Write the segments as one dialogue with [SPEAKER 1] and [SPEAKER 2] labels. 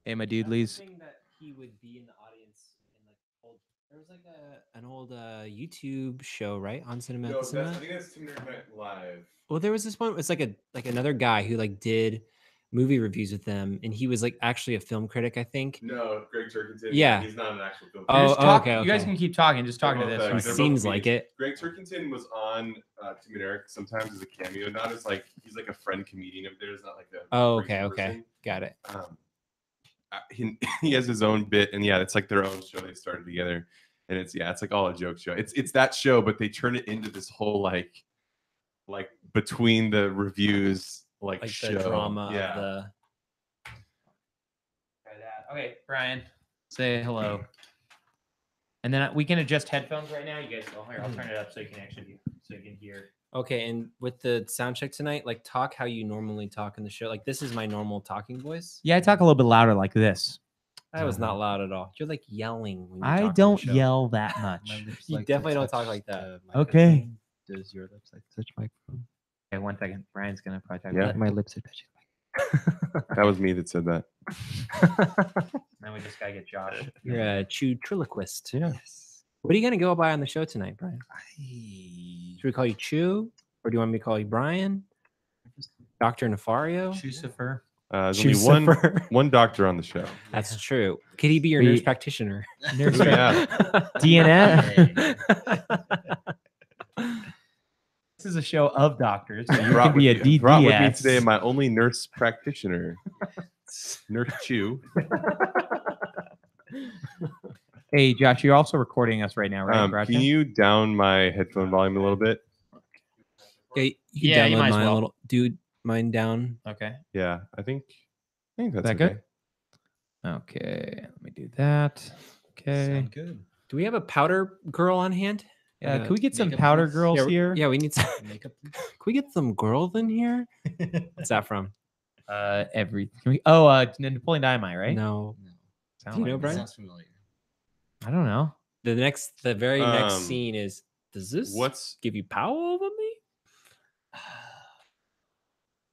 [SPEAKER 1] Hey, my dude, Lee's.
[SPEAKER 2] That he would be in the audience in like old. There was like an old YouTube show, right, on Cinema.
[SPEAKER 3] No,
[SPEAKER 2] Cinema?
[SPEAKER 3] I think that's Tim Nerd Night Live.
[SPEAKER 2] Well, there was this one. It's like another guy who like did movie reviews with them, and he was like actually a film critic, I think.
[SPEAKER 3] No, Greg Turkington.
[SPEAKER 2] Yeah,
[SPEAKER 3] he's not an actual film
[SPEAKER 2] critic.
[SPEAKER 1] Okay. You guys can keep talking. Just talking to this.
[SPEAKER 2] It seems like it.
[SPEAKER 3] Greg Turkington was on Tim and Eric sometimes as a cameo, not as like he's like a friend comedian of theirs, not like a.
[SPEAKER 2] Oh, okay, got it.
[SPEAKER 3] He has his own bit, and yeah, it's like their own show they started together, and it's like all a joke show. It's that show, but they turn it into this whole like between the reviews like show.
[SPEAKER 2] The drama
[SPEAKER 3] of
[SPEAKER 2] the.
[SPEAKER 1] Okay, Brian, say hello. And then we can adjust headphones right now. You guys go here. I'll turn it up so you can hear.
[SPEAKER 2] Okay, and with the sound check tonight, like talk how you normally talk in the show. Like this is my normal talking voice.
[SPEAKER 1] Yeah, I talk a little bit louder like this.
[SPEAKER 2] That was not loud at all. You're like yelling. When you
[SPEAKER 1] I
[SPEAKER 2] talk
[SPEAKER 1] don't
[SPEAKER 2] on the show.
[SPEAKER 1] yell that much.
[SPEAKER 2] You definitely don't talk like that.
[SPEAKER 1] Okay.
[SPEAKER 4] Does your lips like touch microphone?
[SPEAKER 1] Okay, 1 second. Brian's gonna probably talk.
[SPEAKER 3] Yeah,
[SPEAKER 4] my lips are touching.
[SPEAKER 3] That was me that said that.
[SPEAKER 1] Now we just gotta get Josh.
[SPEAKER 2] You're a chew-triloquist.
[SPEAKER 4] Yes.
[SPEAKER 2] What are you gonna go by on the show tonight, Brian? Should we call you Chew, or do you want me to call you Brian? Dr. Nefario?
[SPEAKER 1] Chucifer.
[SPEAKER 3] There's only one doctor on the show.
[SPEAKER 2] That's true. Could he be your nurse practitioner?
[SPEAKER 1] Nurse
[SPEAKER 2] DNF?
[SPEAKER 1] This is a show of doctors. So you
[SPEAKER 3] brought
[SPEAKER 1] can be a DDS.
[SPEAKER 3] Brought with me today my only nurse practitioner, Nurse Chew.
[SPEAKER 1] Hey, Josh, you're also recording us right now, right?
[SPEAKER 3] Can you down my headphone volume a little bit?
[SPEAKER 2] Okay, you can download mine a little. Dude, mine down.
[SPEAKER 1] Okay.
[SPEAKER 3] Yeah, I think that's
[SPEAKER 1] that good. Okay, let me do that. Okay.
[SPEAKER 4] Sound good.
[SPEAKER 2] Do we have a powder girl on hand?
[SPEAKER 1] Yeah, can we get some powder girls here?
[SPEAKER 2] Yeah, we need some makeup. Can we get some girls in here? What's that from?
[SPEAKER 1] Everything. Napoleon Dynamite, right?
[SPEAKER 2] No. Do you know, Brian?
[SPEAKER 4] Sounds familiar.
[SPEAKER 1] I don't know.
[SPEAKER 2] The very next scene is, does this give you power over me?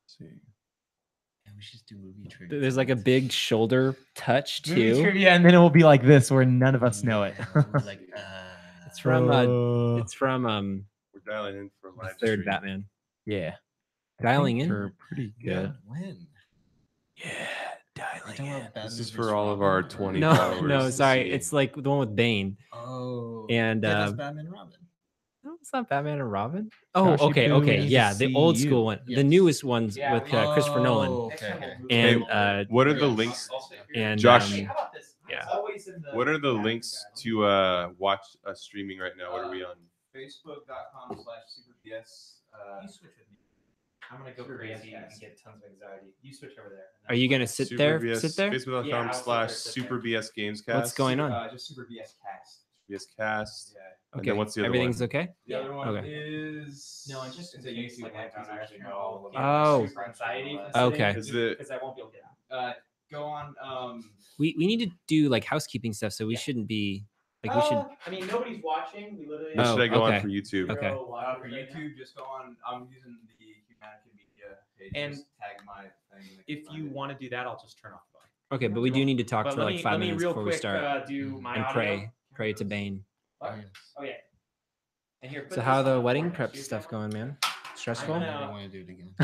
[SPEAKER 4] See. Yeah, we should just do movie trivia.
[SPEAKER 2] There's like a big shoulder touch too.
[SPEAKER 1] Movie trivia, and then it will be like this, where none of us know it.
[SPEAKER 4] Like,
[SPEAKER 2] it's from
[SPEAKER 3] we're dialing in for
[SPEAKER 2] the third Batman.
[SPEAKER 1] Yeah,
[SPEAKER 2] dialing in.
[SPEAKER 1] We're pretty good.
[SPEAKER 4] Yeah. When?
[SPEAKER 1] Yeah, dialing in.
[SPEAKER 3] This is for all of our 20
[SPEAKER 2] No,
[SPEAKER 3] followers.
[SPEAKER 2] no, sorry. It's like the one with Bane.
[SPEAKER 4] Oh.
[SPEAKER 2] And
[SPEAKER 4] yeah, that's Batman and Robin.
[SPEAKER 2] No, it's not Batman and Robin. Oh,
[SPEAKER 1] Josh,
[SPEAKER 2] okay. Yeah, the old school one.
[SPEAKER 4] Yes.
[SPEAKER 2] The newest ones with Christopher Nolan.
[SPEAKER 4] Okay.
[SPEAKER 2] And
[SPEAKER 3] what are the links?
[SPEAKER 2] And
[SPEAKER 3] Josh,
[SPEAKER 2] yeah.
[SPEAKER 3] What are the links to watch us streaming right now? What are we on?
[SPEAKER 5] Facebook.com/Super BS.
[SPEAKER 2] You switch with me. I'm gonna go crazy and get tons of anxiety. You switch over there. Are you gonna sit there? Sit there.
[SPEAKER 3] Facebook.com/Super BS Gamescast.
[SPEAKER 2] What's going on?
[SPEAKER 5] Just Super BS Cast.
[SPEAKER 3] BS Cast.
[SPEAKER 5] Yeah.
[SPEAKER 3] And
[SPEAKER 2] Okay.
[SPEAKER 3] then what's the other
[SPEAKER 2] Everything's
[SPEAKER 3] one?
[SPEAKER 2] okay?
[SPEAKER 5] The other one
[SPEAKER 2] Okay.
[SPEAKER 5] is
[SPEAKER 2] it's
[SPEAKER 5] a YouTube link. I don't actually know all of them.
[SPEAKER 2] Oh.
[SPEAKER 5] Super anxiety.
[SPEAKER 2] Okay.
[SPEAKER 5] Because I won't be able to get out. Go on.
[SPEAKER 2] We need to do like housekeeping stuff, so we shouldn't be like we should.
[SPEAKER 5] I mean, nobody's watching. We literally.
[SPEAKER 3] What should I go
[SPEAKER 2] okay.
[SPEAKER 3] on for YouTube?
[SPEAKER 2] Okay.
[SPEAKER 5] For YouTube, just go on. I'm using the Humanity Media page.
[SPEAKER 1] And
[SPEAKER 5] just tag my thing.
[SPEAKER 1] If you want to do that, I'll just turn off the volume.
[SPEAKER 2] Okay, but we do need to talk
[SPEAKER 1] But
[SPEAKER 2] for like 5 minutes
[SPEAKER 1] real
[SPEAKER 2] before
[SPEAKER 1] quick,
[SPEAKER 2] we start
[SPEAKER 1] do my
[SPEAKER 2] and
[SPEAKER 1] audio.
[SPEAKER 2] pray to Bane.
[SPEAKER 4] Oh, yes.
[SPEAKER 1] Oh yeah. And here,
[SPEAKER 2] So how the wedding prep stuff going, man? Stressful?
[SPEAKER 4] I never want to do it again.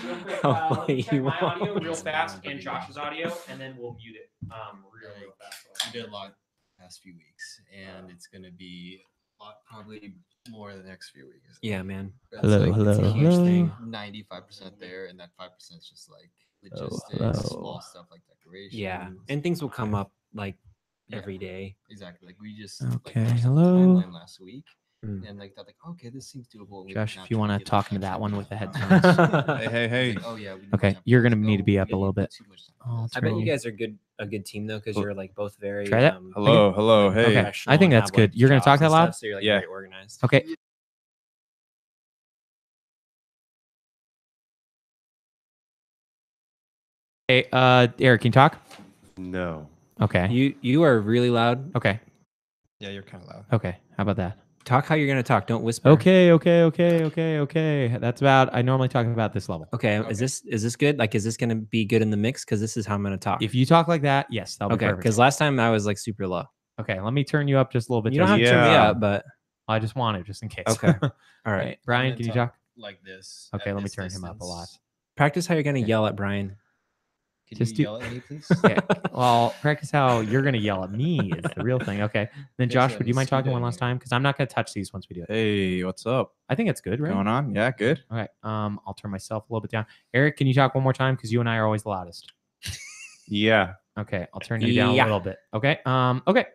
[SPEAKER 1] Real quick,
[SPEAKER 2] Oh,
[SPEAKER 1] let me check
[SPEAKER 2] you
[SPEAKER 1] my audio
[SPEAKER 2] won't.
[SPEAKER 1] real fast and Josh's audio, and then we'll mute it real fast.
[SPEAKER 4] We did a lot the past few weeks, and it's going to be a lot, probably more the next few weeks.
[SPEAKER 2] Yeah, man.
[SPEAKER 4] That's
[SPEAKER 1] Hello,
[SPEAKER 4] like,
[SPEAKER 1] hello,
[SPEAKER 4] it's a huge
[SPEAKER 1] hello.
[SPEAKER 4] thing. 95% there, and that 5% is just like logistics,
[SPEAKER 1] hello.
[SPEAKER 4] small stuff like decoration.
[SPEAKER 2] Yeah, and things will come up like
[SPEAKER 4] Yeah.
[SPEAKER 2] every day.
[SPEAKER 4] Exactly. Like we just
[SPEAKER 1] Okay,
[SPEAKER 4] watched the
[SPEAKER 1] hello.
[SPEAKER 4] timeline last week,
[SPEAKER 2] Mm.
[SPEAKER 4] and like thought like, okay, this seems doable. We
[SPEAKER 1] Josh,
[SPEAKER 4] can
[SPEAKER 1] if you want to
[SPEAKER 4] naturally
[SPEAKER 1] talk
[SPEAKER 4] get
[SPEAKER 1] into that one
[SPEAKER 4] traction
[SPEAKER 1] with the
[SPEAKER 4] on
[SPEAKER 1] headphones.
[SPEAKER 4] it.
[SPEAKER 3] Hey.
[SPEAKER 4] Like, oh yeah. We
[SPEAKER 1] Okay,
[SPEAKER 4] have
[SPEAKER 1] you're
[SPEAKER 4] to
[SPEAKER 1] gonna need to be
[SPEAKER 4] go.
[SPEAKER 1] up a little bit.
[SPEAKER 4] Too much time.
[SPEAKER 1] Oh,
[SPEAKER 2] I bet you guys are a good team though, because you're like both very
[SPEAKER 1] Try that?
[SPEAKER 3] Hello. Hey.
[SPEAKER 1] Okay.
[SPEAKER 2] professional
[SPEAKER 1] I think
[SPEAKER 2] and
[SPEAKER 1] that's
[SPEAKER 2] have, like,
[SPEAKER 1] good. You're gonna
[SPEAKER 2] jobs
[SPEAKER 1] talk that
[SPEAKER 2] and
[SPEAKER 1] loud?
[SPEAKER 2] stuff, so you're like
[SPEAKER 3] Yeah.
[SPEAKER 2] very organized.
[SPEAKER 1] Okay. Hey, Eric, can you talk?
[SPEAKER 3] No.
[SPEAKER 1] Okay.
[SPEAKER 2] You are really loud.
[SPEAKER 1] Okay.
[SPEAKER 4] Yeah, you're kind of loud.
[SPEAKER 1] Okay. How about that?
[SPEAKER 2] Talk how you're gonna talk. Don't whisper.
[SPEAKER 1] Okay. That's about. I normally talk about this level.
[SPEAKER 2] Okay.
[SPEAKER 4] Okay.
[SPEAKER 2] Is this good? Like, is this gonna be good in the mix? Because this is how I'm gonna talk.
[SPEAKER 1] If you talk like that, yes, that'll be
[SPEAKER 2] Okay.
[SPEAKER 1] perfect.
[SPEAKER 2] Because last time I was like super low.
[SPEAKER 1] Okay, let me turn you up just a little bit.
[SPEAKER 2] You don't have to turn me
[SPEAKER 3] Yeah.
[SPEAKER 2] up, but
[SPEAKER 1] I just want to, just in case.
[SPEAKER 2] okay. All
[SPEAKER 1] All
[SPEAKER 2] right.
[SPEAKER 1] right, Brian,
[SPEAKER 4] I'm
[SPEAKER 1] can you
[SPEAKER 4] gonna
[SPEAKER 1] talk?
[SPEAKER 4] like this?
[SPEAKER 1] Okay,
[SPEAKER 4] at
[SPEAKER 1] let me
[SPEAKER 4] this
[SPEAKER 1] turn him up a lot.
[SPEAKER 4] distance?
[SPEAKER 2] Practice how you're gonna
[SPEAKER 1] Okay.
[SPEAKER 2] yell at Brian.
[SPEAKER 4] Can
[SPEAKER 1] Just
[SPEAKER 4] you
[SPEAKER 1] do-
[SPEAKER 4] yell at me, please?
[SPEAKER 1] Okay. Well, practice how you're gonna yell at me is the real thing. Okay. Then
[SPEAKER 4] Okay,
[SPEAKER 1] Josh,
[SPEAKER 4] so
[SPEAKER 1] would you mind talking one
[SPEAKER 4] mosquito
[SPEAKER 1] last time? Because I'm not gonna touch these once we do it.
[SPEAKER 5] Hey, what's up?
[SPEAKER 1] I think it's good, right?
[SPEAKER 5] Going on? Yeah, good.
[SPEAKER 1] Okay. I'll turn myself a little bit down. Eric, can you talk one more time? Because you and I are always the loudest.
[SPEAKER 3] Yeah.
[SPEAKER 1] Okay, I'll turn you down a
[SPEAKER 2] Yeah.
[SPEAKER 1] little bit. Okay. Okay.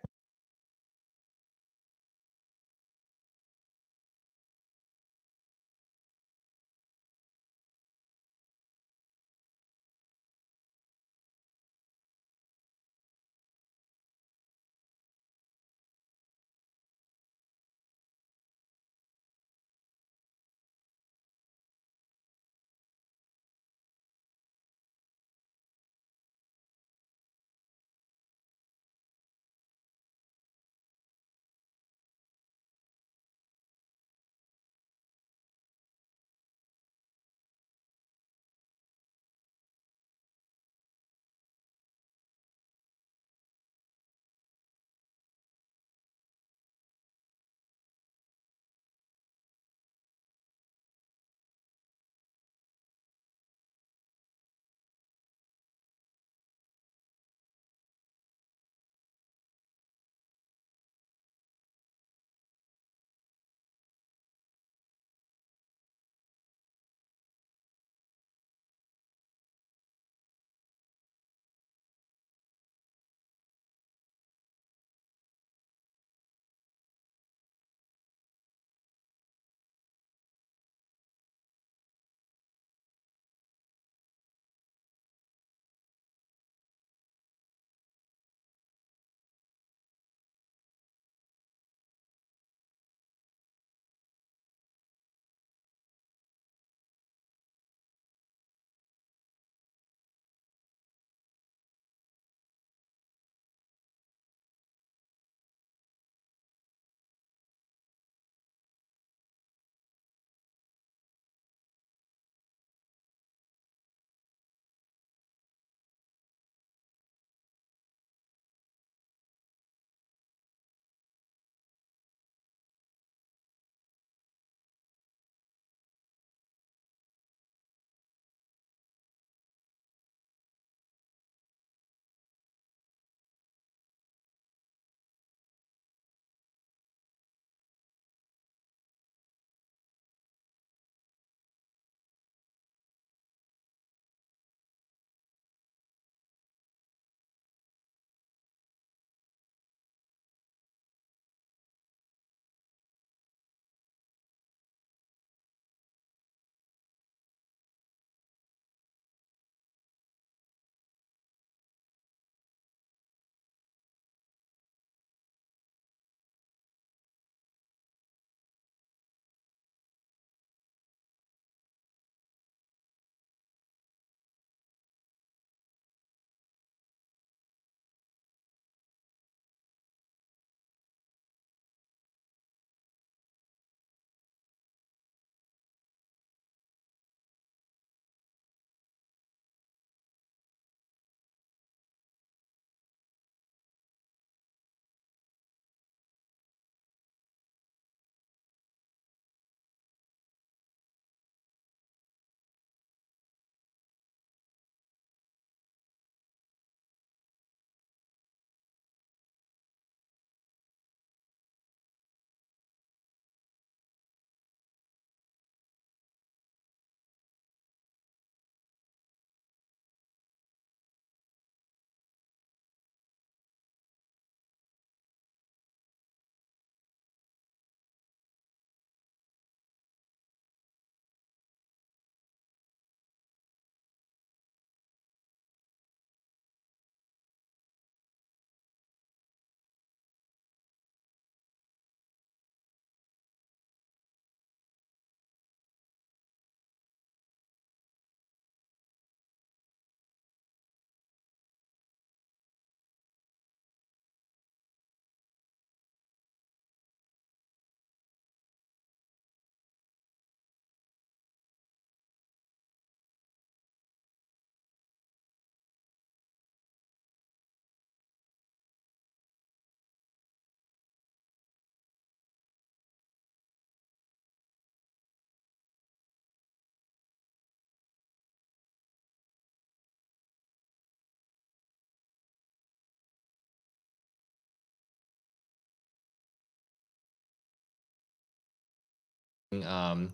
[SPEAKER 4] Let's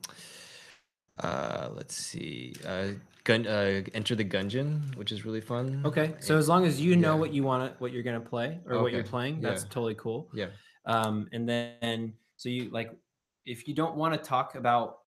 [SPEAKER 4] see, Enter the Gungeon, which is really fun.
[SPEAKER 2] Okay, so as long as you know
[SPEAKER 4] Yeah.
[SPEAKER 2] what you're gonna play or what you're
[SPEAKER 4] Okay,
[SPEAKER 2] playing, that's
[SPEAKER 4] yeah.
[SPEAKER 2] totally cool.
[SPEAKER 4] Yeah.
[SPEAKER 2] And then so you like, if you don't want to talk about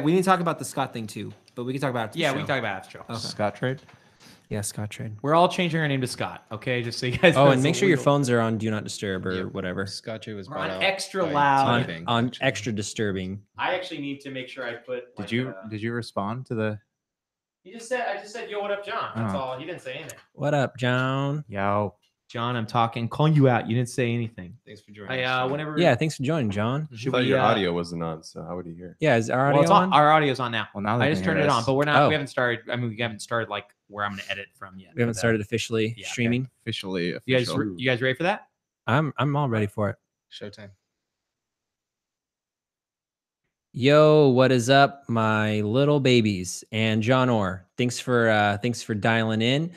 [SPEAKER 2] we need to talk about the Scott thing too, but we can talk about it after the
[SPEAKER 1] Yeah,
[SPEAKER 2] show.
[SPEAKER 1] we can talk about after show.
[SPEAKER 2] Okay.
[SPEAKER 6] Scott trade.
[SPEAKER 2] Yeah, Scott trade.
[SPEAKER 1] We're all changing our name to Scott. Okay, just so you guys.
[SPEAKER 2] Oh,
[SPEAKER 1] know
[SPEAKER 2] and
[SPEAKER 1] it's
[SPEAKER 2] make sure your
[SPEAKER 1] illegal.
[SPEAKER 2] phones are on Do Not Disturb or
[SPEAKER 4] Yep.
[SPEAKER 2] whatever.
[SPEAKER 4] Scotch was
[SPEAKER 1] We're
[SPEAKER 4] bought
[SPEAKER 1] on
[SPEAKER 4] out
[SPEAKER 1] extra
[SPEAKER 4] by
[SPEAKER 1] loud.
[SPEAKER 4] T-Bank,
[SPEAKER 2] On
[SPEAKER 4] actually.
[SPEAKER 2] extra disturbing.
[SPEAKER 1] I actually need to make sure I put.
[SPEAKER 6] Did you respond to the?
[SPEAKER 1] I just said, yo, what up, John? That's
[SPEAKER 6] Oh.
[SPEAKER 1] all. He didn't say anything.
[SPEAKER 2] What up, John?
[SPEAKER 6] Yo.
[SPEAKER 1] John, I'm calling you out. You didn't say anything.
[SPEAKER 4] Thanks for joining us.
[SPEAKER 1] I
[SPEAKER 4] John.
[SPEAKER 1] whenever.
[SPEAKER 2] Yeah, thanks for joining, John.
[SPEAKER 3] I
[SPEAKER 1] Should
[SPEAKER 3] thought
[SPEAKER 1] we?
[SPEAKER 3] your audio wasn't on, so how would he hear?
[SPEAKER 2] Yeah, is our
[SPEAKER 1] Well,
[SPEAKER 2] audio
[SPEAKER 1] it's on.
[SPEAKER 2] on?
[SPEAKER 1] Our audio's on now.
[SPEAKER 6] Well, now they
[SPEAKER 1] I just
[SPEAKER 6] can
[SPEAKER 1] turned
[SPEAKER 6] hear
[SPEAKER 1] it on,
[SPEAKER 6] us.
[SPEAKER 1] but we're not.
[SPEAKER 2] Oh.
[SPEAKER 1] We haven't started. I mean, we haven't started like where I'm gonna edit from yet.
[SPEAKER 2] We haven't
[SPEAKER 1] but,
[SPEAKER 2] started officially
[SPEAKER 1] yeah, okay.
[SPEAKER 2] streaming.
[SPEAKER 6] Officially.
[SPEAKER 1] You guys,
[SPEAKER 6] official.
[SPEAKER 1] you guys ready for that?
[SPEAKER 2] I'm all ready for it.
[SPEAKER 4] Showtime.
[SPEAKER 2] Yo, what is up, my little babies and John Orr? Thanks for dialing in.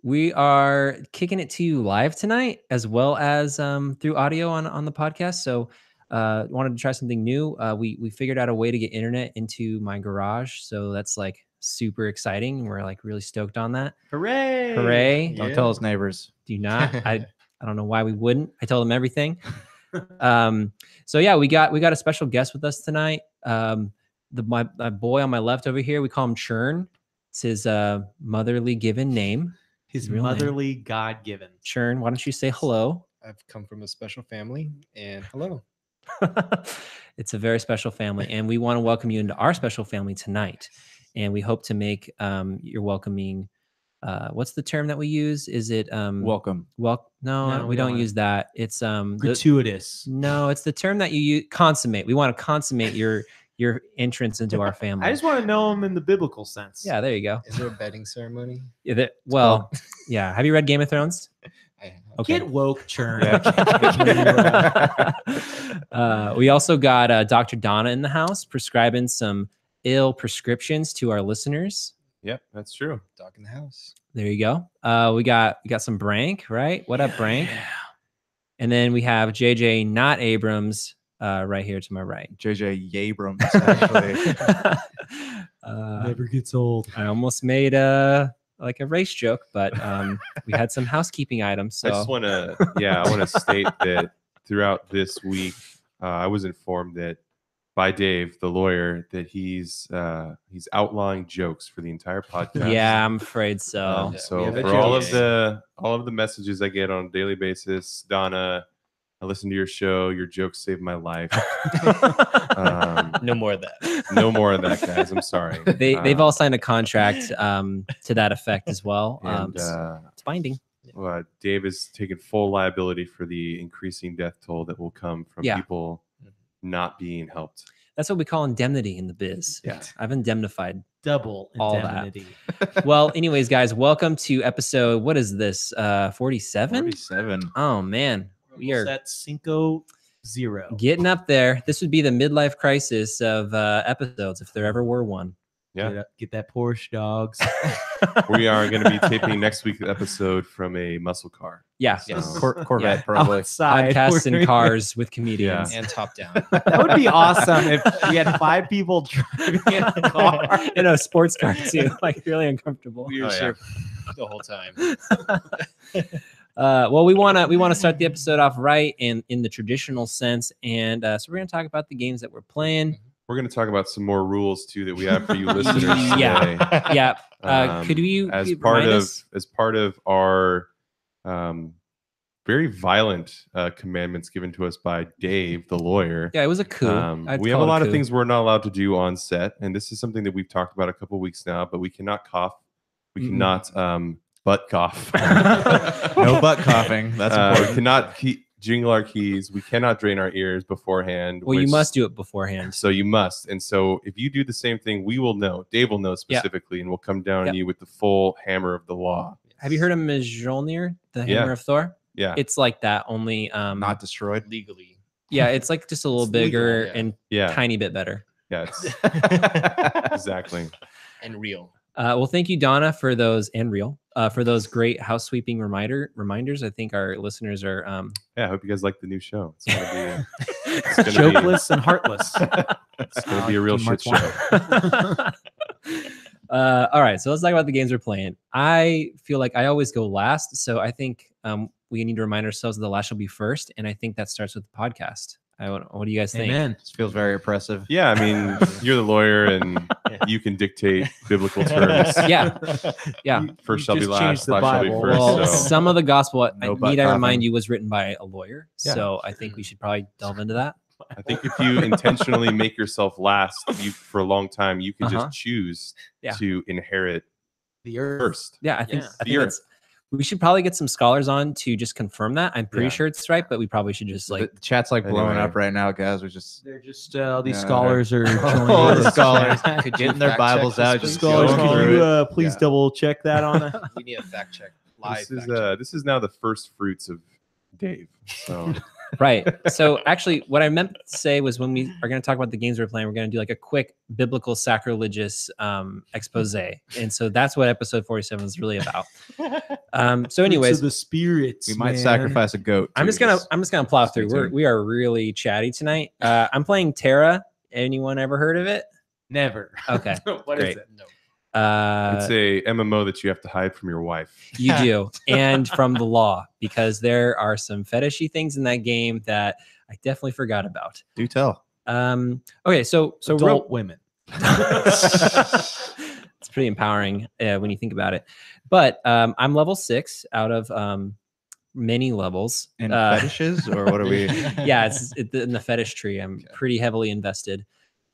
[SPEAKER 2] We are kicking it to you live tonight, as well as through audio on the podcast. So, wanted to try something new. We figured out a way to get internet into my garage, so that's like super exciting. We're like really stoked on that.
[SPEAKER 1] Hooray!
[SPEAKER 2] Hooray!
[SPEAKER 6] Don't tell us neighbors.
[SPEAKER 2] Do not. I don't know why we wouldn't. I told them everything. So yeah, we got a special guest with us tonight. My boy on my left over here, we call him Churn. It's his motherly given name.
[SPEAKER 1] His
[SPEAKER 2] real name.
[SPEAKER 1] motherly God-given.
[SPEAKER 2] Churn, why don't you say hello?
[SPEAKER 4] I've come from a special family, and hello.
[SPEAKER 2] It's a very special family, and we want to welcome you into our special family tonight. And we hope to make your welcoming. What's the term that we use? Is it
[SPEAKER 6] Welcome.
[SPEAKER 2] Well, no,
[SPEAKER 1] No,
[SPEAKER 2] we
[SPEAKER 1] we don't
[SPEAKER 2] don't
[SPEAKER 1] wanna-
[SPEAKER 2] use that. It's
[SPEAKER 1] Gratuitous.
[SPEAKER 2] no, it's the term that you use. Consummate. We want to consummate your entrance into our family.
[SPEAKER 1] I just want to know him in the biblical sense.
[SPEAKER 2] Yeah, there you go.
[SPEAKER 4] Is there a betting ceremony?
[SPEAKER 2] Yeah, well, yeah. Have you read Game of Thrones?
[SPEAKER 4] I
[SPEAKER 2] Okay.
[SPEAKER 1] Get woke, Churn.
[SPEAKER 2] We also got Dr. Donna in the house prescribing some ill prescriptions to our listeners.
[SPEAKER 3] Yep, that's true.
[SPEAKER 4] Dog in the house.
[SPEAKER 2] There you go. We got some Brank, right? What up, Brank? And then we have JJ, not Abrams, right here to my right.
[SPEAKER 6] JJ Abrams. Actually.
[SPEAKER 1] Never gets old.
[SPEAKER 2] I almost made like a race joke, but we had some housekeeping items. So
[SPEAKER 3] I just want to, I want to state that throughout this week, I was informed that by Dave, the lawyer, that he's outlawing jokes for the entire podcast.
[SPEAKER 2] yeah, I'm afraid so.
[SPEAKER 4] Yeah, we
[SPEAKER 3] So
[SPEAKER 4] have a
[SPEAKER 3] for all
[SPEAKER 4] joke.
[SPEAKER 3] of the messages I get on a daily basis, Donna, I listen to your show. Your jokes saved my life.
[SPEAKER 4] No more of that.
[SPEAKER 3] No more of that, guys. I'm sorry.
[SPEAKER 2] They've all signed a contract to that effect as well.
[SPEAKER 3] And
[SPEAKER 2] It's binding.
[SPEAKER 3] Dave is taking full liability for the increasing death toll that will come from
[SPEAKER 2] Yeah.
[SPEAKER 3] people not being helped.
[SPEAKER 2] That's what we call indemnity in the biz.
[SPEAKER 3] Yeah.
[SPEAKER 2] I've indemnified.
[SPEAKER 1] Double
[SPEAKER 2] All that.
[SPEAKER 1] indemnity.
[SPEAKER 2] Well, anyways, guys, welcome to episode. What is this? 47?
[SPEAKER 6] 47.
[SPEAKER 2] Oh man, we are
[SPEAKER 1] Set 5-0.
[SPEAKER 2] getting up there. This would be the midlife crisis of episodes if there ever were one.
[SPEAKER 3] Yeah.
[SPEAKER 7] Get that Porsche, dogs.
[SPEAKER 3] We are going to be taping next week's episode from a muscle car.
[SPEAKER 2] Yeah.
[SPEAKER 3] So,
[SPEAKER 6] Corvette, probably.
[SPEAKER 7] Outside.
[SPEAKER 2] Podcasts
[SPEAKER 7] We're-
[SPEAKER 2] and cars with comedians.
[SPEAKER 4] And top down.
[SPEAKER 7] That would be awesome if we had 5 people driving in a car.
[SPEAKER 2] In a sports car too, like really uncomfortable.
[SPEAKER 4] We were
[SPEAKER 3] Oh, yeah.
[SPEAKER 4] sure the whole time.
[SPEAKER 2] Well, we wanna start the episode off right and in the traditional sense, and so we're gonna talk about the games that we're playing.
[SPEAKER 3] we're going to talk about some more rules too that we have for you listeners
[SPEAKER 2] Yeah.
[SPEAKER 3] today.
[SPEAKER 2] Yeah, could you
[SPEAKER 3] as
[SPEAKER 2] could
[SPEAKER 3] part
[SPEAKER 2] remind
[SPEAKER 3] of
[SPEAKER 2] us?
[SPEAKER 3] as part of our very violent commandments given to us by Dave, the lawyer.
[SPEAKER 2] Yeah, it was a coup. I'd
[SPEAKER 3] We have a
[SPEAKER 2] call it
[SPEAKER 3] lot of
[SPEAKER 2] coup.
[SPEAKER 3] things we're not allowed to do on set, and this is something that we've talked about a couple of weeks now. But we cannot cough. We cannot butt cough.
[SPEAKER 6] No butt coughing. That's
[SPEAKER 3] We
[SPEAKER 6] important.
[SPEAKER 3] cannot jingle our keys. We cannot drain our ears beforehand.
[SPEAKER 2] Well, you
[SPEAKER 3] which-
[SPEAKER 2] must do it beforehand.
[SPEAKER 3] So you must. And so if you do the same thing, we will know. Dave will know specifically, and we'll come down
[SPEAKER 2] Yep.
[SPEAKER 3] on you with the full hammer of the law.
[SPEAKER 2] Have you heard of Mjolnir, the
[SPEAKER 3] Yeah.
[SPEAKER 2] Hammer of Thor?
[SPEAKER 3] Yeah.
[SPEAKER 2] It's like that, only
[SPEAKER 6] Not destroyed.
[SPEAKER 4] Legally.
[SPEAKER 2] yeah, it's like just a little
[SPEAKER 4] It's legal,
[SPEAKER 2] bigger
[SPEAKER 4] yeah.
[SPEAKER 2] and
[SPEAKER 3] Yeah.
[SPEAKER 2] tiny bit better.
[SPEAKER 3] Yeah. It's, exactly.
[SPEAKER 4] And real.
[SPEAKER 2] Well, thank you, Donna, for those and real for those great house sweeping reminders. I think our listeners are
[SPEAKER 3] Yeah. I hope you guys like the new show. It's gonna be. It's gonna
[SPEAKER 7] Jokeless and heartless.
[SPEAKER 3] It's gonna be a real shit
[SPEAKER 7] March
[SPEAKER 3] show.
[SPEAKER 2] all right, so let's talk about the games we're playing. I feel like I always go last, so I think we need to remind ourselves that the last shall be first, and I think that starts with the podcast. What do you guys think?
[SPEAKER 7] Amen.
[SPEAKER 6] This feels very oppressive.
[SPEAKER 3] Yeah. I mean, you're the lawyer, and you can dictate biblical terms.
[SPEAKER 2] Yeah, yeah.
[SPEAKER 3] First shall be
[SPEAKER 7] just
[SPEAKER 3] last.
[SPEAKER 7] changed the
[SPEAKER 3] Last shall be
[SPEAKER 7] Bible.
[SPEAKER 3] first.
[SPEAKER 2] Well,
[SPEAKER 3] so.
[SPEAKER 2] some of the gospel,
[SPEAKER 6] No butt
[SPEAKER 2] I remind
[SPEAKER 6] coughing.
[SPEAKER 2] you, was written by a lawyer,
[SPEAKER 3] Yeah.
[SPEAKER 2] so I think we should probably delve into that.
[SPEAKER 3] I think if you intentionally make yourself last, for a long time, you can
[SPEAKER 2] Uh-huh.
[SPEAKER 3] just choose
[SPEAKER 2] Yeah.
[SPEAKER 3] to inherit
[SPEAKER 7] The earth.
[SPEAKER 3] first.
[SPEAKER 2] Yeah, I think,
[SPEAKER 7] Yeah.
[SPEAKER 2] I
[SPEAKER 3] The
[SPEAKER 2] think
[SPEAKER 3] earth.
[SPEAKER 2] it's. We should probably get some scholars on to just confirm that. I'm pretty
[SPEAKER 3] Yeah.
[SPEAKER 2] sure it's right, but we probably should just like
[SPEAKER 6] The chat's like blowing
[SPEAKER 3] Anyway.
[SPEAKER 6] up right now, guys. We just
[SPEAKER 7] They're just all these
[SPEAKER 6] Yeah,
[SPEAKER 7] scholars are joining.
[SPEAKER 6] all the
[SPEAKER 7] us.
[SPEAKER 6] scholars
[SPEAKER 4] Could you
[SPEAKER 6] getting their
[SPEAKER 4] fact check
[SPEAKER 6] Bibles
[SPEAKER 4] this,
[SPEAKER 6] out.
[SPEAKER 4] please?
[SPEAKER 6] Just
[SPEAKER 7] Scholars,
[SPEAKER 6] going
[SPEAKER 7] can
[SPEAKER 6] through
[SPEAKER 7] you
[SPEAKER 6] it.
[SPEAKER 7] please
[SPEAKER 6] Yeah.
[SPEAKER 7] double check that on it?
[SPEAKER 4] We need a fact check. Live
[SPEAKER 3] This is
[SPEAKER 4] fact check.
[SPEAKER 3] this is now the first fruits of Dave. So
[SPEAKER 2] right. So actually, what I meant to say was when we are going to talk about the games we're playing, we're going to do like a quick biblical sacrilegious expose, and so that's what episode 47 is really about. So, anyways,
[SPEAKER 7] Fruits of the spirits.
[SPEAKER 6] We might
[SPEAKER 7] man.
[SPEAKER 6] sacrifice a goat.
[SPEAKER 2] I'm
[SPEAKER 6] too,
[SPEAKER 2] just gonna plow
[SPEAKER 6] stay
[SPEAKER 2] through.
[SPEAKER 6] tuned.
[SPEAKER 2] We are really chatty tonight. I'm playing Terra. Anyone ever heard of it?
[SPEAKER 7] Never.
[SPEAKER 2] Okay,
[SPEAKER 7] What is
[SPEAKER 2] great.
[SPEAKER 7] it?
[SPEAKER 4] No.
[SPEAKER 3] it's a MMO that you have to hide from your wife.
[SPEAKER 2] You do, and from the law, because there are some fetishy things in that game that I definitely forgot about.
[SPEAKER 6] Do tell.
[SPEAKER 2] Okay, so real,
[SPEAKER 7] Adult women.
[SPEAKER 2] it's pretty empowering when you think about it. But I'm level 6 out of many levels.
[SPEAKER 6] And fetishes, or what are we?
[SPEAKER 2] Yeah, it's in the fetish tree. I'm pretty heavily invested.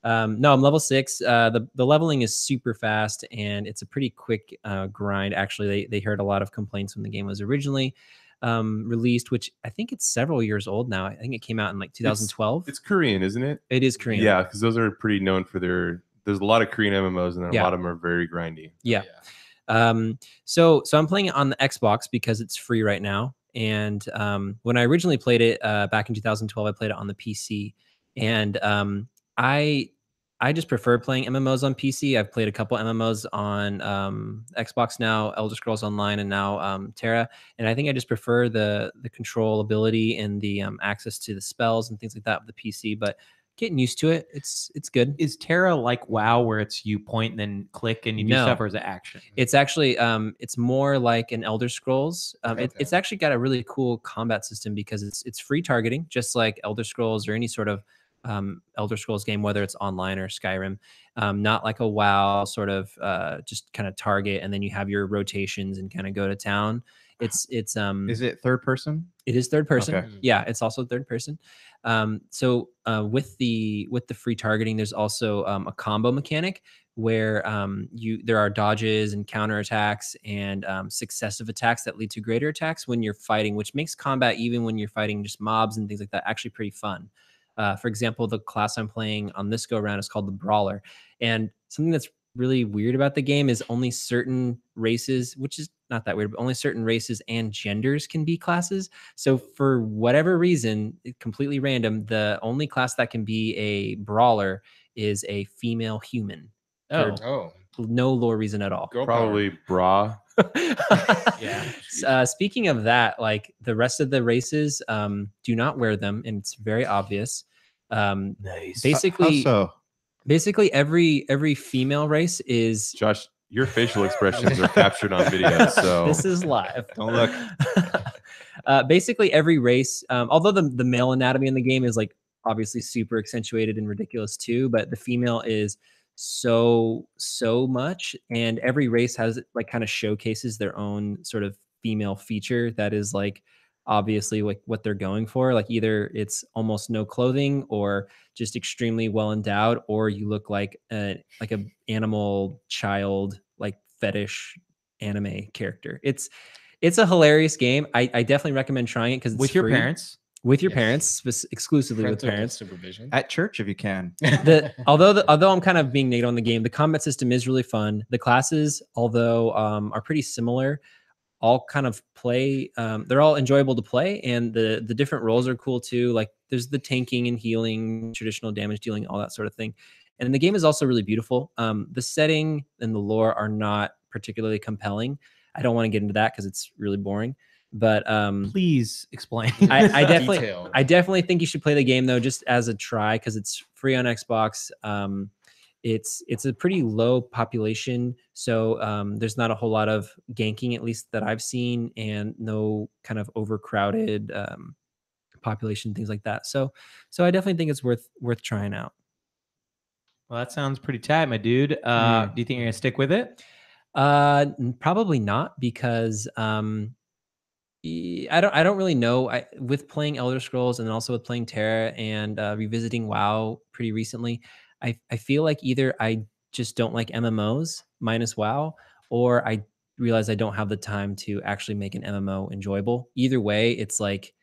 [SPEAKER 2] No, I'm level 6. The leveling is super fast, and it's a pretty quick grind. Actually, they heard a lot of complaints when the game was originally released, which I think it's several years old now. I think it came out in like 2012.
[SPEAKER 3] It's Korean, isn't it?
[SPEAKER 2] It is Korean.
[SPEAKER 3] Yeah, because those are pretty known for their. There's a lot of Korean MMOs, and then
[SPEAKER 2] Yeah.
[SPEAKER 3] a lot of them are very grindy.
[SPEAKER 2] Yeah. So I'm playing it on the Xbox because it's free right now. And when I originally played it back in 2012, I played it on the PC, and I just prefer playing MMOs on PC. I've played a couple MMOs on Xbox now, Elder Scrolls Online, and now Terra. And I think I just prefer the control ability and the access to the spells and things like that with the PC. But getting used to it, it's good.
[SPEAKER 7] Is Terra like WoW, where it's you point and then click and you do
[SPEAKER 2] No.
[SPEAKER 7] stuff, or is it action?
[SPEAKER 2] It's actually it's more like an Elder Scrolls. It's
[SPEAKER 4] Okay.
[SPEAKER 2] actually got a really cool combat system because it's free targeting, just like Elder Scrolls or any sort of Elder Scrolls game, whether it's online or Skyrim. Not like a WoW sort of just kind of target and then you have your rotations and kind of go to town. It's
[SPEAKER 6] Is it third person?
[SPEAKER 2] it is third person.
[SPEAKER 6] Okay.
[SPEAKER 2] Yeah, it's also third person. So with the free targeting, there's also a combo mechanic where there are dodges and counterattacks and successive attacks that lead to greater attacks when you're fighting, which makes combat, even when you're fighting just mobs and things like that, actually pretty fun. For example, the class I'm playing on this go around is called the Brawler, and something that's really weird about the game is only certain races, which is not that weird, but only certain races and genders can be classes. So for whatever reason, completely random, the only class that can be a brawler is a female human.
[SPEAKER 1] Oh,
[SPEAKER 4] Oh,
[SPEAKER 2] no lore reason at all.
[SPEAKER 4] girl
[SPEAKER 3] Probably bra.
[SPEAKER 1] Yeah.
[SPEAKER 2] Speaking of that, like the rest of the races do not wear them, and it's very obvious.
[SPEAKER 1] Nice.
[SPEAKER 2] Basically,
[SPEAKER 6] How so?
[SPEAKER 2] basically every female race is.
[SPEAKER 3] Josh, your facial expressions are captured on video. So
[SPEAKER 2] This is live.
[SPEAKER 6] Don't look.
[SPEAKER 2] Basically, every race, although the male anatomy in the game is like obviously super accentuated and ridiculous too, but the female is so much, and every race has like kind of showcases their own sort of female feature that is like obviously like what they're going for. Like either it's almost no clothing or just extremely well endowed, or you look like a animal child like fetish anime character. It's a hilarious game. I definitely recommend trying it because it's
[SPEAKER 1] With your
[SPEAKER 2] free.
[SPEAKER 1] parents.
[SPEAKER 2] With your
[SPEAKER 4] Yes.
[SPEAKER 2] parents, exclusively with
[SPEAKER 4] parental
[SPEAKER 2] parents.
[SPEAKER 4] supervision.
[SPEAKER 6] At church if you can.
[SPEAKER 2] Although I'm kind of being negative on the game, the combat system is really fun. The classes, although are pretty similar, all kind of play. They're all enjoyable to play, and the different roles are cool too. Like there's the tanking and healing, traditional damage dealing, all that sort of thing. And the game is also really beautiful. The setting and the lore are not particularly compelling. I don't want to get into that because it's really boring. But
[SPEAKER 1] Please explain.
[SPEAKER 2] I definitely
[SPEAKER 4] Detailed.
[SPEAKER 2] I definitely think you should play the game though, just as a try, because it's free on Xbox. It's a pretty low population, so there's not a whole lot of ganking, at least that I've seen, and no kind of overcrowded population, things like that. So I definitely think it's worth trying out.
[SPEAKER 1] Well, that sounds pretty tight, my dude. Do you think you're gonna stick with it?
[SPEAKER 2] Probably not, because I don't really know. With playing Elder Scrolls and also with playing Terra and revisiting WoW pretty recently, I feel like either I just don't like MMOs minus WoW, or I realize I don't have the time to actually make an MMO enjoyable. Either way, it's like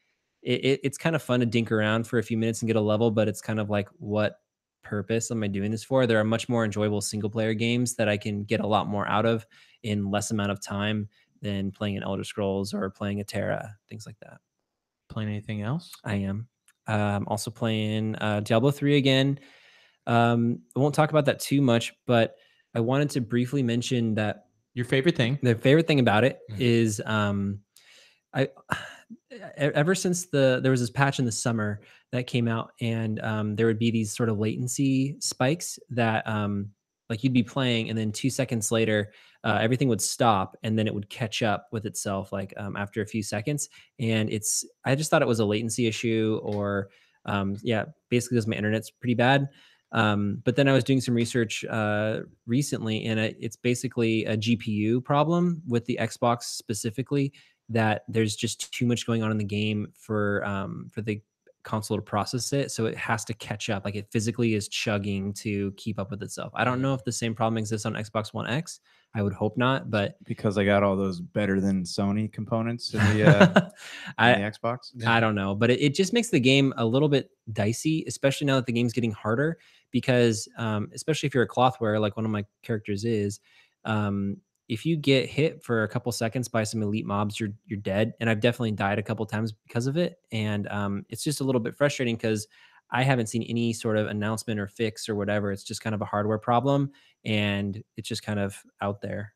[SPEAKER 2] it's kind of fun to dink around for a few minutes and get a level, but it's kind of like, what purpose am I doing this for? There are much more enjoyable single player games that I can get a lot more out of in less amount of time than playing an Elder Scrolls or playing a Terra, things like that.
[SPEAKER 1] Playing anything else?
[SPEAKER 2] I am also playing Diablo 3 again. I won't talk about that too much, but I wanted to briefly mention that
[SPEAKER 1] Your favorite thing?
[SPEAKER 2] the favorite thing about it is I ever since there was this patch in the summer that came out, and there would be these sort of latency spikes that like you'd be playing, and then 2 seconds later everything would stop, and then it would catch up with itself like after a few seconds. And I just thought it was a latency issue, or yeah, basically because my internet's pretty bad. But then I was doing some research recently, and it's basically a GPU problem with the Xbox specifically, that there's just too much going on in the game for the console to process it, so it has to catch up. Like it physically is chugging to keep up with itself. I don't know if the same problem exists on Xbox One X. I would hope not, but
[SPEAKER 6] Because I got all those better than Sony components in the Xbox.
[SPEAKER 2] I don't know, but it just makes the game a little bit dicey, especially now that the game's getting harder, because especially if you're a cloth wearer like one of my characters is, if you get hit for a couple seconds by some elite mobs, you're dead. And I've definitely died a couple times because of it. And it's just a little bit frustrating because I haven't seen any sort of announcement or fix or whatever. It's just kind of a hardware problem, and it's just kind of out there.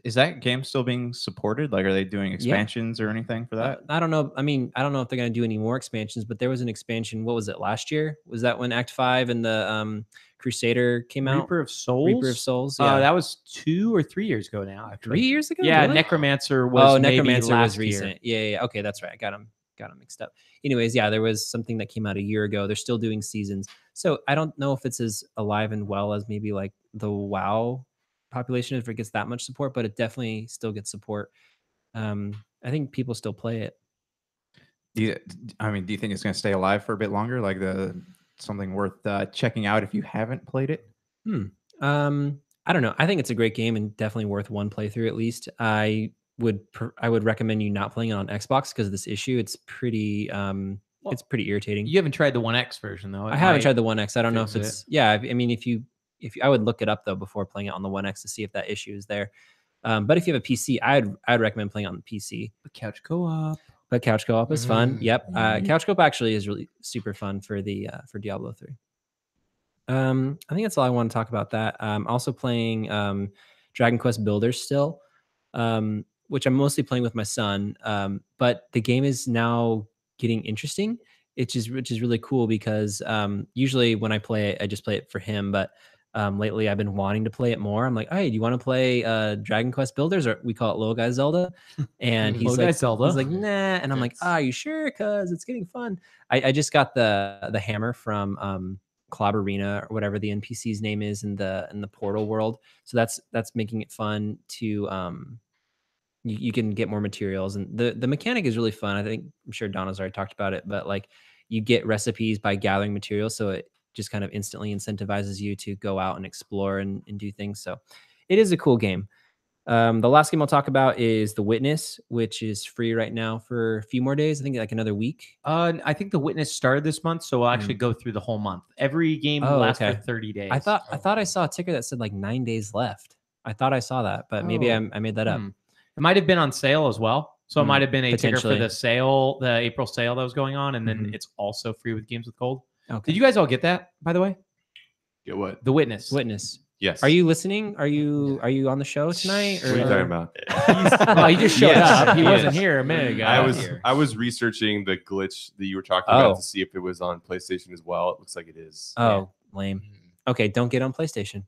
[SPEAKER 6] Is that game still being supported? Like, are they doing expansions or anything for that?
[SPEAKER 2] I don't know. I mean, I don't know if they're going to do any more expansions, but there was an expansion. What was it, last year? Was that when Act 5 and the Crusader came out?
[SPEAKER 1] Reaper of Souls.
[SPEAKER 2] Reaper of Souls. Yeah.
[SPEAKER 1] That was 2 or 3 years ago now. Actually.
[SPEAKER 2] 3 years ago?
[SPEAKER 1] Yeah,
[SPEAKER 2] Really?
[SPEAKER 1] Necromancer was.
[SPEAKER 2] Necromancer
[SPEAKER 1] maybe
[SPEAKER 2] was
[SPEAKER 1] last
[SPEAKER 2] recent. Yeah. Okay, that's right. I got them mixed up. Anyways, yeah, there was something that came out a year ago. They're still doing seasons, so I don't know if it's as alive and well as maybe like the WoW population, if it gets that much support, but it definitely still gets support. I think people still play it.
[SPEAKER 6] Do you think it's going to stay alive for a bit longer? Like something worth checking out if you haven't played it?
[SPEAKER 2] I don't know. I think it's a great game and definitely worth one playthrough at least. I would recommend you not playing it on Xbox because of this issue. It's pretty it's pretty irritating.
[SPEAKER 1] You haven't tried the One X version though.
[SPEAKER 2] I haven't tried the One X. I don't know if
[SPEAKER 1] fix
[SPEAKER 2] it's I mean, if I would look it up though before playing it on the One X to see if that issue is there. But if you have a PC, I'd recommend playing on the PC.
[SPEAKER 1] Couch co-op.
[SPEAKER 2] But couch co-op is fun. Yep. Couch co-op actually is really super fun for the for Diablo 3. I think that's all I want to talk about. That also playing Dragon Quest Builders still, which I'm mostly playing with my son. But the game is now getting interesting, which is really cool because usually when I play it, I just play it for him. But lately, I've been wanting to play it more. I'm like, hey, do you want to play Dragon Quest Builders, or we call it Little Guy Zelda? And
[SPEAKER 1] Little Guy Zelda?
[SPEAKER 2] he's like, nah. And I'm like, are you sure? Because it's getting fun. I just got the hammer from Clobberina or whatever the NPC's name is in the portal world. So that's making it fun to you can get more materials, and the mechanic is really fun. I'm sure Donna's already talked about it, but like you get recipes by gathering materials, so it just kind of instantly incentivizes you to go out and explore and do things. So it is a cool game. The last game I'll talk about is The Witness, which is free right now for a few more days. I think like another week.
[SPEAKER 1] I think The Witness started this month, so we'll actually go through the whole month. Every game lasts for 30 days.
[SPEAKER 2] I thought I saw a ticker that said like 9 days left. I thought I saw that, but maybe I made that up.
[SPEAKER 1] It might have been on sale as well. So it might have been a ticker for
[SPEAKER 2] potentially.
[SPEAKER 1] the sale, the April sale that was going on, and then it's also free with Games with Gold.
[SPEAKER 2] Okay.
[SPEAKER 1] Did you guys all get that, by the way?
[SPEAKER 3] Get what?
[SPEAKER 1] The Witness.
[SPEAKER 2] Witness?
[SPEAKER 3] Yes.
[SPEAKER 2] Are you listening? Are you on the show tonight?
[SPEAKER 3] What are you talking about?
[SPEAKER 1] Oh, he just showed
[SPEAKER 3] Yes,
[SPEAKER 1] up. He
[SPEAKER 3] yes.
[SPEAKER 1] wasn't here a minute ago.
[SPEAKER 3] I was researching the glitch that you were talking about to see if it was on PlayStation as well. It looks like it is.
[SPEAKER 2] Oh, lame. Okay, don't get on PlayStation.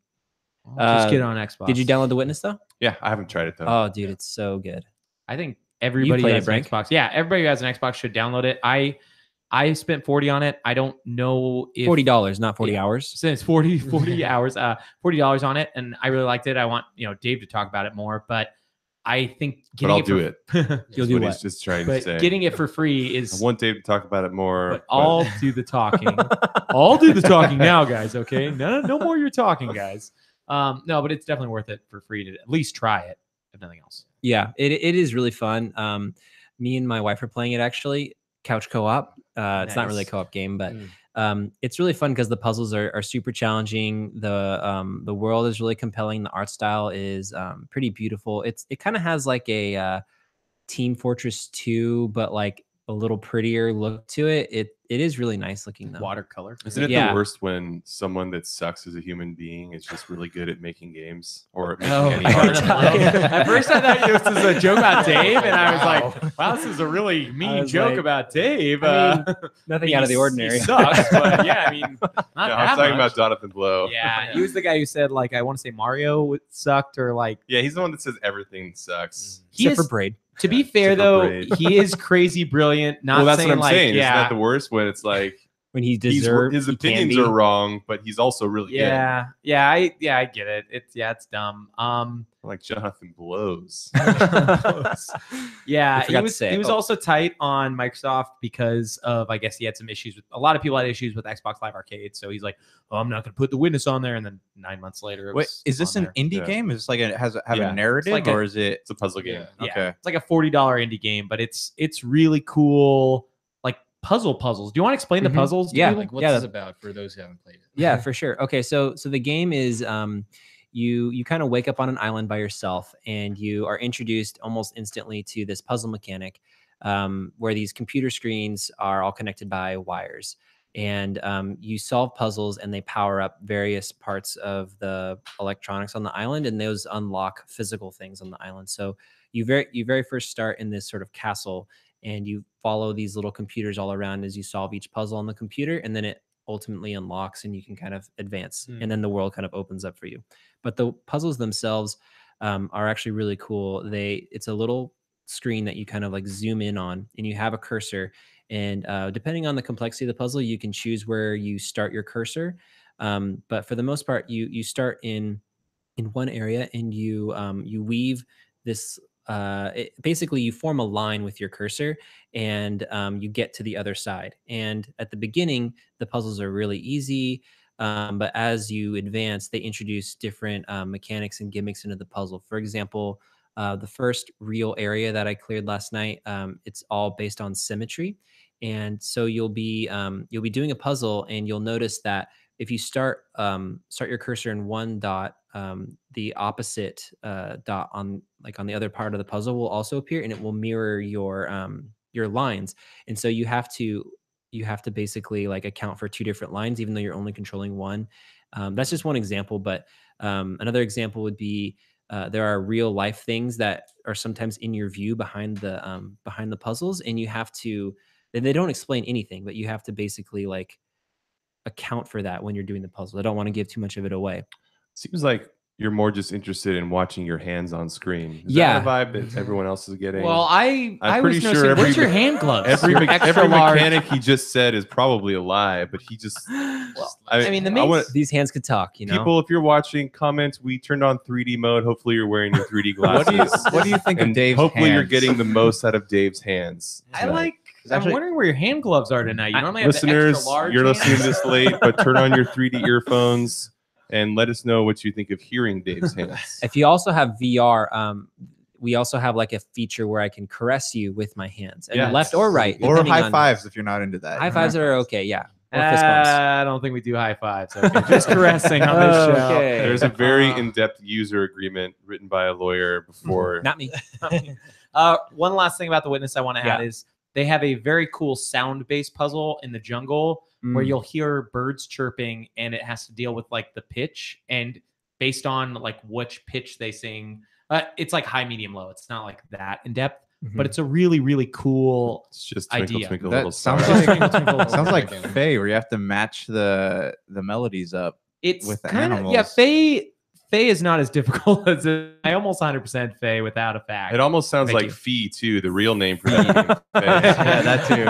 [SPEAKER 1] Just get on Xbox.
[SPEAKER 2] Did you download The Witness though?
[SPEAKER 3] Yeah, I haven't tried it though.
[SPEAKER 2] Oh, dude, it's so good.
[SPEAKER 1] I think everybody who
[SPEAKER 2] played
[SPEAKER 1] has
[SPEAKER 2] it,
[SPEAKER 1] an
[SPEAKER 2] Frank?
[SPEAKER 1] Xbox. Yeah, everybody who has an Xbox should download it. I spent 40 on it. I don't know if
[SPEAKER 2] $40, not 40 hours.
[SPEAKER 1] Since 40 hours, $40 on it, and I really liked it. I want Dave to talk about it more, but I think
[SPEAKER 3] but I'll do it.
[SPEAKER 2] You'll do
[SPEAKER 3] what
[SPEAKER 2] what?
[SPEAKER 3] he's just trying to
[SPEAKER 1] But
[SPEAKER 3] say.
[SPEAKER 1] getting it for free is.
[SPEAKER 3] I want Dave to talk about it more.
[SPEAKER 1] But I'll do the talking. I'll do the talking now, guys. Okay, no more you're talking, guys. No, but it's definitely worth it for free to at least try it, if nothing else.
[SPEAKER 2] Yeah, it is really fun. Me and my wife are playing it actually, couch co-op. It's not really a co-op game, but it's really fun because the puzzles are super challenging. The world is really compelling. The art style is pretty beautiful. It kind of has like a Team Fortress 2, but like a little prettier look to it. It is really nice looking though.
[SPEAKER 1] Watercolor.
[SPEAKER 3] Isn't it
[SPEAKER 2] Yeah.
[SPEAKER 3] the worst when someone that sucks as a human being is just really good at making games or at making
[SPEAKER 1] Oh,
[SPEAKER 3] any art?
[SPEAKER 1] at first I thought this was a joke about Dave, and I was like, "Wow, this is a really mean
[SPEAKER 2] was
[SPEAKER 1] joke
[SPEAKER 2] like,
[SPEAKER 1] about Dave."
[SPEAKER 2] Nothing out of the ordinary.
[SPEAKER 1] He sucks, but yeah, I mean, not
[SPEAKER 3] No, I'm
[SPEAKER 1] that
[SPEAKER 3] talking
[SPEAKER 1] much.
[SPEAKER 3] about Jonathan Blow.
[SPEAKER 1] Yeah,
[SPEAKER 5] He was the guy who said, like, I want to say Mario sucked, or like,
[SPEAKER 3] Yeah, he's the one that says everything sucks.
[SPEAKER 1] he
[SPEAKER 2] Except
[SPEAKER 1] is.
[SPEAKER 2] for Braid.
[SPEAKER 1] To be fair,
[SPEAKER 3] Super
[SPEAKER 1] though,
[SPEAKER 3] Braid.
[SPEAKER 1] he is crazy brilliant. Not
[SPEAKER 3] Well, that's
[SPEAKER 1] saying
[SPEAKER 3] what I'm
[SPEAKER 1] like,
[SPEAKER 3] saying. Isn't
[SPEAKER 1] yeah,
[SPEAKER 3] that the worst when it's like
[SPEAKER 2] When he
[SPEAKER 3] his
[SPEAKER 2] deserves
[SPEAKER 3] opinions are wrong, but he's also really good?
[SPEAKER 1] I get it. It's dumb.
[SPEAKER 3] Like Jonathan Blows.
[SPEAKER 1] Yeah,
[SPEAKER 2] I forgot
[SPEAKER 1] he
[SPEAKER 2] to
[SPEAKER 1] was
[SPEAKER 2] say it.
[SPEAKER 1] he was also tight on Microsoft because of, I guess, he had some issues with, a lot of people had issues with Xbox Live Arcade. So he's like, oh, I'm not going to put The Witness on there. And then 9 months later, it
[SPEAKER 6] Wait,
[SPEAKER 1] was
[SPEAKER 6] is this
[SPEAKER 1] on
[SPEAKER 6] an
[SPEAKER 1] there.
[SPEAKER 6] indie
[SPEAKER 3] Yeah.
[SPEAKER 6] game? Is this like have
[SPEAKER 3] Yeah.
[SPEAKER 6] a narrative,
[SPEAKER 1] like
[SPEAKER 6] or is it?
[SPEAKER 3] It's a puzzle game.
[SPEAKER 1] Yeah,
[SPEAKER 6] Okay.
[SPEAKER 1] it's like a $40 indie game, but it's really cool, like puzzles. Do you want to explain the
[SPEAKER 2] Mhm.
[SPEAKER 1] puzzles?
[SPEAKER 2] Yeah.
[SPEAKER 1] Dave?
[SPEAKER 4] Like, what's
[SPEAKER 2] Yeah,
[SPEAKER 4] this about for those who haven't played it?
[SPEAKER 2] Yeah, for sure. Okay, so the game is you kind of wake up on an island by yourself, and you are introduced almost instantly to this puzzle mechanic where these computer screens are all connected by wires, and you solve puzzles, and they power up various parts of the electronics on the island, and those unlock physical things on the island. So you very first start in this sort of castle, and you follow these little computers all around as you solve each puzzle on the computer, and then it ultimately unlocks and you can kind of advance, and then the world kind of opens up for you. But the puzzles themselves are actually really cool. It's a little screen that you kind of like zoom in on, and you have a cursor, and depending on the complexity of the puzzle, you can choose where you start your cursor. But for the most part, you start in one area, and you weave this basically you form a line with your cursor, and you get to the other side. And at the beginning, the puzzles are really easy, but as you advance, they introduce different mechanics and gimmicks into the puzzle. For example, the first real area that I cleared last night, it's all based on symmetry. And so you'll be doing a puzzle, and you'll notice that if you start your cursor in one dot, the opposite dot on the other part of the puzzle will also appear, and it will mirror your lines. And so you have to you have to basically like account for 2 different lines, even though you're only controlling one. That's just one example, but another example would be there are real life things that are sometimes in your view behind the puzzles, and you have to. And they don't explain anything, but you have to basically like account for that when you're doing the puzzle. I don't want to give too much of it away.
[SPEAKER 3] Seems like you're more just interested in watching your hands on screen. Is
[SPEAKER 2] Yeah.
[SPEAKER 3] that the vibe that everyone else is getting?
[SPEAKER 1] Well, I
[SPEAKER 3] pretty
[SPEAKER 1] was
[SPEAKER 3] sure
[SPEAKER 1] noticing,
[SPEAKER 3] every
[SPEAKER 1] what's your hand gloves?
[SPEAKER 3] every
[SPEAKER 1] Your extra large.
[SPEAKER 3] mechanic he just said is probably a lie, but he just.
[SPEAKER 1] I mean, the
[SPEAKER 3] I want
[SPEAKER 2] These hands could talk, you know.
[SPEAKER 3] people. If you're watching, comment. We turned on 3D mode. Hopefully, you're wearing your 3D glasses.
[SPEAKER 6] What do you think of
[SPEAKER 3] and
[SPEAKER 6] Dave's
[SPEAKER 3] hopefully, you're
[SPEAKER 6] hands?
[SPEAKER 3] getting the most out of Dave's hands.
[SPEAKER 1] I
[SPEAKER 3] tonight.
[SPEAKER 1] like.
[SPEAKER 6] Actually-
[SPEAKER 1] I'm wondering where your hand gloves are tonight. You normally have the
[SPEAKER 3] Listeners,
[SPEAKER 1] extra large
[SPEAKER 3] you're
[SPEAKER 1] hands.
[SPEAKER 3] listening to this late, but turn on your 3D earphones and let us know what you think of hearing Dave's hands.
[SPEAKER 2] If you also have VR, we also have like a feature where I can caress you with my hands, and
[SPEAKER 3] Yes.
[SPEAKER 2] left or right,
[SPEAKER 6] Or
[SPEAKER 2] depending
[SPEAKER 6] high
[SPEAKER 2] on-
[SPEAKER 6] fives if you're not into that.
[SPEAKER 2] High fives are okay, yeah. Or fist bumps.
[SPEAKER 1] I don't think we do high fives. Okay. Just caressing on this show.
[SPEAKER 2] Okay.
[SPEAKER 3] There's a very in-depth user agreement written by a lawyer before.
[SPEAKER 2] Not me.
[SPEAKER 1] One last thing about The Witness I want to add is they have a very cool sound-based puzzle in the jungle where you'll hear birds chirping, and it has to deal with like the pitch, and based on like which pitch they sing, it's like high, medium, low. It's not like that in depth, but it's a really, really cool.
[SPEAKER 3] It's just twinkle,
[SPEAKER 1] idea.
[SPEAKER 3] twinkle,
[SPEAKER 6] That
[SPEAKER 3] little
[SPEAKER 6] sounds
[SPEAKER 3] star.
[SPEAKER 6] like sounds like Faye, where you have to match the melodies up.
[SPEAKER 1] It's
[SPEAKER 6] with the
[SPEAKER 1] kinda,
[SPEAKER 6] animals.
[SPEAKER 1] yeah. Faye is not as difficult as I almost 100% Faye without a fact.
[SPEAKER 3] It almost sounds
[SPEAKER 1] Thank
[SPEAKER 3] like
[SPEAKER 1] you.
[SPEAKER 3] Fee too, the real name for that game.
[SPEAKER 6] Yeah, that too.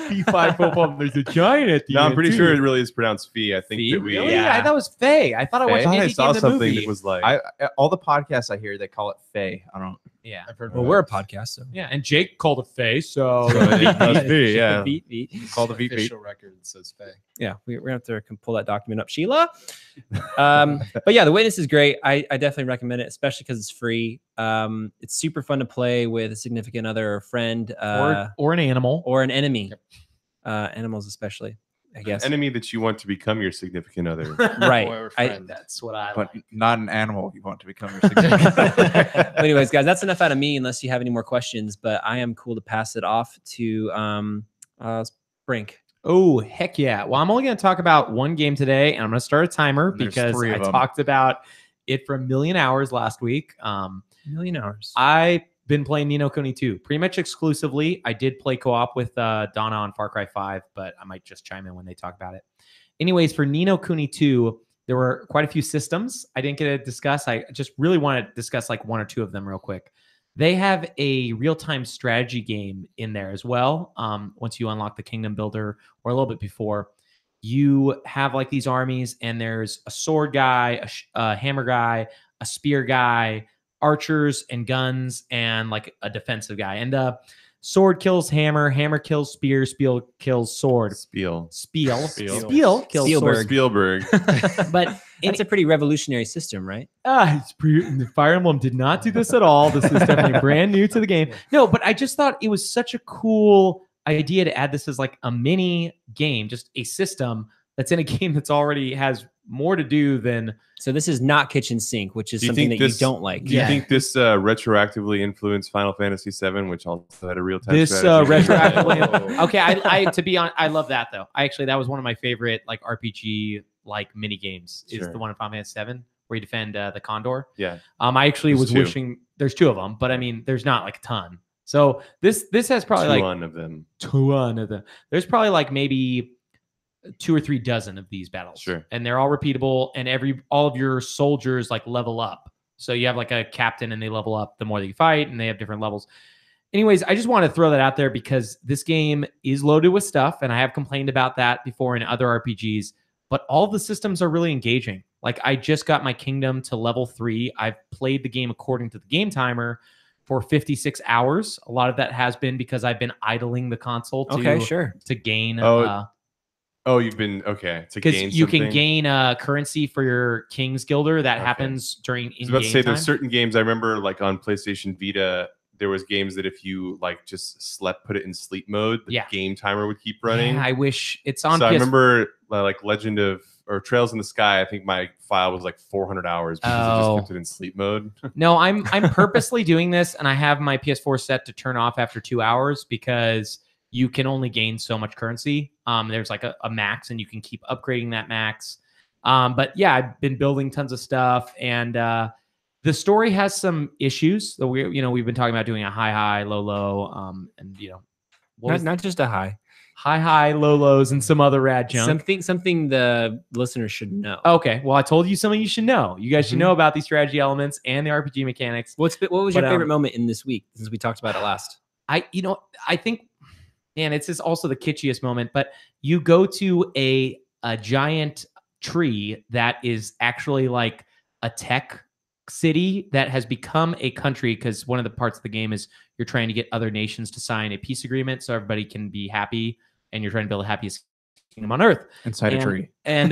[SPEAKER 1] P5 football. There's a giant at the
[SPEAKER 3] No, I'm
[SPEAKER 1] end,
[SPEAKER 3] pretty
[SPEAKER 1] too.
[SPEAKER 3] sure it really is pronounced Fee. I think
[SPEAKER 2] Fee?
[SPEAKER 3] that we.
[SPEAKER 1] Really?
[SPEAKER 2] Yeah.
[SPEAKER 1] I thought it was Faye. I thought I
[SPEAKER 6] Faye?
[SPEAKER 1] watched
[SPEAKER 3] I thought I
[SPEAKER 1] Andy
[SPEAKER 3] saw
[SPEAKER 1] Game the
[SPEAKER 3] something
[SPEAKER 1] movie.
[SPEAKER 3] that was like.
[SPEAKER 6] All the podcasts I hear, they call it Faye. I don't.
[SPEAKER 1] Yeah.
[SPEAKER 4] I've heard
[SPEAKER 2] Well,
[SPEAKER 4] of
[SPEAKER 2] we're a
[SPEAKER 4] it.
[SPEAKER 2] podcast, so
[SPEAKER 1] Yeah, and Jake called it Faye, so
[SPEAKER 3] it must be, yeah.
[SPEAKER 2] Beat, beat.
[SPEAKER 6] Call the VP.
[SPEAKER 4] official record says Faye.
[SPEAKER 2] Yeah, we're gonna have to pull that document up, Sheila. But yeah, The Witness is great. I definitely recommend it, especially because it's free. It's super fun to play with a significant other or friend,
[SPEAKER 1] or an animal.
[SPEAKER 2] or an enemy. Animals especially, I guess.
[SPEAKER 3] enemy that you want to become your significant other.
[SPEAKER 2] Right.
[SPEAKER 4] Or
[SPEAKER 2] I-
[SPEAKER 4] friend.
[SPEAKER 1] That's what I
[SPEAKER 6] But
[SPEAKER 1] like.
[SPEAKER 6] not an animal you want to become your significant
[SPEAKER 2] But anyways, guys, that's enough out of me. Unless you have any more questions, but I am cool to pass it off to Brink.
[SPEAKER 1] Oh, heck yeah. Well, I'm only going to talk about one game today, and I'm going to start a timer
[SPEAKER 6] And there's
[SPEAKER 1] because
[SPEAKER 6] 3
[SPEAKER 1] I
[SPEAKER 6] of 'em.
[SPEAKER 1] talked about it for 1,000,000 hours last week.
[SPEAKER 2] Million hours.
[SPEAKER 1] I've been playing Ni no Kuni 2 pretty much exclusively. I did play co-op with Donna on Far Cry 5, but I might just chime in when they talk about it. Anyways, for Ni no Kuni 2, there were quite a few systems I didn't get to discuss. I just really want to discuss like 1 or 2 of them real quick. They have a real-time strategy game in there as well. Once you unlock the Kingdom Builder, or a little bit before, you have like these armies, and there's a sword guy, a hammer guy, a spear guy, archers and guns, and like a defensive guy. And sword kills hammer, hammer kills spear, spear kills sword.
[SPEAKER 3] Spiel.
[SPEAKER 1] Spiel kills
[SPEAKER 2] Spielberg.
[SPEAKER 3] Spielberg.
[SPEAKER 1] sword. But
[SPEAKER 2] That's a pretty revolutionary system, right?
[SPEAKER 1] Fire Emblem did not do this at all. This is definitely brand new to the game. No, but I just thought it was such a cool idea to add this as like a mini game, just a system that's in a game that's already has more to do than.
[SPEAKER 2] So this is not kitchen sink, which is
[SPEAKER 3] Do you
[SPEAKER 2] something
[SPEAKER 3] think
[SPEAKER 2] that
[SPEAKER 3] this-
[SPEAKER 2] you don't like.
[SPEAKER 3] Do you think this retroactively influenced Final Fantasy VII, which also had a real-time
[SPEAKER 1] This
[SPEAKER 3] strategy?
[SPEAKER 1] retroactively. Okay, I to be honest, I love that though. That was one of my favorite like RPG like mini games. Is
[SPEAKER 3] Sure.
[SPEAKER 1] the one in Final Fantasy VII where you defend the Condor.
[SPEAKER 3] Yeah.
[SPEAKER 1] I actually
[SPEAKER 3] There's
[SPEAKER 1] was
[SPEAKER 3] 2.
[SPEAKER 1] wishing there's 2 of them, but I mean there's not like a ton. So this has probably like
[SPEAKER 3] 2 of them.
[SPEAKER 1] 2 of them. There's probably like maybe 2 or 3 dozen of these battles.
[SPEAKER 3] Sure.
[SPEAKER 1] And they're all repeatable, and all of your soldiers like level up. So you have like a captain, and they level up the more that you fight, and they have different levels. Anyways, I just want to throw that out there because this game is loaded with stuff, and I have complained about that before in other RPGs, but all the systems are really engaging. Like I just got my kingdom to level 3. I've played the game according to the game timer for 56 hours. A lot of that has been because I've been idling the console to gain
[SPEAKER 3] Oh, you've been okay to gain
[SPEAKER 1] because you can
[SPEAKER 3] something?
[SPEAKER 1] gain currency for your King's Guilder. That
[SPEAKER 3] Okay.
[SPEAKER 1] happens during
[SPEAKER 3] I was
[SPEAKER 1] in-game
[SPEAKER 3] about to say
[SPEAKER 1] time.
[SPEAKER 3] there's certain games I remember like on PlayStation Vita. There was games that if you like just put it in sleep mode, the
[SPEAKER 1] Yeah.
[SPEAKER 3] game timer would keep running.
[SPEAKER 1] Yeah, I wish it's on.
[SPEAKER 3] So I
[SPEAKER 1] PS4.
[SPEAKER 3] remember like Legend of or Trails in the Sky. I think my file was like 400 hours because I
[SPEAKER 1] Oh.
[SPEAKER 3] just kept it in sleep mode.
[SPEAKER 1] No, I'm purposely doing this, and I have my PS4 set to turn off after 2 hours because you can only gain so much currency. There's like a max, and you can keep upgrading that max. But yeah, I've been building tons of stuff, and the story has some issues. So we've been talking about doing a high, low, low, and
[SPEAKER 2] Not just a high.
[SPEAKER 1] high, low, lows, and some other rad junk.
[SPEAKER 2] Something the listeners should know.
[SPEAKER 1] Okay, well, I told you something you should know. You guys should know about these strategy elements and the RPG mechanics.
[SPEAKER 2] What was your favorite moment in this week since we talked about it last?
[SPEAKER 1] I think, man, it's just also the kitschiest moment. But you go to a giant tree that is actually like a tech city that has become a country, because one of the parts of the game is you're trying to get other nations to sign a peace agreement so everybody can be happy, and you're trying to build the happiest kingdom on earth
[SPEAKER 6] inside a tree.
[SPEAKER 1] And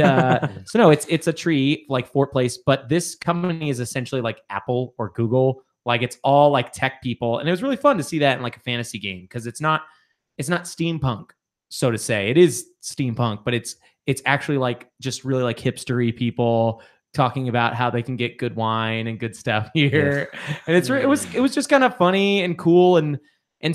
[SPEAKER 1] so no, it's a tree like Fort Place, but this company is essentially like Apple or Google. Like it's all like tech people, and it was really fun to see that in like a fantasy game, because it's not steampunk, so to say. It is steampunk, but it's actually like just really like hipstery people talking about how they can get good wine and good stuff here. Yeah. And it was just kind of funny and cool. And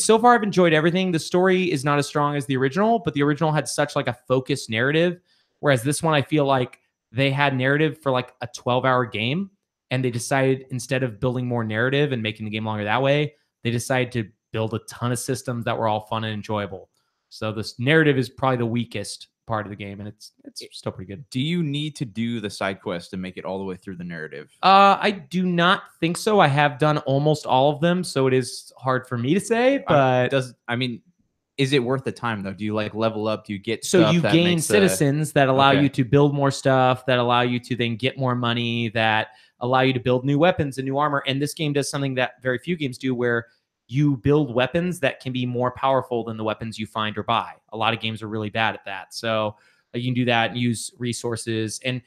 [SPEAKER 1] so far I've enjoyed everything. The story is not as strong as the original, but the original had such like a focused narrative. Whereas this one, I feel like they had narrative for like a 12-hour game, and they decided, instead of building more narrative and making the game longer that way, they decided to build a ton of systems that were all fun and enjoyable. So this narrative is probably the weakest part of the game, and it's still pretty good.
[SPEAKER 6] Do you need to do the side quest to make it all the way through the narrative?
[SPEAKER 1] I do not think so. I have done almost all of them, so it is hard for me to say, but
[SPEAKER 6] is it worth the time though? Do you like level up? Do you get
[SPEAKER 1] so
[SPEAKER 6] stuff
[SPEAKER 1] you
[SPEAKER 6] that
[SPEAKER 1] gain
[SPEAKER 6] makes
[SPEAKER 1] citizens that allow you to build more stuff, that allow you to then get more money, that allow you to build new weapons and new armor. And this game does something that very few games do, where you build weapons that can be more powerful than the weapons you find or buy. A lot of games are really bad at that. So you can do that and use resources. And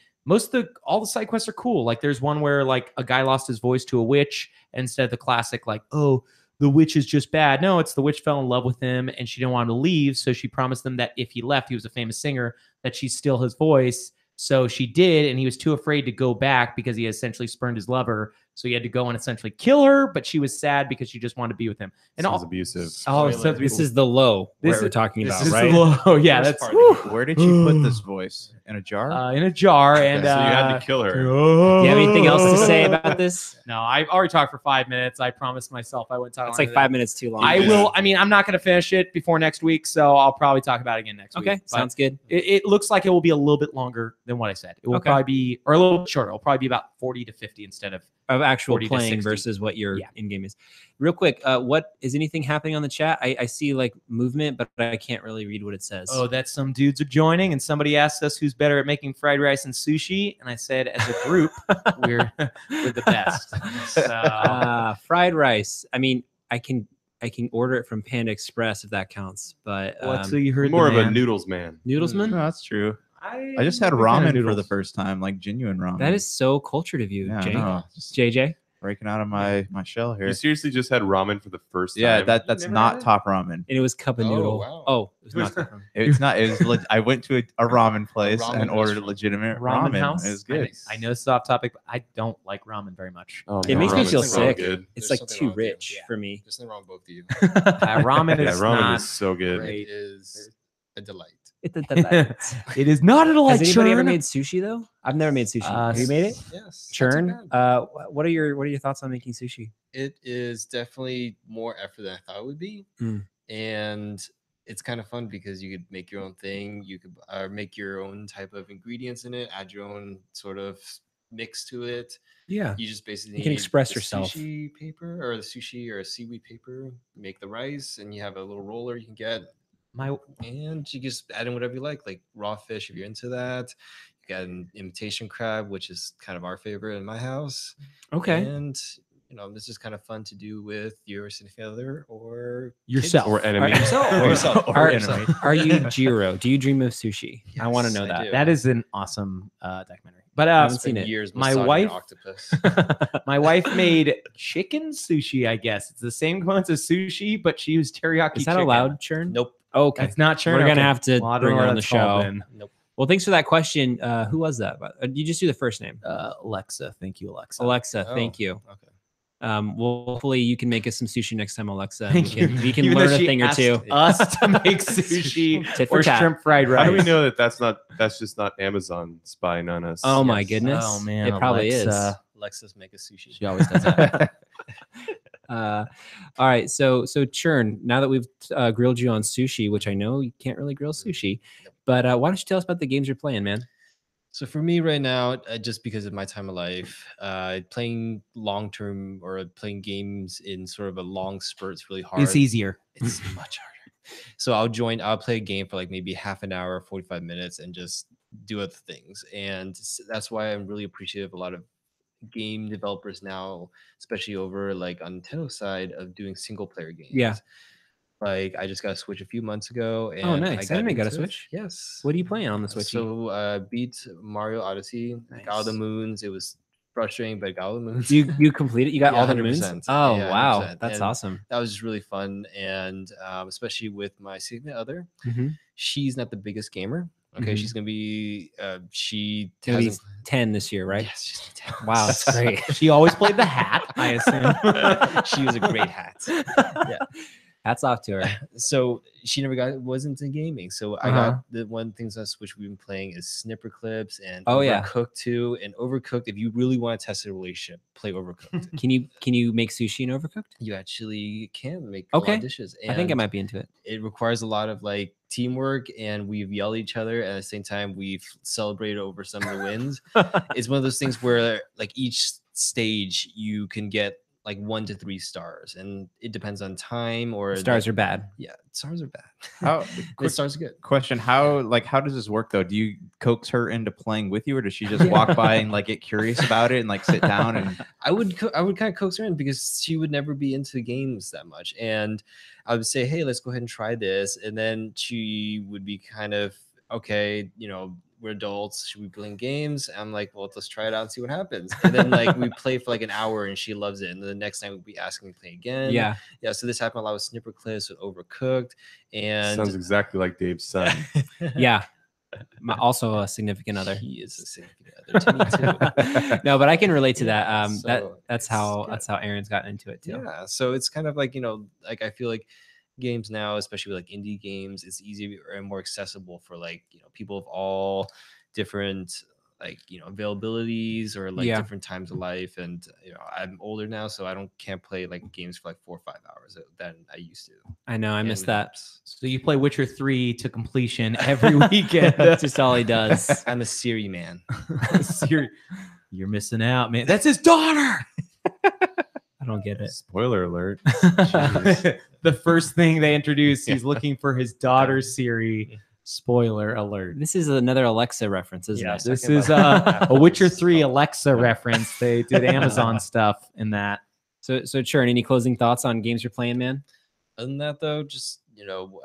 [SPEAKER 1] all the side quests are cool. Like there's one where like a guy lost his voice to a witch, instead of the classic like, oh, the witch is just bad. No, it's the witch fell in love with him and she didn't want him to leave. So she promised him that if he left, he was a famous singer, that she'd steal his voice. So she did, and he was too afraid to go back because he essentially spurned his lover. So he had to go and essentially kill her, but she was sad because she just wanted to be with him. And
[SPEAKER 3] sounds abusive.
[SPEAKER 1] Oh,
[SPEAKER 2] so this is the low we're talking about, right?
[SPEAKER 1] Oh yeah, that's
[SPEAKER 6] where did you put this voice? In a jar?
[SPEAKER 1] In a jar, and
[SPEAKER 3] so you had to kill her.
[SPEAKER 2] Do you have anything else to say about this?
[SPEAKER 1] No, I've already talked for 5 minutes. I promised myself I wouldn't talk.
[SPEAKER 2] It's like 5 minutes too long.
[SPEAKER 1] I will. I mean, I'm not going to finish it before next week, so I'll probably talk about it again next week.
[SPEAKER 2] Okay, sounds good.
[SPEAKER 1] It looks like it will be a little bit longer than what I said. It will probably be, or a little bit shorter. It'll probably be about 40 to 50 instead of
[SPEAKER 2] actual playing versus what your in-game is. Real quick, what is anything happening on the chat? I see like movement, but I can't really read what it says.
[SPEAKER 1] Oh, that's some dudes are joining, and somebody asked us who's better at making fried rice and sushi, and I said, as a group, we're the best. So.
[SPEAKER 2] Fried rice. I mean, I can order it from Panda Express if that counts, but
[SPEAKER 1] so you heard
[SPEAKER 3] more of a noodles man.
[SPEAKER 2] Noodlesman?
[SPEAKER 6] No, that's true. I just had ramen for the first time, like genuine ramen.
[SPEAKER 2] That is so cultured of you, Jay. JJ.
[SPEAKER 6] Breaking out of my shell here.
[SPEAKER 3] You seriously just had ramen for the first time?
[SPEAKER 6] Yeah, that's not top ramen.
[SPEAKER 2] And it was cup of noodle.
[SPEAKER 4] Wow.
[SPEAKER 2] Oh, it was not top ramen.
[SPEAKER 6] It's not. It was. I went to a ramen place and ordered legitimate ramen.
[SPEAKER 1] House.
[SPEAKER 6] It was good.
[SPEAKER 1] I know it's off topic, but I don't like ramen very much.
[SPEAKER 3] Oh,
[SPEAKER 2] it makes me feel sick.
[SPEAKER 3] Good.
[SPEAKER 2] It's like too rich for me.
[SPEAKER 4] There's nothing wrong with both of you.
[SPEAKER 1] Ramen is
[SPEAKER 3] ramen is so good.
[SPEAKER 4] It is a delight.
[SPEAKER 2] It's a delight.
[SPEAKER 1] It is not a delight.
[SPEAKER 2] Has anybody ever made sushi though? I've never made sushi. Have you made it?
[SPEAKER 4] Yes.
[SPEAKER 2] Churn. What are your thoughts on making sushi?
[SPEAKER 4] It is definitely more effort than I thought it would be, and it's kind of fun because you could make your own thing. You could make your own type of ingredients in it, add your own sort of mix to it.
[SPEAKER 2] Yeah,
[SPEAKER 4] you just basically
[SPEAKER 2] you can express
[SPEAKER 4] the
[SPEAKER 2] yourself.
[SPEAKER 4] Sushi paper or the sushi or a seaweed paper. Make the rice, and you have a little roller you can get. And you just add in whatever you like raw fish if you're into that. You got an imitation crab, which is kind of our favorite in my house.
[SPEAKER 2] Okay.
[SPEAKER 4] And this is kind of fun to do with your significant other or
[SPEAKER 1] yourself
[SPEAKER 3] or enemy.
[SPEAKER 2] Are you Jiro? Do you dream of sushi?
[SPEAKER 4] Yes,
[SPEAKER 2] I want to know that.
[SPEAKER 1] That is an awesome documentary. But
[SPEAKER 2] I haven't seen it.
[SPEAKER 4] Years
[SPEAKER 1] my wife,
[SPEAKER 4] octopus.
[SPEAKER 1] my wife made chicken sushi. I guess it's the same components as sushi, but she used teriyaki.
[SPEAKER 2] Is that
[SPEAKER 1] chicken.
[SPEAKER 2] allowed, Churn?
[SPEAKER 4] Nope.
[SPEAKER 2] Okay,
[SPEAKER 1] it's not Churn.
[SPEAKER 2] We're gonna have to bring her on the show.
[SPEAKER 4] Nope.
[SPEAKER 2] Well, thanks for that question. Who was that? You just do the first name.
[SPEAKER 1] Alexa. Thank you, Alexa.
[SPEAKER 2] Alexa, thank you.
[SPEAKER 4] Okay.
[SPEAKER 2] Well, hopefully you can make us some sushi next time, Alexa.
[SPEAKER 1] Thank you.
[SPEAKER 2] We can
[SPEAKER 1] Even though
[SPEAKER 2] learn a
[SPEAKER 1] she
[SPEAKER 2] thing or
[SPEAKER 1] asked
[SPEAKER 2] two.
[SPEAKER 1] us to make sushi
[SPEAKER 2] Tit for
[SPEAKER 1] or
[SPEAKER 2] tat.
[SPEAKER 1] shrimp fried rice.
[SPEAKER 3] How do we know that that's just not Amazon spying on us?
[SPEAKER 2] Oh my
[SPEAKER 4] Yes.
[SPEAKER 2] goodness.
[SPEAKER 1] Oh man,
[SPEAKER 2] It probably
[SPEAKER 1] Alexa.
[SPEAKER 4] Alexa's make a sushi.
[SPEAKER 1] She always does that.
[SPEAKER 2] All right, so Churn, now that we've grilled you on sushi, which I know you can't really grill sushi, but why don't you tell us about the games you're playing, man?
[SPEAKER 4] So for me right now, just because of my time of life, playing long term or playing games in sort of a long spurt is really hard.
[SPEAKER 1] It's easier.
[SPEAKER 4] It's much harder. So I'll play a game for like maybe half an hour, 45 minutes, and just do other things. And that's why I'm really appreciative of a lot of game developers now, especially over like on Nintendo side of doing single player games.
[SPEAKER 2] Yeah.
[SPEAKER 4] Like I just got a Switch a few months ago, and
[SPEAKER 2] Oh, nice. I didn't know you got a
[SPEAKER 4] into it.
[SPEAKER 2] Switch.
[SPEAKER 4] Yes.
[SPEAKER 2] What are you playing on the Switch?
[SPEAKER 4] So beat Mario Odyssey, got all the
[SPEAKER 1] Nice.
[SPEAKER 4] moons. It was frustrating, but got all the moons.
[SPEAKER 2] you completed? You got
[SPEAKER 4] Yeah,
[SPEAKER 2] all the moons?
[SPEAKER 4] 100%.
[SPEAKER 2] Oh,
[SPEAKER 4] Yeah,
[SPEAKER 2] wow.
[SPEAKER 4] 100%.
[SPEAKER 2] That's
[SPEAKER 4] And
[SPEAKER 2] awesome.
[SPEAKER 4] that was just really fun, and especially with my significant other,
[SPEAKER 2] Mhm.
[SPEAKER 4] she's not the biggest gamer. Okay,
[SPEAKER 2] Mhm.
[SPEAKER 4] she's gonna be she
[SPEAKER 2] Gonna be
[SPEAKER 4] hasn't
[SPEAKER 2] 10 this year, right?
[SPEAKER 4] Yes, she's 10.
[SPEAKER 2] Wow, that's great.
[SPEAKER 1] She always played the hat, I assume.
[SPEAKER 4] She was a great hat.
[SPEAKER 2] Hats off to her.
[SPEAKER 4] So she never wasn't in gaming. So I got the one things on Switch we've been playing is Snipper Clips and
[SPEAKER 2] Oh, yeah.
[SPEAKER 4] Overcooked 2. And Overcooked, if you really want to test a relationship, play Overcooked.
[SPEAKER 2] Can you make sushi in Overcooked?
[SPEAKER 4] You actually can make a lot
[SPEAKER 2] Okay.
[SPEAKER 4] of dishes.
[SPEAKER 2] I think I
[SPEAKER 4] And
[SPEAKER 2] might be into it.
[SPEAKER 4] it requires a lot of like teamwork, and we've yelled at each other, and at the same time we've celebrated over some of the wins. It's one of those things where like each stage you can get like 1 to 3 stars, and it depends on time or
[SPEAKER 2] Stars are bad.
[SPEAKER 4] yeah, stars are bad.
[SPEAKER 6] How,
[SPEAKER 4] But stars are good.
[SPEAKER 6] question, how does this work though? Do you coax her into playing with you, or does she just walk by and like get curious about it and like sit down and
[SPEAKER 4] I would kind of coax her in because she would never be into games that much, and I would say, hey, let's go ahead and try this, and then she would be kind of okay, we're adults, should we be playing games? I'm like, well, let's try it out and see what happens. And then like we play for like an hour and she loves it, and then the next time we'll be asking to play again.
[SPEAKER 2] Yeah.
[SPEAKER 4] So this happened a lot with Snipper Clips, with Overcooked, and
[SPEAKER 3] Sounds exactly like Dave's son.
[SPEAKER 2] Yeah. Also a significant other.
[SPEAKER 4] he is a significant other to me too.
[SPEAKER 2] No, but I can relate to that.
[SPEAKER 4] So
[SPEAKER 2] That's
[SPEAKER 4] it's
[SPEAKER 2] how
[SPEAKER 4] good.
[SPEAKER 2] that's how Aaron's gotten into it too.
[SPEAKER 4] Yeah, so it's kind of like like I feel like games now, especially with like indie games, it's easier and more accessible for like people of all different like availabilities or like
[SPEAKER 2] Yeah.
[SPEAKER 4] different times of life. And I'm older now, so I can't play like games for like 4 or 5 hours than I used to.
[SPEAKER 2] I know, I miss
[SPEAKER 4] And
[SPEAKER 2] that.
[SPEAKER 1] So you play Witcher 3 to completion every weekend.
[SPEAKER 2] That's just all he does.
[SPEAKER 4] I'm a Siri man.
[SPEAKER 1] You're missing out, man. That's his daughter.
[SPEAKER 2] I don't get it.
[SPEAKER 3] Spoiler alert.
[SPEAKER 1] The first thing they introduce, he's looking for his daughter Siri. Spoiler alert.
[SPEAKER 2] This is another Alexa reference, isn't
[SPEAKER 4] Yeah,
[SPEAKER 2] it?
[SPEAKER 1] This
[SPEAKER 4] talking
[SPEAKER 1] is
[SPEAKER 4] about
[SPEAKER 1] a Witcher
[SPEAKER 4] Apple's
[SPEAKER 1] 3
[SPEAKER 4] stuff.
[SPEAKER 1] Alexa reference. They did Amazon stuff in that.
[SPEAKER 2] So Churn, any closing thoughts on games you're playing, man?
[SPEAKER 4] Other than that, though, just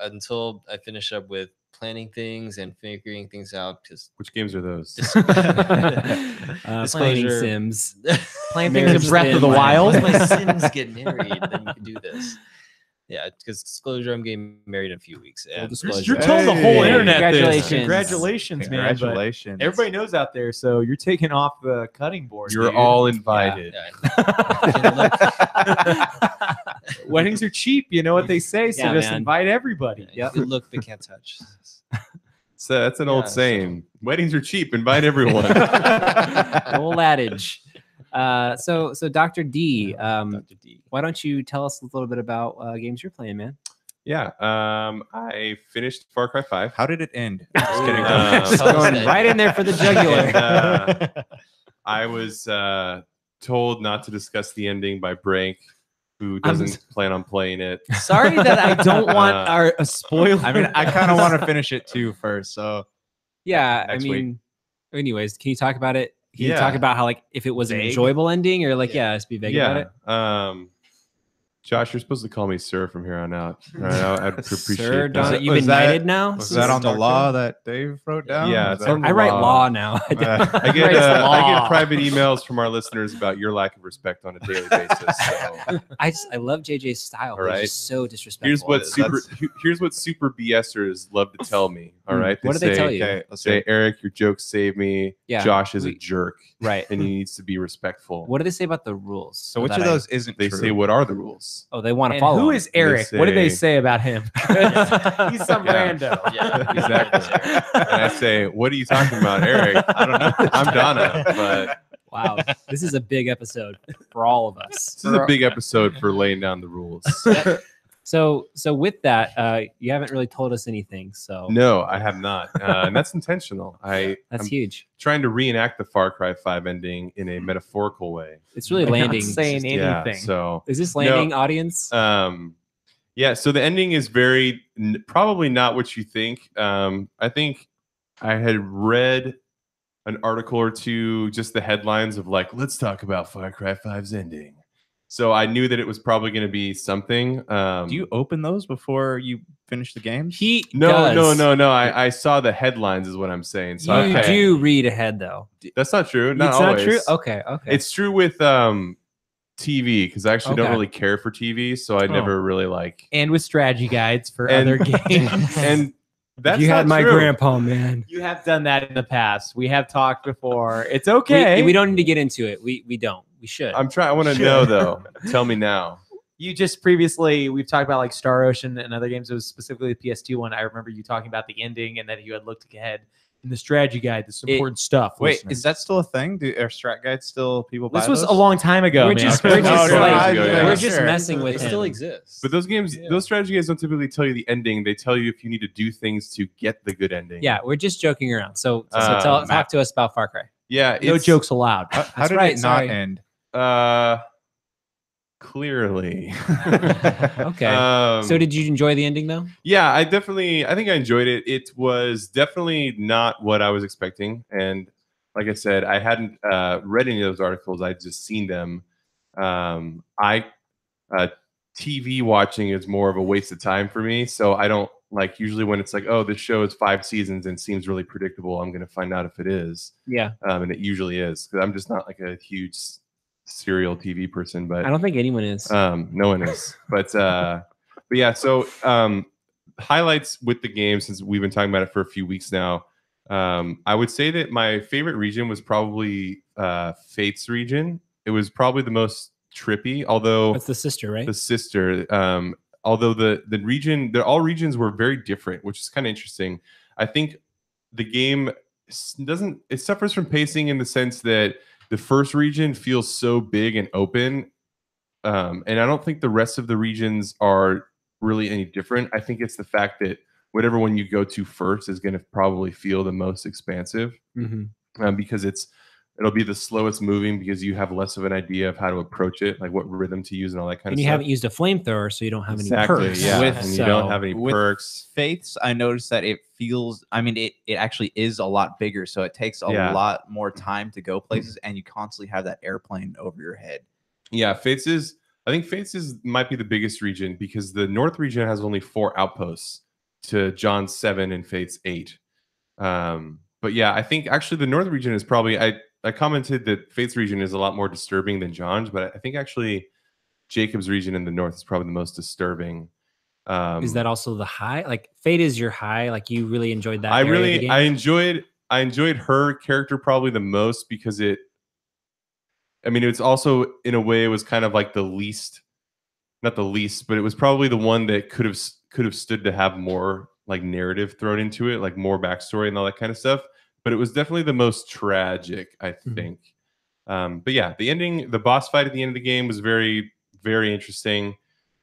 [SPEAKER 4] until I finish up with planning things and figuring things out, because
[SPEAKER 3] Which games are those?
[SPEAKER 2] Playing
[SPEAKER 4] Disclosure.
[SPEAKER 2] Sims.
[SPEAKER 1] Playing
[SPEAKER 2] Marriage
[SPEAKER 1] things in Breath
[SPEAKER 2] in
[SPEAKER 1] of the
[SPEAKER 2] my-
[SPEAKER 1] Wild.
[SPEAKER 4] Once my Sims get married, then you can do this. Yeah, because disclosure, I'm getting married in a few weeks.
[SPEAKER 2] Full
[SPEAKER 4] And
[SPEAKER 2] disclosure.
[SPEAKER 1] You're telling the whole
[SPEAKER 6] Hey,
[SPEAKER 1] internet this.
[SPEAKER 2] congratulations.
[SPEAKER 1] Congratulations, man. But
[SPEAKER 6] Congratulations.
[SPEAKER 1] everybody knows out there, so you're taking off the cutting board.
[SPEAKER 3] You're
[SPEAKER 1] dude.
[SPEAKER 3] all invited.
[SPEAKER 1] Weddings are cheap. You know what they say. So
[SPEAKER 2] Yeah,
[SPEAKER 1] just
[SPEAKER 2] man.
[SPEAKER 1] invite everybody.
[SPEAKER 4] Yeah, good look, but can't touch.
[SPEAKER 3] So that's an old
[SPEAKER 4] Yeah, so-
[SPEAKER 3] saying. Weddings are cheap. Invite everyone.
[SPEAKER 2] Old adage. So Dr. D,
[SPEAKER 4] Dr. D.
[SPEAKER 2] why don't you tell us a little bit about games you're playing, man?
[SPEAKER 3] Yeah. I finished Far Cry 5.
[SPEAKER 6] How did it end? Just kidding.
[SPEAKER 3] Just
[SPEAKER 2] Going right in there for the jugular.
[SPEAKER 3] And, I was told not to discuss the ending by Brank, who doesn't plan on playing it.
[SPEAKER 1] Sorry that I don't want a spoiler.
[SPEAKER 6] I mean, I kind of want to finish it too first. So
[SPEAKER 2] Yeah,
[SPEAKER 3] Next
[SPEAKER 2] I mean, anyways, can you talk about it? Can you
[SPEAKER 3] Yeah.
[SPEAKER 2] talk about how like if it was an
[SPEAKER 1] Vague?
[SPEAKER 2] enjoyable ending or like
[SPEAKER 4] Yeah.
[SPEAKER 2] just be vague about it?
[SPEAKER 3] Josh, you're supposed to call me sir from here on out. All right, I'd appreciate
[SPEAKER 2] Sir,
[SPEAKER 3] that.
[SPEAKER 2] you've been knighted now.
[SPEAKER 6] Was that on the law that Dave wrote down?
[SPEAKER 3] Yeah,
[SPEAKER 6] Was
[SPEAKER 3] it's
[SPEAKER 6] that-
[SPEAKER 3] on the
[SPEAKER 2] I write
[SPEAKER 3] law.
[SPEAKER 2] law now.
[SPEAKER 3] I get private emails from our listeners about your lack of respect on a daily basis. So.
[SPEAKER 2] I love JJ's style.
[SPEAKER 3] All right.
[SPEAKER 2] It's just so disrespectful.
[SPEAKER 3] Here's what super BSers love to tell me. All right,
[SPEAKER 2] What do they tell you?
[SPEAKER 6] Okay, let's
[SPEAKER 3] Say,
[SPEAKER 6] say
[SPEAKER 3] Eric, your jokes save me.
[SPEAKER 2] Yeah,
[SPEAKER 3] Josh is a jerk,
[SPEAKER 2] right.
[SPEAKER 3] and he needs to be respectful.
[SPEAKER 2] What do they say about the rules?
[SPEAKER 6] so. Which of those isn't
[SPEAKER 3] They
[SPEAKER 6] true?
[SPEAKER 3] say, what are the rules?
[SPEAKER 2] Oh, they want to
[SPEAKER 1] And
[SPEAKER 2] follow.
[SPEAKER 1] who
[SPEAKER 2] them.
[SPEAKER 1] is Eric? What did they say about him? He's some
[SPEAKER 3] Yeah.
[SPEAKER 1] rando.
[SPEAKER 4] Yeah,
[SPEAKER 3] Exactly. And I say, what are you talking about, Eric? I don't know. I'm Donna, but
[SPEAKER 2] Wow, this is a big episode for all of us.
[SPEAKER 3] this is a big episode for laying down the rules.
[SPEAKER 2] So with that, you haven't really told us anything. So
[SPEAKER 3] No, I have not, and that's intentional.
[SPEAKER 2] that's
[SPEAKER 3] I'm
[SPEAKER 2] huge.
[SPEAKER 3] trying to reenact the Far Cry 5 ending in a metaphorical way.
[SPEAKER 2] It's really
[SPEAKER 1] Not
[SPEAKER 2] landing.
[SPEAKER 1] saying
[SPEAKER 3] Yeah,
[SPEAKER 1] anything.
[SPEAKER 3] so
[SPEAKER 2] Is this landing, audience?
[SPEAKER 3] yeah, so the ending is very probably not what you think. I think I had read an article or two, just the headlines of like, let's talk about Far Cry 5's ending. So I knew that it was probably going to be something.
[SPEAKER 6] Do you open those before you finish the games?
[SPEAKER 2] He
[SPEAKER 3] No.
[SPEAKER 2] does.
[SPEAKER 3] I saw the headlines, is what I'm saying. So
[SPEAKER 2] You do read ahead though.
[SPEAKER 3] that's not true. Not
[SPEAKER 2] It's
[SPEAKER 3] always.
[SPEAKER 2] not true. Okay.
[SPEAKER 3] It's true with TV, because I actually don't
[SPEAKER 2] Okay.
[SPEAKER 3] really care for TV, so I never really like.
[SPEAKER 1] And with strategy guides for
[SPEAKER 3] And-
[SPEAKER 1] other games.
[SPEAKER 3] And that's
[SPEAKER 2] you had
[SPEAKER 3] not
[SPEAKER 2] my
[SPEAKER 3] true.
[SPEAKER 2] grandpa, man.
[SPEAKER 1] You have done that in the past. We have talked before. It's okay.
[SPEAKER 2] We don't need to get into it. We don't. We should.
[SPEAKER 3] I'm trying. I want to know though. Tell me now.
[SPEAKER 1] You just previously, we've talked about like Star Ocean and other games. It was specifically the PS2 one. I remember you talking about the ending and that you had looked ahead in the strategy guide. This important stuff.
[SPEAKER 6] Wait,
[SPEAKER 1] listeners.
[SPEAKER 6] is that still a thing? Are strat guides still people buy
[SPEAKER 1] This was
[SPEAKER 6] those?
[SPEAKER 1] a long time ago.
[SPEAKER 2] We're
[SPEAKER 1] man.
[SPEAKER 2] just,
[SPEAKER 3] Okay.
[SPEAKER 2] we're just,
[SPEAKER 3] Oh, no,
[SPEAKER 2] like,
[SPEAKER 3] no, yeah,
[SPEAKER 2] we're
[SPEAKER 3] yeah,
[SPEAKER 2] just
[SPEAKER 6] sure.
[SPEAKER 2] messing with
[SPEAKER 4] It
[SPEAKER 2] him.
[SPEAKER 4] still exists.
[SPEAKER 3] But those games,
[SPEAKER 4] Yeah.
[SPEAKER 3] those strategy games don't typically tell you the ending. They tell you if you need to do things to get the good ending.
[SPEAKER 2] Yeah, we're just joking around. So
[SPEAKER 3] Matt.
[SPEAKER 2] talk to us about Far Cry.
[SPEAKER 3] Yeah.
[SPEAKER 1] no
[SPEAKER 3] it's,
[SPEAKER 1] jokes allowed.
[SPEAKER 6] How
[SPEAKER 2] That's
[SPEAKER 6] did
[SPEAKER 2] right,
[SPEAKER 6] it not
[SPEAKER 2] sorry.
[SPEAKER 6] end?
[SPEAKER 3] Clearly.
[SPEAKER 2] Okay. So did you enjoy the ending though?
[SPEAKER 3] Yeah, I think I enjoyed it. It was definitely not what I was expecting. And like I said, I hadn't read any of those articles. I'd just seen them. TV watching is more of a waste of time for me. So I don't like, usually when it's like, oh, this show is 5 seasons and seems really predictable, I'm going to find out if it is.
[SPEAKER 2] Yeah.
[SPEAKER 3] And it usually is, because I'm just not like a huge serial TV person. But
[SPEAKER 2] I don't think anyone is.
[SPEAKER 3] no one is. But yeah, so highlights with the game, since we've been talking about it for a few weeks now. I would say that my favorite region was probably Fate's region. It was probably the most trippy, although
[SPEAKER 2] That's the sister, right?
[SPEAKER 3] the sister. Although the region, all regions were very different, which is kind of interesting. I think the game it suffers from pacing in the sense that the first region feels so big and open, and I don't think the rest of the regions are really any different. I think it's the fact that whatever one you go to first is going to probably feel the most expansive, because it'll be the slowest moving, because you have less of an idea of how to approach it, like what rhythm to use and all that kind
[SPEAKER 2] And
[SPEAKER 3] of
[SPEAKER 2] you
[SPEAKER 3] stuff.
[SPEAKER 2] haven't used a flamethrower, so you don't have
[SPEAKER 3] Exactly,
[SPEAKER 2] any perks.
[SPEAKER 3] yeah.
[SPEAKER 6] With-
[SPEAKER 3] And you don't have any
[SPEAKER 6] with
[SPEAKER 3] perks.
[SPEAKER 6] Faiths, I noticed that it feels, I mean, it actually is a lot bigger, so it takes a
[SPEAKER 3] Yeah.
[SPEAKER 6] lot more time to go places, and you constantly have that airplane over your head.
[SPEAKER 3] Yeah, I think Fates might be the biggest region, because the North region has only 4 outposts to John's 7 and Fate's 8. But yeah, I think actually the North region is probably, I commented that Fate's region is a lot more disturbing than John's, but I think actually Jacob's region in the North is probably the most disturbing.
[SPEAKER 2] Is that also the high? Like Fate is your high? Like you really enjoyed that?
[SPEAKER 3] I
[SPEAKER 2] area of the
[SPEAKER 3] really,
[SPEAKER 2] game?
[SPEAKER 3] I enjoyed her character probably the most, because it's also, in a way, it was kind of like the least, not the least, but it was probably the one that could have stood to have more like narrative thrown into it, like more backstory and all that kind of stuff. But it was definitely the most tragic, I think. But yeah, the ending, the boss fight at the end of the game was very, very interesting.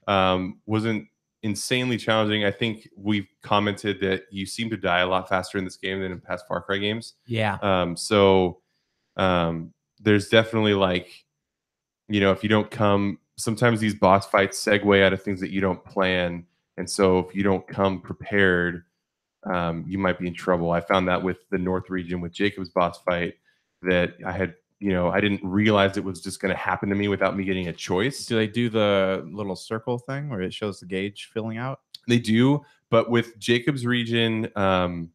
[SPEAKER 3] Wasn't insanely challenging. I think we've commented that you seem to die a lot faster in this game than in past Far Cry games.
[SPEAKER 1] Yeah.
[SPEAKER 3] So there's definitely like, if you don't come, sometimes these boss fights segue out of things that you don't plan. And so if you don't come prepared, you might be in trouble. I found that with the North region with Jacob's boss fight, that I had I didn't realize it was just going to happen to me without me getting a choice.
[SPEAKER 6] Do they do the little circle thing where it shows the gauge filling out?
[SPEAKER 3] They do, but with Jacob's region, so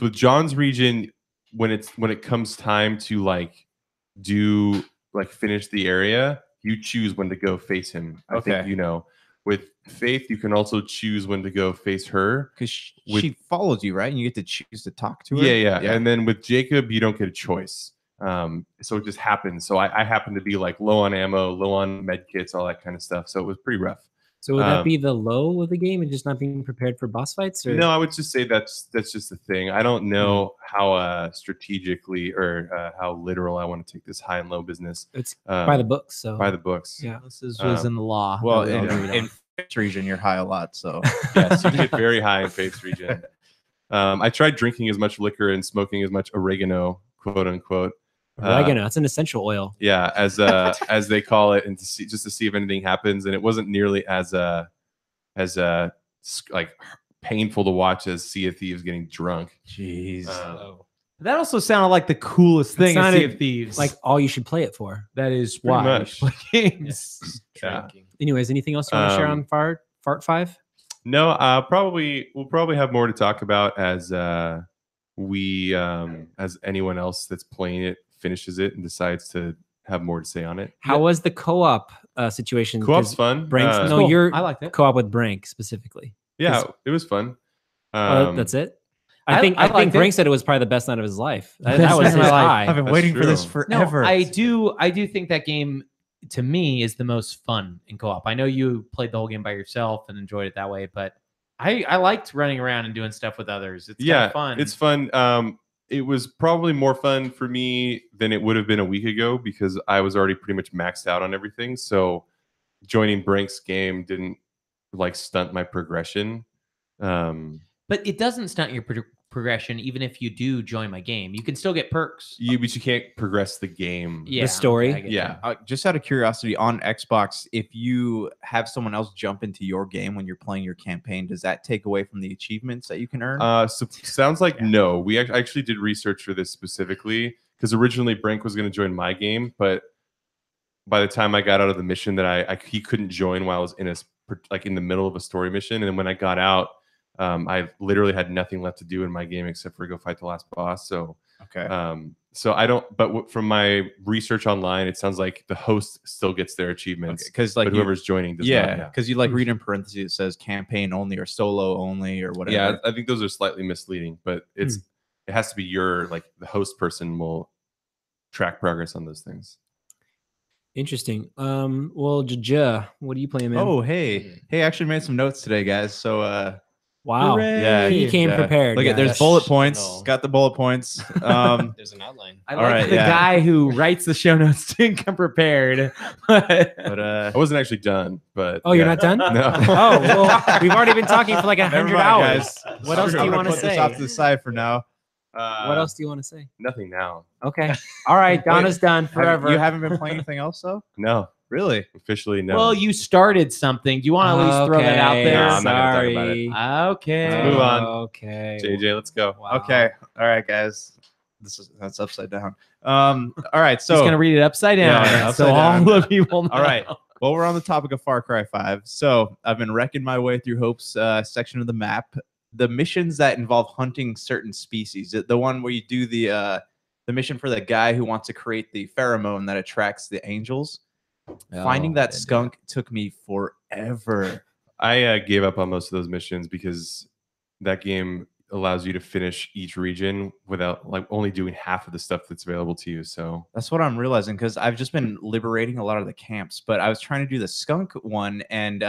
[SPEAKER 3] with John's region, when it comes time to finish the area, you choose when to go face him. I think With Faith, you can also choose when to go face her
[SPEAKER 6] because she follows you, right? And you get to choose to talk to her.
[SPEAKER 3] Yeah. And then with Jacob, you don't get a choice. So it just happens. So I happen to be low on ammo, low on med kits, all that kind of stuff. So it was pretty rough.
[SPEAKER 2] So would that be the low of the game and just not being prepared for boss fights? Or?
[SPEAKER 3] No, I would just say that's just the thing. I don't know how strategically or how literal I want to take this high and low business.
[SPEAKER 2] It's by the books. So
[SPEAKER 3] by the books.
[SPEAKER 1] Yeah, this was in the law.
[SPEAKER 6] Well, in Faith's region, you're high a lot. So
[SPEAKER 3] yes, you can get very high in Faith's region. I tried drinking as much liquor and smoking as much oregano, quote unquote.
[SPEAKER 2] Oregano, that's an essential oil.
[SPEAKER 3] Yeah, as they call it, and to see if anything happens. And it wasn't nearly as painful to watch as Sea of Thieves getting drunk.
[SPEAKER 6] Jeez.
[SPEAKER 1] That also sounded like the coolest thing in Sea of Thieves.
[SPEAKER 2] Like all you should play it for.
[SPEAKER 1] That is why you play games.
[SPEAKER 3] Yeah.
[SPEAKER 2] Anyways, anything else you want to share on Fart 5?
[SPEAKER 3] No, we'll probably have more to talk about as anyone else that's playing it finishes it and decides to have more to say on it.
[SPEAKER 2] How was the co-op situation?
[SPEAKER 3] Co-op's fun.
[SPEAKER 2] Branks,
[SPEAKER 1] cool.
[SPEAKER 2] you're
[SPEAKER 1] I liked it.
[SPEAKER 2] Co-op with Brank specifically.
[SPEAKER 3] Yeah, it was fun.
[SPEAKER 2] That's it. I think Brank said it was probably the best night of his life. That was his high.
[SPEAKER 6] I've been waiting for this forever.
[SPEAKER 1] No, I do think that game to me is the most fun in co-op. I know you played the whole game by yourself and enjoyed it that way, but I liked running around and doing stuff with others. It's kind of fun.
[SPEAKER 3] It's fun. It was probably more fun for me than it would have been a week ago because I was already pretty much maxed out on everything. So joining Brank's game didn't stunt my progression.
[SPEAKER 1] But it doesn't stunt your progression even if you do join my game. You can still get perks.
[SPEAKER 3] But you can't progress the game.
[SPEAKER 2] The story.
[SPEAKER 6] Just out of curiosity, on Xbox, if you have someone else jump into your game when you're playing your campaign, does that take away from the achievements that you can earn?
[SPEAKER 3] So sounds like no. We actually did research for this specifically because originally Brank was going to join my game, but by the time I got out of the mission that he couldn't join while I was in the middle of a story mission, and then when I got out, I literally had nothing left to do in my game except for go fight the last boss. So
[SPEAKER 6] okay.
[SPEAKER 3] So I don't. But from my research online, it sounds like the host still gets their achievements
[SPEAKER 6] because
[SPEAKER 3] but whoever's joining does not.
[SPEAKER 6] Yeah, because you read in parentheses it says campaign only or solo only or whatever.
[SPEAKER 3] Yeah, I think those are slightly misleading, but it has to be your the host person will track progress on those things.
[SPEAKER 2] Interesting. Well, Jaja, what are you playing, man?
[SPEAKER 6] Oh, hey, I actually made some notes today, guys. So
[SPEAKER 2] wow.
[SPEAKER 1] Hooray.
[SPEAKER 6] Yeah,
[SPEAKER 2] he came prepared.
[SPEAKER 6] Look at there's bullet points. Got the bullet points.
[SPEAKER 4] There's an outline.
[SPEAKER 1] I like the guy who writes the show notes didn't come prepared.
[SPEAKER 3] But I wasn't actually done. But
[SPEAKER 2] you're not done?
[SPEAKER 3] No.
[SPEAKER 2] Oh, well, we've already been talking for 100 hours.
[SPEAKER 6] Guys.
[SPEAKER 2] What else do you want to
[SPEAKER 6] put this
[SPEAKER 2] say?
[SPEAKER 6] off to the side for now.
[SPEAKER 2] What else do you want to say?
[SPEAKER 3] Nothing now.
[SPEAKER 2] Okay. All right. Donna's done forever.
[SPEAKER 6] You haven't been playing anything else though?
[SPEAKER 3] No.
[SPEAKER 6] Really?
[SPEAKER 3] Officially, no.
[SPEAKER 1] Well, you started something. Do you want to at least throw that out there?
[SPEAKER 3] No, I'm not gonna talk about it.
[SPEAKER 1] Okay.
[SPEAKER 3] Let's move on.
[SPEAKER 2] Okay.
[SPEAKER 3] JJ, let's go.
[SPEAKER 2] Wow.
[SPEAKER 6] Okay. All right, guys. That's upside down. All right. So
[SPEAKER 1] he's gonna read it upside down.
[SPEAKER 6] Yeah,
[SPEAKER 1] so
[SPEAKER 6] upside
[SPEAKER 1] all the people know.
[SPEAKER 6] All right. Well, we're on the topic of Far Cry 5. So I've been wrecking my way through Hope's section of the map. The missions that involve hunting certain species. The one where you do the mission for the guy who wants to create the pheromone that attracts the angels. Finding that skunk took me forever.
[SPEAKER 3] I gave up on most of those missions because that game allows you to finish each region without only doing half of the stuff that's available to you. So
[SPEAKER 6] that's what I'm realizing because I've just been liberating a lot of the camps, but I was trying to do the skunk one and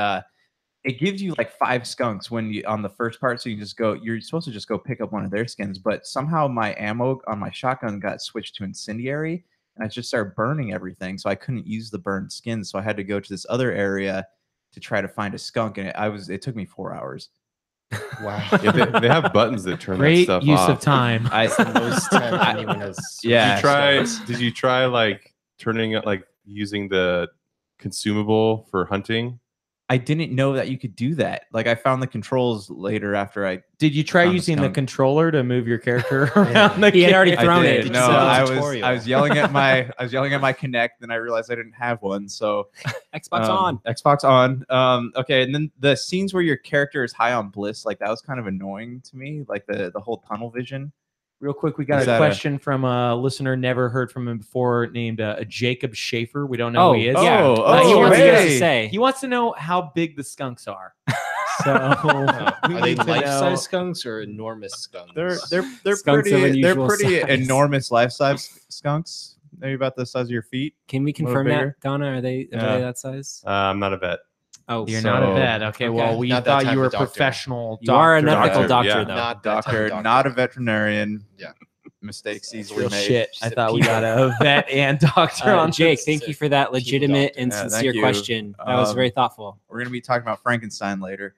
[SPEAKER 6] it gives you 5 skunks when you on the first part. So you're supposed to just go pick up one of their skins, but somehow my ammo on my shotgun got switched to incendiary. And I just started burning everything, so I couldn't use the burned skin. So I had to go to this other area to try to find a skunk, and it took me 4 hours.
[SPEAKER 4] Wow.
[SPEAKER 3] Yeah, they have buttons that turn
[SPEAKER 1] Great
[SPEAKER 3] that stuff
[SPEAKER 1] use
[SPEAKER 3] off.
[SPEAKER 1] of time.
[SPEAKER 4] Most time anyone has.
[SPEAKER 6] Yeah.
[SPEAKER 3] Did you try turning it using the consumable for hunting?
[SPEAKER 6] I didn't know that you could do that. Like I found the controls later after I
[SPEAKER 1] Did you try
[SPEAKER 6] found the
[SPEAKER 1] using the
[SPEAKER 6] skunk.
[SPEAKER 1] controller to move your character around the
[SPEAKER 2] He had already
[SPEAKER 1] game?
[SPEAKER 2] thrown
[SPEAKER 6] I
[SPEAKER 2] it.
[SPEAKER 6] did.
[SPEAKER 4] Did
[SPEAKER 6] No,
[SPEAKER 4] you see the
[SPEAKER 6] I
[SPEAKER 4] tutorial?
[SPEAKER 6] was yelling at my Kinect, and I realized I didn't have one. So
[SPEAKER 2] Xbox on.
[SPEAKER 6] Xbox on. Okay, and then the scenes where your character is high on bliss, like that was kind of annoying to me. Like the whole tunnel vision.
[SPEAKER 1] Real quick, we got
[SPEAKER 6] Is
[SPEAKER 1] a
[SPEAKER 6] that
[SPEAKER 1] question from a listener never heard from him before, named Jacob Schaefer. We don't know who he is.
[SPEAKER 2] yeah.
[SPEAKER 6] Oh,
[SPEAKER 2] he wants
[SPEAKER 6] hey.
[SPEAKER 2] to say.
[SPEAKER 1] He wants to know how big the skunks are. So we
[SPEAKER 4] Are they
[SPEAKER 1] need to know.
[SPEAKER 4] life-size skunks or enormous skunks?
[SPEAKER 6] They're
[SPEAKER 2] Skunks of
[SPEAKER 6] pretty
[SPEAKER 2] unusual size.
[SPEAKER 6] enormous life-size skunks. Maybe about the size of your feet.
[SPEAKER 2] Can we confirm
[SPEAKER 6] bigger.
[SPEAKER 2] that, Donna? Are they that size?
[SPEAKER 3] I'm not a vet.
[SPEAKER 2] Oh,
[SPEAKER 1] You're
[SPEAKER 6] So-
[SPEAKER 1] not a vet. Okay, well, we
[SPEAKER 4] Not that
[SPEAKER 1] thought
[SPEAKER 4] type
[SPEAKER 1] you were a
[SPEAKER 4] of doctor.
[SPEAKER 1] professional
[SPEAKER 2] you are an
[SPEAKER 1] doctor.
[SPEAKER 2] ethical doctor,
[SPEAKER 3] yeah.
[SPEAKER 2] though.
[SPEAKER 4] Not that type
[SPEAKER 6] Doctor,
[SPEAKER 4] of doctor.
[SPEAKER 6] not a veterinarian.
[SPEAKER 4] Yeah.
[SPEAKER 6] Mistakes easily
[SPEAKER 1] Real
[SPEAKER 6] made.
[SPEAKER 1] shit. I thought we got a vet and doctor on
[SPEAKER 2] Jake,
[SPEAKER 1] this.
[SPEAKER 2] thank you for that legitimate
[SPEAKER 4] doctor.
[SPEAKER 2] and
[SPEAKER 6] Yeah, thank
[SPEAKER 2] sincere
[SPEAKER 6] you.
[SPEAKER 2] question. That was very thoughtful.
[SPEAKER 6] We're gonna be talking about Frankenstein later.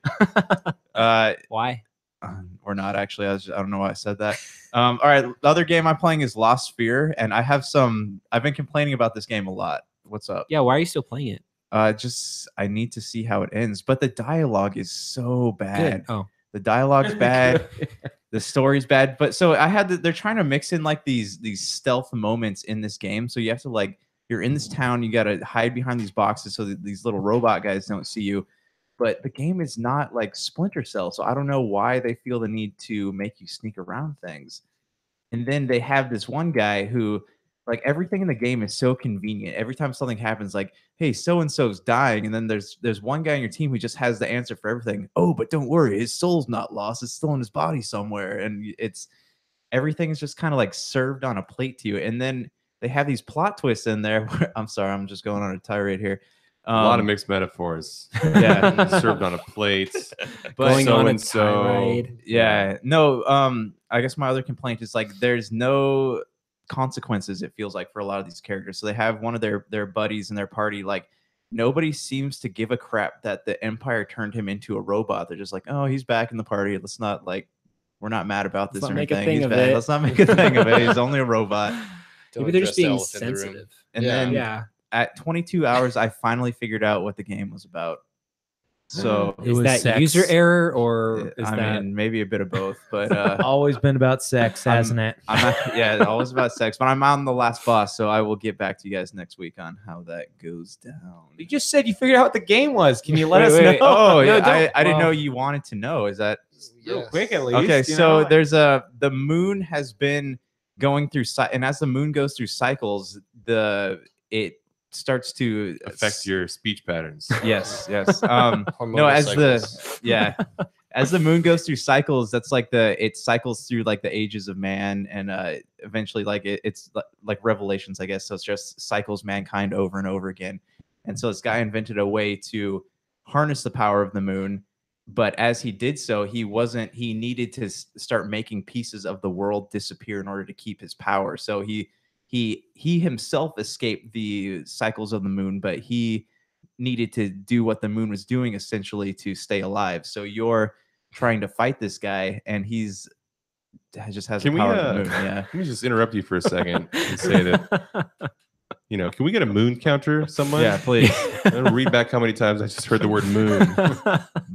[SPEAKER 2] Why?
[SPEAKER 6] Or not actually. I don't know why I said that. All right, the other game I'm playing is Lost Sphere, and I've been complaining about this game a lot. What's up?
[SPEAKER 2] Yeah, why are you still playing it?
[SPEAKER 6] I need to see how it ends, but the dialogue is so bad.
[SPEAKER 2] Good. Oh,
[SPEAKER 6] The dialogue's bad. The story's bad. But so they're trying to mix in like these stealth moments in this game. So you have to like, you're in this town, you got to hide behind these boxes so that these little robot guys don't see you. But the game is not like Splinter Cell. So I don't know why they feel the need to make you sneak around things. And then they have this one guy who, like, everything in the game is so convenient. Every time something happens, like, hey, so and so's dying, and then there's one guy on your team who just has the answer for everything. Oh, but don't worry, his soul's not lost; it's still in his body somewhere. And everything is just kind of like served on a plate to you. And then they have these plot twists in there. I'm sorry, I'm just going on a tirade here.
[SPEAKER 3] A lot of mixed metaphors.
[SPEAKER 6] Yeah.
[SPEAKER 3] Served on a plate.
[SPEAKER 6] But
[SPEAKER 2] going on a
[SPEAKER 3] so-and-so.
[SPEAKER 2] tirade.
[SPEAKER 6] Yeah, no. I guess my other complaint is like there's no consequences. It feels like for a lot of these characters. So they have one of their buddies in their party. Like nobody seems to give a crap that the Empire turned him into a robot. They're just like, oh, he's back in the party. Let's not like, we're not mad about this
[SPEAKER 2] Let's
[SPEAKER 6] or
[SPEAKER 2] not make a
[SPEAKER 6] anything.
[SPEAKER 2] thing
[SPEAKER 6] He's
[SPEAKER 2] of
[SPEAKER 6] back.
[SPEAKER 2] it.
[SPEAKER 6] Let's not make a thing of it. He's only a robot.
[SPEAKER 4] Don't
[SPEAKER 2] Maybe they're just
[SPEAKER 4] address the
[SPEAKER 2] being
[SPEAKER 4] elephant in the room.
[SPEAKER 2] sensitive.
[SPEAKER 6] And
[SPEAKER 4] Yeah.
[SPEAKER 6] then
[SPEAKER 2] Yeah.
[SPEAKER 6] at 22 hours, I finally figured out what the game was about. So
[SPEAKER 1] It
[SPEAKER 2] Is
[SPEAKER 1] was
[SPEAKER 2] that
[SPEAKER 1] sex.
[SPEAKER 2] user error or is
[SPEAKER 6] I
[SPEAKER 2] that
[SPEAKER 6] mean, maybe a bit of both, but
[SPEAKER 1] Always been about sex, hasn't it?
[SPEAKER 6] I'm not, yeah, always about sex. But I'm on the last boss, so I will get back to you guys next week on how that goes down.
[SPEAKER 1] You just said you figured out what the game was. Can you let us
[SPEAKER 2] Wait.
[SPEAKER 1] know?
[SPEAKER 6] Oh,
[SPEAKER 2] No,
[SPEAKER 6] yeah,
[SPEAKER 2] don't-
[SPEAKER 6] I didn't
[SPEAKER 2] well-
[SPEAKER 6] know you wanted to know. Is that
[SPEAKER 1] Real
[SPEAKER 4] Yes.
[SPEAKER 1] quick at least.
[SPEAKER 6] okay?
[SPEAKER 1] you
[SPEAKER 6] So
[SPEAKER 1] know?
[SPEAKER 6] there's the moon has been going through, and as the moon goes through cycles, it starts to
[SPEAKER 3] Affect your speech patterns.
[SPEAKER 6] Yes. No,
[SPEAKER 4] Hormonal
[SPEAKER 6] as
[SPEAKER 4] cycles.
[SPEAKER 6] as the moon goes through cycles, that's like it cycles through like the ages of man, and eventually like it's like Revelations, I guess. So it's just cycles mankind over and over again. And so this guy invented a way to harness the power of the moon. But as he did so, he needed to start making pieces of the world disappear in order to keep his power. So he himself escaped the cycles of the moon, but he needed to do what the moon was doing essentially to stay alive. So you're trying to fight this guy, and just has
[SPEAKER 3] Can
[SPEAKER 6] the
[SPEAKER 3] we,
[SPEAKER 6] power of the moon. Yeah.
[SPEAKER 3] Let me just interrupt you for a second and say that, can we get a moon counter, someone?
[SPEAKER 6] Yeah, please.
[SPEAKER 3] I'm going to read back how many times I just heard the word moon.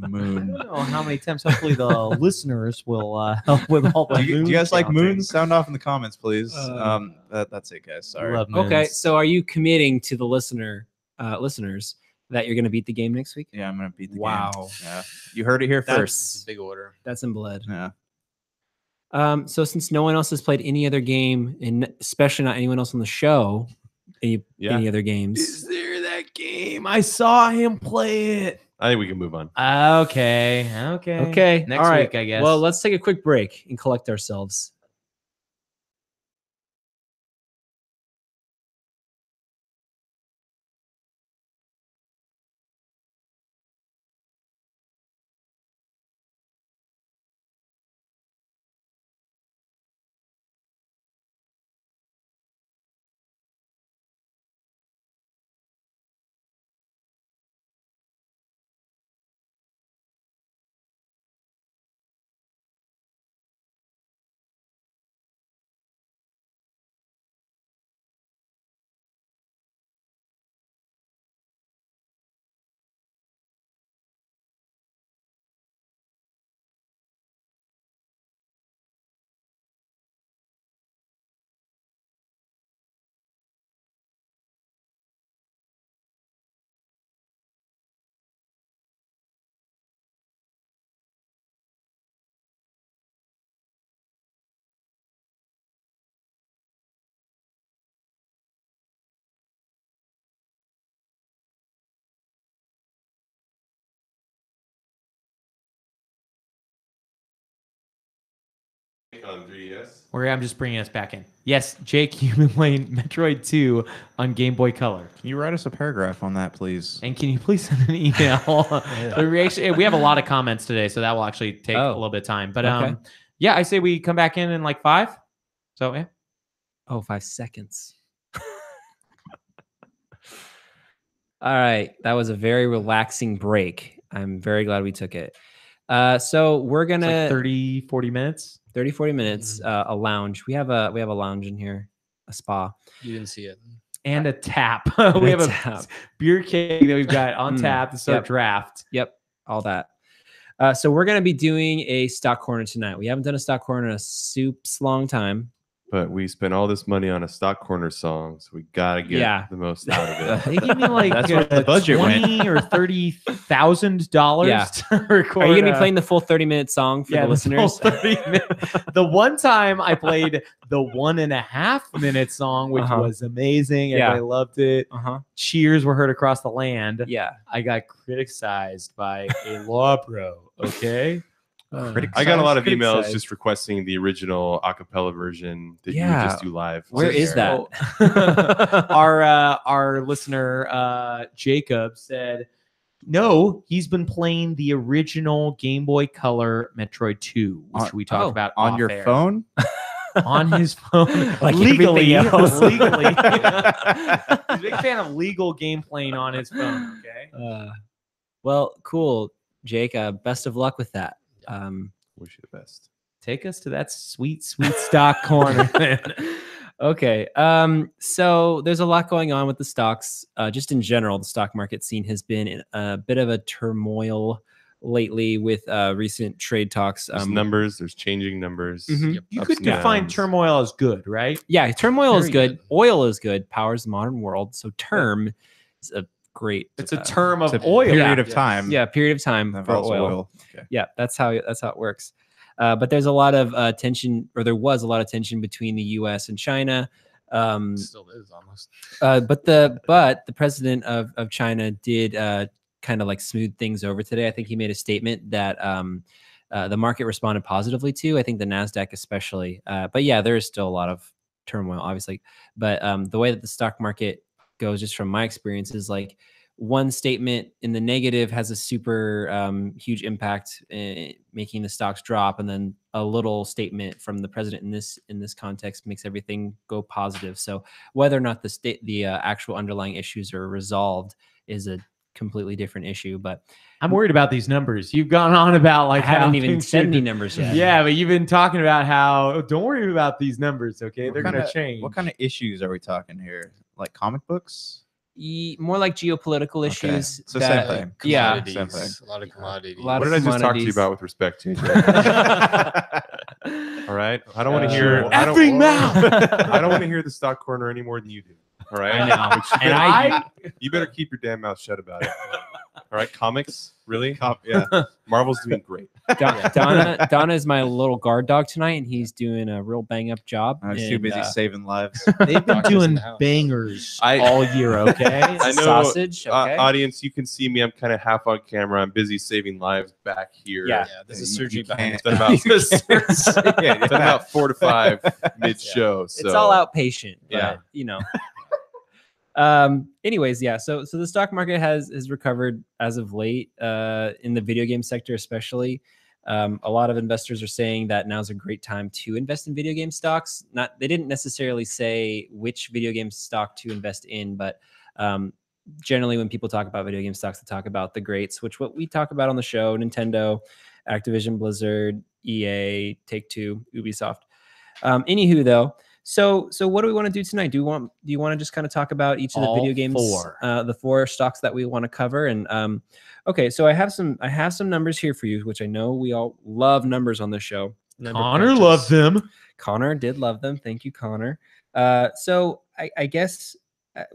[SPEAKER 6] Moon.
[SPEAKER 1] I don't know how many times. Hopefully, the listeners will help with all the
[SPEAKER 6] Do you
[SPEAKER 1] moon
[SPEAKER 6] guys like
[SPEAKER 1] counting.
[SPEAKER 6] moons? Sound off in the comments, please. That's it, guys. Sorry.
[SPEAKER 1] Love
[SPEAKER 2] Okay,
[SPEAKER 1] moons.
[SPEAKER 2] so are you committing to the listeners that you're going to beat the game next week?
[SPEAKER 6] Yeah, I'm gonna beat the
[SPEAKER 2] Wow.
[SPEAKER 6] game. Yeah, you heard it here
[SPEAKER 2] That's-
[SPEAKER 6] first.
[SPEAKER 4] It's a big order.
[SPEAKER 2] That's in blood.
[SPEAKER 6] Yeah.
[SPEAKER 2] So since no one else has played any other game, and especially not anyone else on the show, any other games,
[SPEAKER 1] Is there that game? I saw him play it.
[SPEAKER 3] I think we can move on.
[SPEAKER 1] Okay.
[SPEAKER 2] okay,
[SPEAKER 1] Next
[SPEAKER 2] all right.
[SPEAKER 1] week, I guess.
[SPEAKER 2] Well, let's take a quick break and collect ourselves.
[SPEAKER 3] On 3DS.
[SPEAKER 1] Where I'm just bringing us back in. Yes, Jake, you've been playing Metroid 2 on Game Boy Color.
[SPEAKER 6] Can you write us a paragraph on that, please?
[SPEAKER 1] And can you please send an email? The reaction, we have a lot of comments today, so that will actually take a little bit of time. But yeah, I say we come back in like 5. So yeah.
[SPEAKER 2] Oh, 5 seconds. All right. That was a very relaxing break. I'm very glad we took it. So we're going to...
[SPEAKER 1] Like 30, 40 minutes?
[SPEAKER 2] 30, 40 minutes, a lounge. We have a lounge in here, a spa.
[SPEAKER 4] You didn't see it.
[SPEAKER 1] And a tap. We have a beer keg that we've got on tap to start draft.
[SPEAKER 2] Yep, all that. So we're going to be doing a stock corner tonight. We haven't done a stock corner in a soup's long time.
[SPEAKER 3] But we spent all this money on a stock corner song, so we gotta get the most out of it.
[SPEAKER 1] They give me like
[SPEAKER 6] that's where the budget
[SPEAKER 1] $20,000 or $30,000 to record.
[SPEAKER 2] Are you gonna be playing the full 30-minute song for the listeners?
[SPEAKER 1] The one time I played the 1.5-minute song, which was amazing. Everybody loved it. Cheers were heard across the land.
[SPEAKER 2] Yeah,
[SPEAKER 1] I got criticized by a law pro. Okay.
[SPEAKER 3] I got a lot of emails just requesting the original acapella version that you would just do live.
[SPEAKER 2] Where is that?
[SPEAKER 1] Our listener Jacob said, no, he's been playing the original Game Boy Color Metroid 2, which we talked about
[SPEAKER 6] on your phone.
[SPEAKER 1] On his phone,
[SPEAKER 2] like
[SPEAKER 1] legally. He's a
[SPEAKER 2] big
[SPEAKER 1] fan of legal game playing on his phone. Okay.
[SPEAKER 2] Well, cool, Jake. Best of luck with that.
[SPEAKER 3] Wish you the best.
[SPEAKER 1] Take us to that sweet, sweet stock corner.
[SPEAKER 2] Okay. So there's a lot going on with the stocks. Just in general, the stock market scene has been in a bit of a turmoil lately with recent trade talks.
[SPEAKER 3] There's numbers. There's changing numbers.
[SPEAKER 1] You could define turmoil as good, right?
[SPEAKER 2] Yeah, turmoil is good. Oil is good. Powers the modern world. So term is a great.
[SPEAKER 1] It's a term of oil.
[SPEAKER 6] Period of time.
[SPEAKER 2] Yeah, period of time for oil. Okay. Yeah, that's how it works. But there's a lot of tension, or there was a lot of tension between the U.S. and China.
[SPEAKER 4] Still is almost.
[SPEAKER 2] But the president of China did kind of like smooth things over today. I think he made a statement that the market responded positively to. I think the Nasdaq especially. But yeah, there is still a lot of turmoil, obviously. But the way that the stock market goes, just from my experience, is like one statement in the negative has a super huge impact, making the stocks drop, and then a little statement from the president in this context makes everything go positive. So whether or not the actual underlying issues are resolved is a completely different issue. But
[SPEAKER 1] I'm worried about these numbers. You've gone on about like
[SPEAKER 2] I haven't even said any numbers yet.
[SPEAKER 1] Yeah, but you've been talking about how don't worry about these numbers. Okay, they're gonna change.
[SPEAKER 6] What kind of issues are we talking here? Like comic books?
[SPEAKER 2] More like geopolitical issues.
[SPEAKER 6] So same thing.
[SPEAKER 2] Yeah,
[SPEAKER 6] same thing.
[SPEAKER 4] A lot of commodities.
[SPEAKER 3] What did I just talk to you about with respect, JJ? All right, I don't want to hear. I don't want to hear the stock corner any more than you do. All right,
[SPEAKER 1] I know.
[SPEAKER 3] You better keep your damn mouth shut about it. All right, comics, really? Yeah, Marvel's doing great.
[SPEAKER 2] Donna is my little guard dog tonight, and he's doing a real bang up job.
[SPEAKER 6] I was too busy saving lives.
[SPEAKER 1] They've been doing bangers all year. Okay,
[SPEAKER 3] I know,
[SPEAKER 2] sausage. Okay,
[SPEAKER 3] audience, you can see me. I'm kind of half on camera. I'm busy saving lives back here.
[SPEAKER 2] Yeah,
[SPEAKER 4] there's a surgery behind it.
[SPEAKER 3] It's been about 4 to 5 mid show. So
[SPEAKER 2] it's all outpatient.
[SPEAKER 3] Yeah,
[SPEAKER 2] you know. Anyways, yeah, so the stock market has recovered as of late, in the video game sector especially. A lot of investors are saying that now's a great time to invest in video game stocks. They didn't necessarily say which video game stock to invest in, but generally when people talk about video game stocks, they talk about the greats, which what we talk about on the show: Nintendo, Activision Blizzard, EA, Take-Two, Ubisoft. Anywho, though. So what do we want to do tonight? Do you want to just kind of talk about each of the video games, the 4 stocks that we want to cover? And okay, so I have some numbers here for you, which I know we all love numbers on the show.
[SPEAKER 1] Connor loved them.
[SPEAKER 2] Connor did love them. Thank you, Connor. So I guess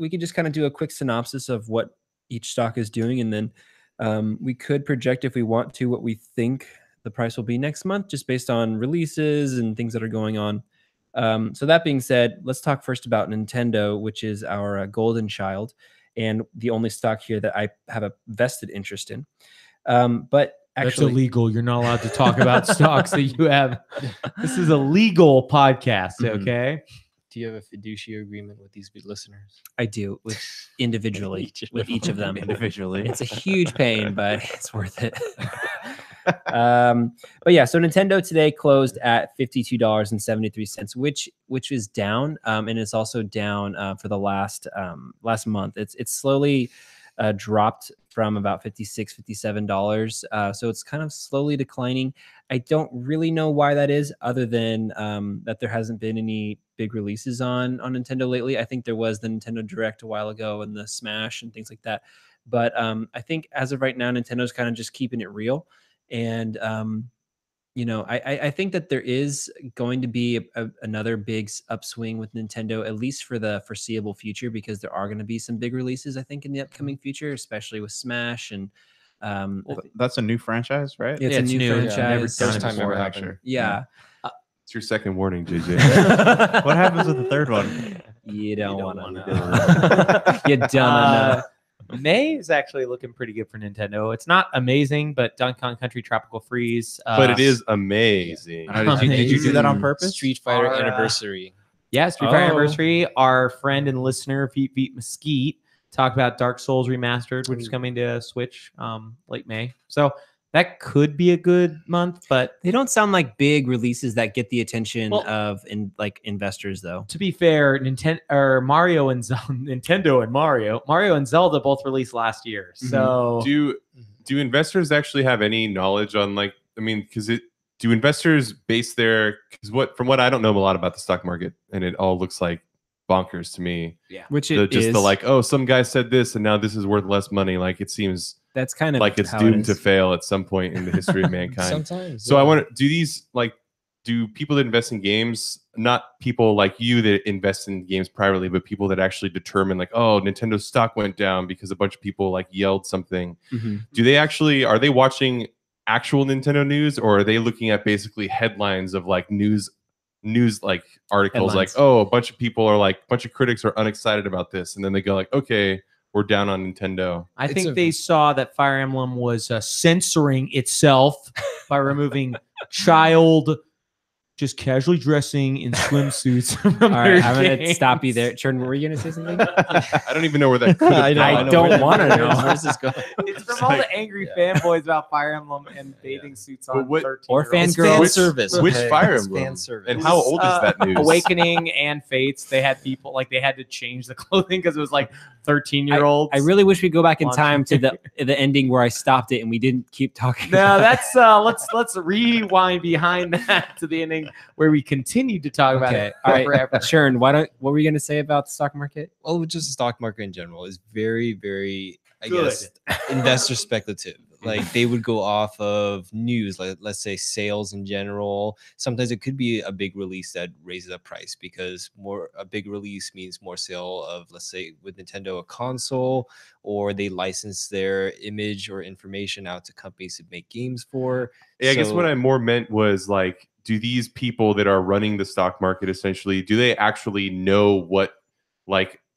[SPEAKER 2] we could just kind of do a quick synopsis of what each stock is doing, and then we could project, if we want to, what we think the price will be next month, just based on releases and things that are going on. So that being said, let's talk first about Nintendo, which is our golden child and the only stock here that I have a vested interest in. But
[SPEAKER 1] That's illegal. You're not allowed to talk about stocks that you have. This is a legal podcast, okay?
[SPEAKER 4] Do you have a fiduciary agreement with these listeners?
[SPEAKER 2] I do, with individually, with each of them.
[SPEAKER 6] individually.
[SPEAKER 2] It's a huge pain, but it's worth it. But yeah, so Nintendo today closed at $52.73, which is down, and it's also down for the last month. It's slowly dropped from about $56, $57. So it's kind of slowly declining. I don't really know why that is, other than that there hasn't been any big releases on Nintendo lately. I think there was the Nintendo Direct a while ago and the Smash and things like that. But I think as of right now, Nintendo's kind of just keeping it real. And I think that there is going to be another big upswing with Nintendo, at least for the foreseeable future, because there are going to be some big releases, I think, in the upcoming future, especially with Smash. And
[SPEAKER 6] that's a new franchise, right?
[SPEAKER 2] It's a new franchise.
[SPEAKER 6] Never
[SPEAKER 4] First
[SPEAKER 6] done it
[SPEAKER 4] time ever
[SPEAKER 6] before,
[SPEAKER 4] happened.
[SPEAKER 6] actually.
[SPEAKER 2] Yeah.
[SPEAKER 3] It's your second warning, JJ.
[SPEAKER 6] What happens with the third one?
[SPEAKER 2] You don't want to
[SPEAKER 1] wanna
[SPEAKER 2] know. You don't know.
[SPEAKER 1] May is actually looking pretty good for Nintendo. It's not amazing, but Donkey Kong Country Tropical Freeze.
[SPEAKER 3] But it is amazing.
[SPEAKER 6] Did you do that on purpose?
[SPEAKER 4] Street Fighter
[SPEAKER 1] Our,
[SPEAKER 4] Anniversary.
[SPEAKER 1] Yeah, Street Fighter Anniversary. Our friend and listener, Feet Mesquite, talked about Dark Souls Remastered, which is coming to Switch late May. So that could be a good month, but
[SPEAKER 2] They don't sound like big releases that get the attention of investors, though.
[SPEAKER 1] to be fair, Mario and Nintendo and Mario and Zelda both released last year. So
[SPEAKER 3] Do investors actually have any knowledge on do investors base their from what I don't know a lot about the stock market, and it all looks like bonkers to me.
[SPEAKER 1] Yeah,
[SPEAKER 2] Which it is.
[SPEAKER 3] Some guy said this and now this is worth less money. Like it seems
[SPEAKER 2] That's kind of
[SPEAKER 3] like it's
[SPEAKER 2] how
[SPEAKER 3] doomed
[SPEAKER 2] it
[SPEAKER 3] to
[SPEAKER 2] is.
[SPEAKER 3] fail at some point in the history of mankind.
[SPEAKER 4] Sometimes.
[SPEAKER 3] So I want to do people that invest in games, not people like you that invest in games privately, but people that actually determine Nintendo's stock went down because a bunch of people yelled something.
[SPEAKER 2] Mhm.
[SPEAKER 3] Are they watching actual Nintendo news, or are they looking at basically headlines of news articles
[SPEAKER 2] Headlines.
[SPEAKER 3] a bunch of people are a bunch of critics are unexcited about this, and then they go okay, we're down on Nintendo.
[SPEAKER 1] I think they saw that Fire Emblem was censoring itself by removing child just casually dressing in swimsuits from
[SPEAKER 2] All
[SPEAKER 1] their
[SPEAKER 2] right, I'm going to
[SPEAKER 1] games.
[SPEAKER 2] stop you there. Chern, were you going to say something?
[SPEAKER 3] I don't even know where that could have
[SPEAKER 4] I know,
[SPEAKER 3] gone.
[SPEAKER 2] I don't want to know.
[SPEAKER 4] Where's this going?
[SPEAKER 1] It's from all the angry fanboys about Fire Emblem and bathing suits on
[SPEAKER 3] But
[SPEAKER 1] 13
[SPEAKER 2] or
[SPEAKER 4] It's
[SPEAKER 2] fangirls.
[SPEAKER 4] fan service.
[SPEAKER 3] Which
[SPEAKER 4] okay?
[SPEAKER 3] Fire
[SPEAKER 4] It's
[SPEAKER 3] Emblem?
[SPEAKER 4] fan service.
[SPEAKER 3] And how old is that news?
[SPEAKER 1] Awakening and Fates, they had people they had to change the clothing because it was 13-year-olds.
[SPEAKER 2] I really wish we go back in
[SPEAKER 1] Launch.
[SPEAKER 2] time to the ending where I stopped it and we didn't keep talking.
[SPEAKER 1] No, that's let's rewind behind that to the ending where we continued to talk about
[SPEAKER 2] Okay.
[SPEAKER 1] it
[SPEAKER 2] All right.
[SPEAKER 1] forever.
[SPEAKER 2] Chern, what were you going to say about the stock market?
[SPEAKER 4] Well, just the stock market in general is very, very, I
[SPEAKER 1] Good.
[SPEAKER 4] guess, investor speculative. They would go off of news, let's say sales in general. Sometimes it could be a big release that raises up price because a big release means more sale of, let's say, with Nintendo, a console, or they license their image or information out to companies to make games for.
[SPEAKER 3] Yeah, I guess
[SPEAKER 4] So-
[SPEAKER 3] what I more meant was do these people that are running the stock market essentially, do they actually know what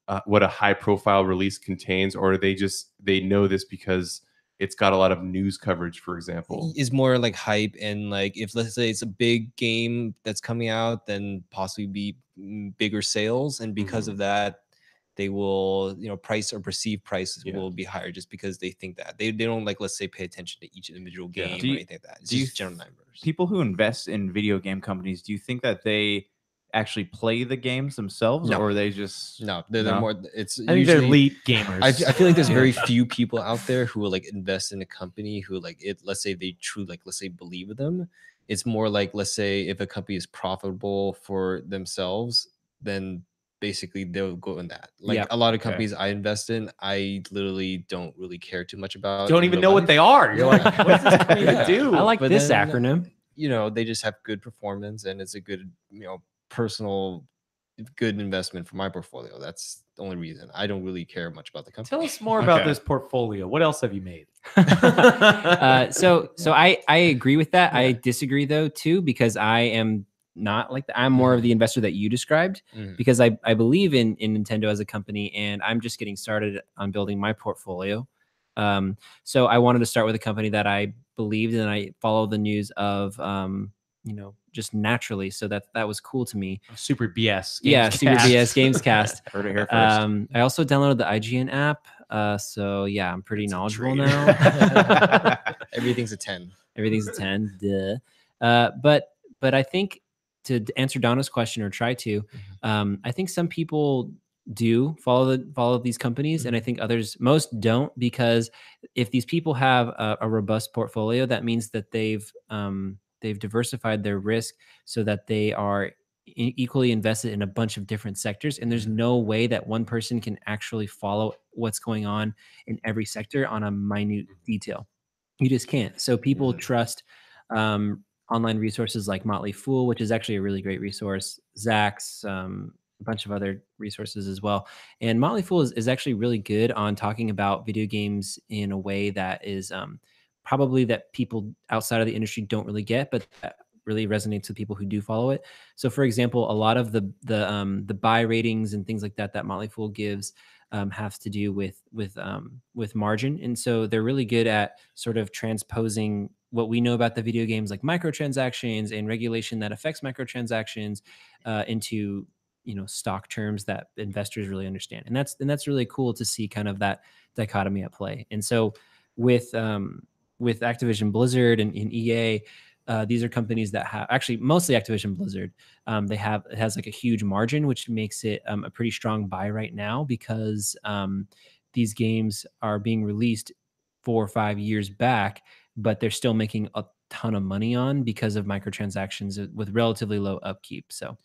[SPEAKER 3] a high profile release contains, or are they know this because it's got a lot of news coverage, for example?
[SPEAKER 4] Is more hype, and if let's say it's a big game that's coming out, then possibly be bigger sales, and because of that they will price or perceived prices will be higher just because they think that they don't let's say pay attention to each individual game or anything like that. It's just general numbers.
[SPEAKER 6] People who invest in video game companies, do you think that they actually play the games themselves,
[SPEAKER 4] No.
[SPEAKER 6] or they just
[SPEAKER 4] No, they're
[SPEAKER 6] No?
[SPEAKER 4] more. It's
[SPEAKER 1] I think they're
[SPEAKER 4] usually
[SPEAKER 1] elite gamers.
[SPEAKER 4] I feel like there's very few people out there who will invest in a company who let's say they truly let's say believe in them. It's more let's say if a company is profitable for themselves, then basically they'll go in that. A lot of companies I invest in, I literally don't really care too much about.
[SPEAKER 1] don't
[SPEAKER 4] in
[SPEAKER 1] even
[SPEAKER 4] real
[SPEAKER 1] know what
[SPEAKER 4] life.
[SPEAKER 1] they are. You're like, what's this company
[SPEAKER 4] Yeah.
[SPEAKER 1] do?
[SPEAKER 2] I like
[SPEAKER 4] But
[SPEAKER 2] this
[SPEAKER 4] then,
[SPEAKER 2] acronym.
[SPEAKER 4] They just have good performance and it's a good personal good investment for my portfolio. That's the only reason. I don't really care much about the company.
[SPEAKER 1] Tell us more about
[SPEAKER 6] Okay.
[SPEAKER 1] this portfolio. What else have you made?
[SPEAKER 2] So I agree with that. I disagree though too, because I am not like that. I'm more of the investor that you described,
[SPEAKER 4] Mhm.
[SPEAKER 2] because I believe in Nintendo as a company, and I'm just getting started on building my portfolio. So I wanted to start with a company that I believed and I follow the news of, just naturally. So that was cool to me.
[SPEAKER 1] Super BS.
[SPEAKER 2] Yeah, Super
[SPEAKER 1] Gamescast.
[SPEAKER 2] BS Gamescast.
[SPEAKER 6] Heard it here first.
[SPEAKER 2] I also downloaded the IGN app. So yeah, I'm pretty
[SPEAKER 4] It's a
[SPEAKER 2] knowledgeable
[SPEAKER 4] traitor.
[SPEAKER 2] now.
[SPEAKER 4] Everything's a 10.
[SPEAKER 2] Everything's a 10. Duh. But I think to answer Donna's question or try to, I think some people do follow these companies, and I think most don't, because if these people have a robust portfolio, that means that they've diversified their risk so that they are equally invested in a bunch of different sectors, and there's no way that one person can actually follow what's going on in every sector on a minute detail. You just can't. So people trust online resources like Motley Fool, which is actually a really great resource, Zax, a bunch of other resources as well. And Motley Fool is actually really good on talking about video games in a way that is probably that people outside of the industry don't really get, but that really resonates with people who do follow it. So for example, a lot of the buy ratings and things like that Motley Fool gives have to do with margin. And so they're really good at sort of transposing what we know about the video games, like microtransactions and regulation that affects microtransactions, into stock terms that investors really understand. And that's really cool to see kind of that dichotomy at play. And so with Activision Blizzard and EA, these are companies that have actually mostly Activision Blizzard. It has like a huge margin, which makes it a pretty strong buy right now, because these games are being released 4 or 5 years back, but they're still making a ton of money on because of microtransactions with relatively low upkeep. So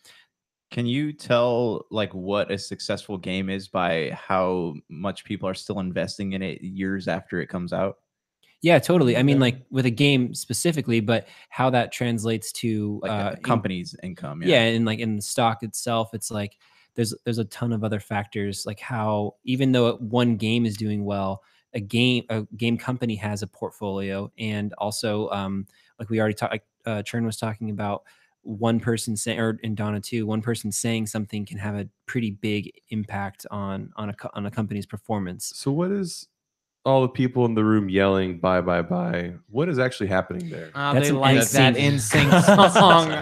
[SPEAKER 6] can you tell like what a successful game is by how much people are still investing in it years after it comes out?
[SPEAKER 2] Yeah, totally. I mean, like with a game specifically, but how that translates to
[SPEAKER 6] like a company's income.
[SPEAKER 2] Yeah, and like in the stock itself, it's like there's a ton of other factors, like how even though one game is doing well, a game company has a portfolio, and also like we already talked, Chern was talking about, one person saying, or in Donna too, one person saying something can have a pretty big impact on a company's performance.
[SPEAKER 3] So what is all the people in the room yelling "buy, buy, buy"? What is actually happening there?
[SPEAKER 2] That's
[SPEAKER 1] They
[SPEAKER 2] an
[SPEAKER 1] like that NSYNC song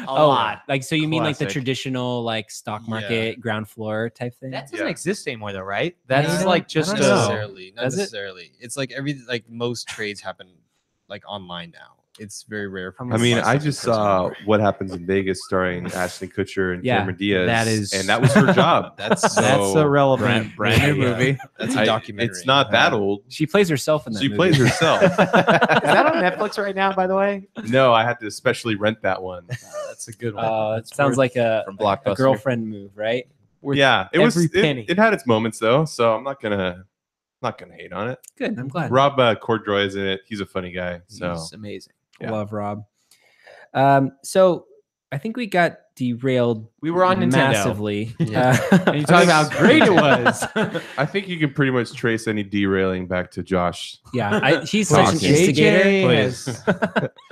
[SPEAKER 1] a lot.
[SPEAKER 2] Like, so you mean like the
[SPEAKER 6] Classic.
[SPEAKER 2] traditional like stock market ground floor type thing?
[SPEAKER 1] That doesn't exist anymore, though, right? That's like just
[SPEAKER 4] not
[SPEAKER 2] don't know.
[SPEAKER 4] necessarily. Not
[SPEAKER 2] Does it?
[SPEAKER 4] necessarily. It's like most trades happen like online now. It's very rare. For
[SPEAKER 3] I mean,
[SPEAKER 4] people to
[SPEAKER 3] I
[SPEAKER 4] buy
[SPEAKER 3] just
[SPEAKER 4] something
[SPEAKER 3] saw
[SPEAKER 4] personally.
[SPEAKER 3] What Happens in Vegas starring Ashton Kutcher and
[SPEAKER 2] Yeah,
[SPEAKER 3] Cameron Diaz.
[SPEAKER 1] that
[SPEAKER 3] that was her job.
[SPEAKER 4] That's
[SPEAKER 1] That's
[SPEAKER 3] So,
[SPEAKER 1] a relevant
[SPEAKER 6] brand new
[SPEAKER 1] yeah.
[SPEAKER 6] movie.
[SPEAKER 4] That's a documentary.
[SPEAKER 3] It's not that old.
[SPEAKER 2] She plays herself in that
[SPEAKER 3] She
[SPEAKER 2] movie.
[SPEAKER 3] plays herself.
[SPEAKER 1] Is that on Netflix right now, by the way?
[SPEAKER 3] No, I had to especially rent that one.
[SPEAKER 1] That's a good one.
[SPEAKER 2] It sounds like a
[SPEAKER 6] from Blockbuster.
[SPEAKER 2] girlfriend move, right?
[SPEAKER 3] Yeah, it was.
[SPEAKER 1] every penny.
[SPEAKER 3] It had its moments though, so I'm not gonna hate on it.
[SPEAKER 2] Good. I'm glad.
[SPEAKER 3] Rob Cordroy is in it. He's a funny guy. So
[SPEAKER 1] He's amazing.
[SPEAKER 3] yeah.
[SPEAKER 2] Love Rob. So I think we got derailed.
[SPEAKER 1] We were on Nintendo.
[SPEAKER 2] massively.
[SPEAKER 4] Yeah.
[SPEAKER 1] And you talk about how great it was.
[SPEAKER 3] I think you can pretty much trace any derailing back to Josh.
[SPEAKER 2] Yeah, he's such an
[SPEAKER 3] JJ
[SPEAKER 2] instigator.
[SPEAKER 1] has-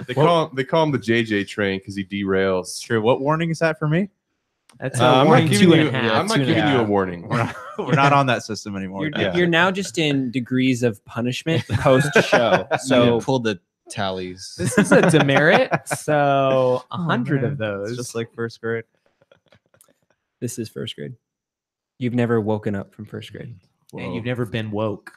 [SPEAKER 3] They call him the JJ train because he derails.
[SPEAKER 6] True. What warning is that for me?
[SPEAKER 1] That's
[SPEAKER 3] I'm
[SPEAKER 1] a
[SPEAKER 3] not
[SPEAKER 1] warning
[SPEAKER 3] giving
[SPEAKER 1] 2.5.
[SPEAKER 3] you. I'm not
[SPEAKER 1] Two and a
[SPEAKER 3] giving you a
[SPEAKER 1] half.
[SPEAKER 3] warning.
[SPEAKER 6] We're not on that system anymore.
[SPEAKER 2] You're now just in degrees of punishment post show.
[SPEAKER 4] So
[SPEAKER 2] So
[SPEAKER 4] pull the tallies.
[SPEAKER 1] This is a demerit, so 100 of
[SPEAKER 6] It's
[SPEAKER 1] those.
[SPEAKER 6] just like first grade.
[SPEAKER 2] this is first grade. You've never woken up from first grade.
[SPEAKER 1] And you've never been woke.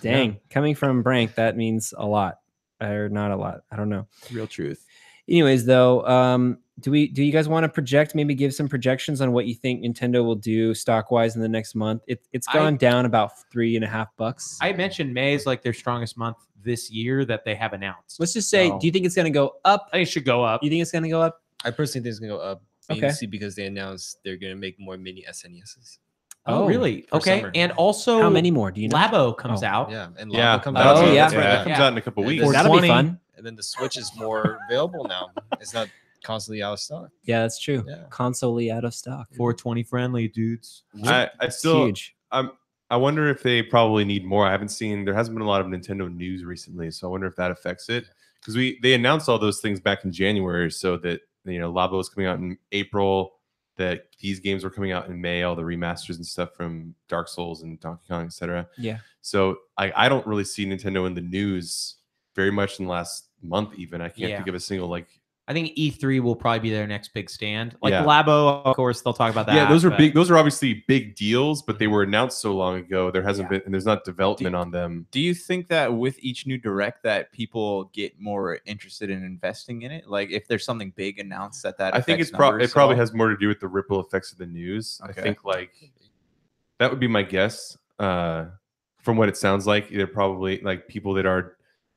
[SPEAKER 2] Dang, coming from Brank, that means a lot, or not a lot. I don't know.
[SPEAKER 1] Real truth.
[SPEAKER 2] Anyways, though, do you guys want to project? Maybe give some projections on what you think Nintendo will do stock wise in the next month. It's gone down about $3.50.
[SPEAKER 1] I mentioned May is like their strongest month this year that they have announced.
[SPEAKER 2] Let's just say,
[SPEAKER 1] So-
[SPEAKER 2] do you think it's going to go up?
[SPEAKER 1] I think it should go up.
[SPEAKER 2] You think it's going to go up?
[SPEAKER 4] I personally think it's gonna go up.
[SPEAKER 2] Okay.
[SPEAKER 4] Mainly because they announced they're gonna make more mini SNESs.
[SPEAKER 1] Oh, really?
[SPEAKER 4] for
[SPEAKER 1] Okay.
[SPEAKER 4] summer.
[SPEAKER 1] And also,
[SPEAKER 2] How many more? Do you know?
[SPEAKER 1] Labo comes
[SPEAKER 2] Oh.
[SPEAKER 1] out.
[SPEAKER 4] Yeah, and
[SPEAKER 3] Yeah,
[SPEAKER 4] Lava comes
[SPEAKER 3] that's
[SPEAKER 4] out.
[SPEAKER 2] Oh,
[SPEAKER 3] what-
[SPEAKER 2] yeah.
[SPEAKER 3] that comes
[SPEAKER 1] Yeah.
[SPEAKER 3] out in a couple
[SPEAKER 4] And
[SPEAKER 3] weeks.
[SPEAKER 4] then-
[SPEAKER 2] That'll be
[SPEAKER 1] 20.
[SPEAKER 2] fun.
[SPEAKER 4] And then the Switch is more available now. It's not constantly out of stock.
[SPEAKER 2] Yeah, that's true.
[SPEAKER 4] Yeah.
[SPEAKER 2] Console out of stock.
[SPEAKER 1] 420 friendly dudes.
[SPEAKER 3] I
[SPEAKER 2] It's
[SPEAKER 3] still.
[SPEAKER 2] huge.
[SPEAKER 3] I wonder if they probably need more. I haven't seen. There hasn't been a lot of Nintendo news recently, so I wonder if that affects it. Because they announced all those things back in January, so that Labo is coming out in April. that these games were coming out in May, all the remasters and stuff from Dark Souls and Donkey Kong, etc.
[SPEAKER 2] Yeah.
[SPEAKER 3] So I don't really see Nintendo in the news very much in the last month. Even I can't think of a single like.
[SPEAKER 1] I think E3 will probably be their next big stand. Like
[SPEAKER 3] Yeah.
[SPEAKER 1] Labo, of course, they'll talk about that.
[SPEAKER 3] Yeah, those are
[SPEAKER 1] but-
[SPEAKER 3] big. Those are obviously big deals, but they were announced so long ago. There hasn't been, and there's not development on them.
[SPEAKER 6] Do you think that with each new direct that people get more interested in investing in it? Like if there's something big announced that
[SPEAKER 3] I think
[SPEAKER 6] affects
[SPEAKER 3] it probably
[SPEAKER 6] numbers at all?
[SPEAKER 3] has more to do with the ripple effects of the news. I
[SPEAKER 6] Okay.
[SPEAKER 3] think like that would be my guess. From what it sounds like, they're probably like people that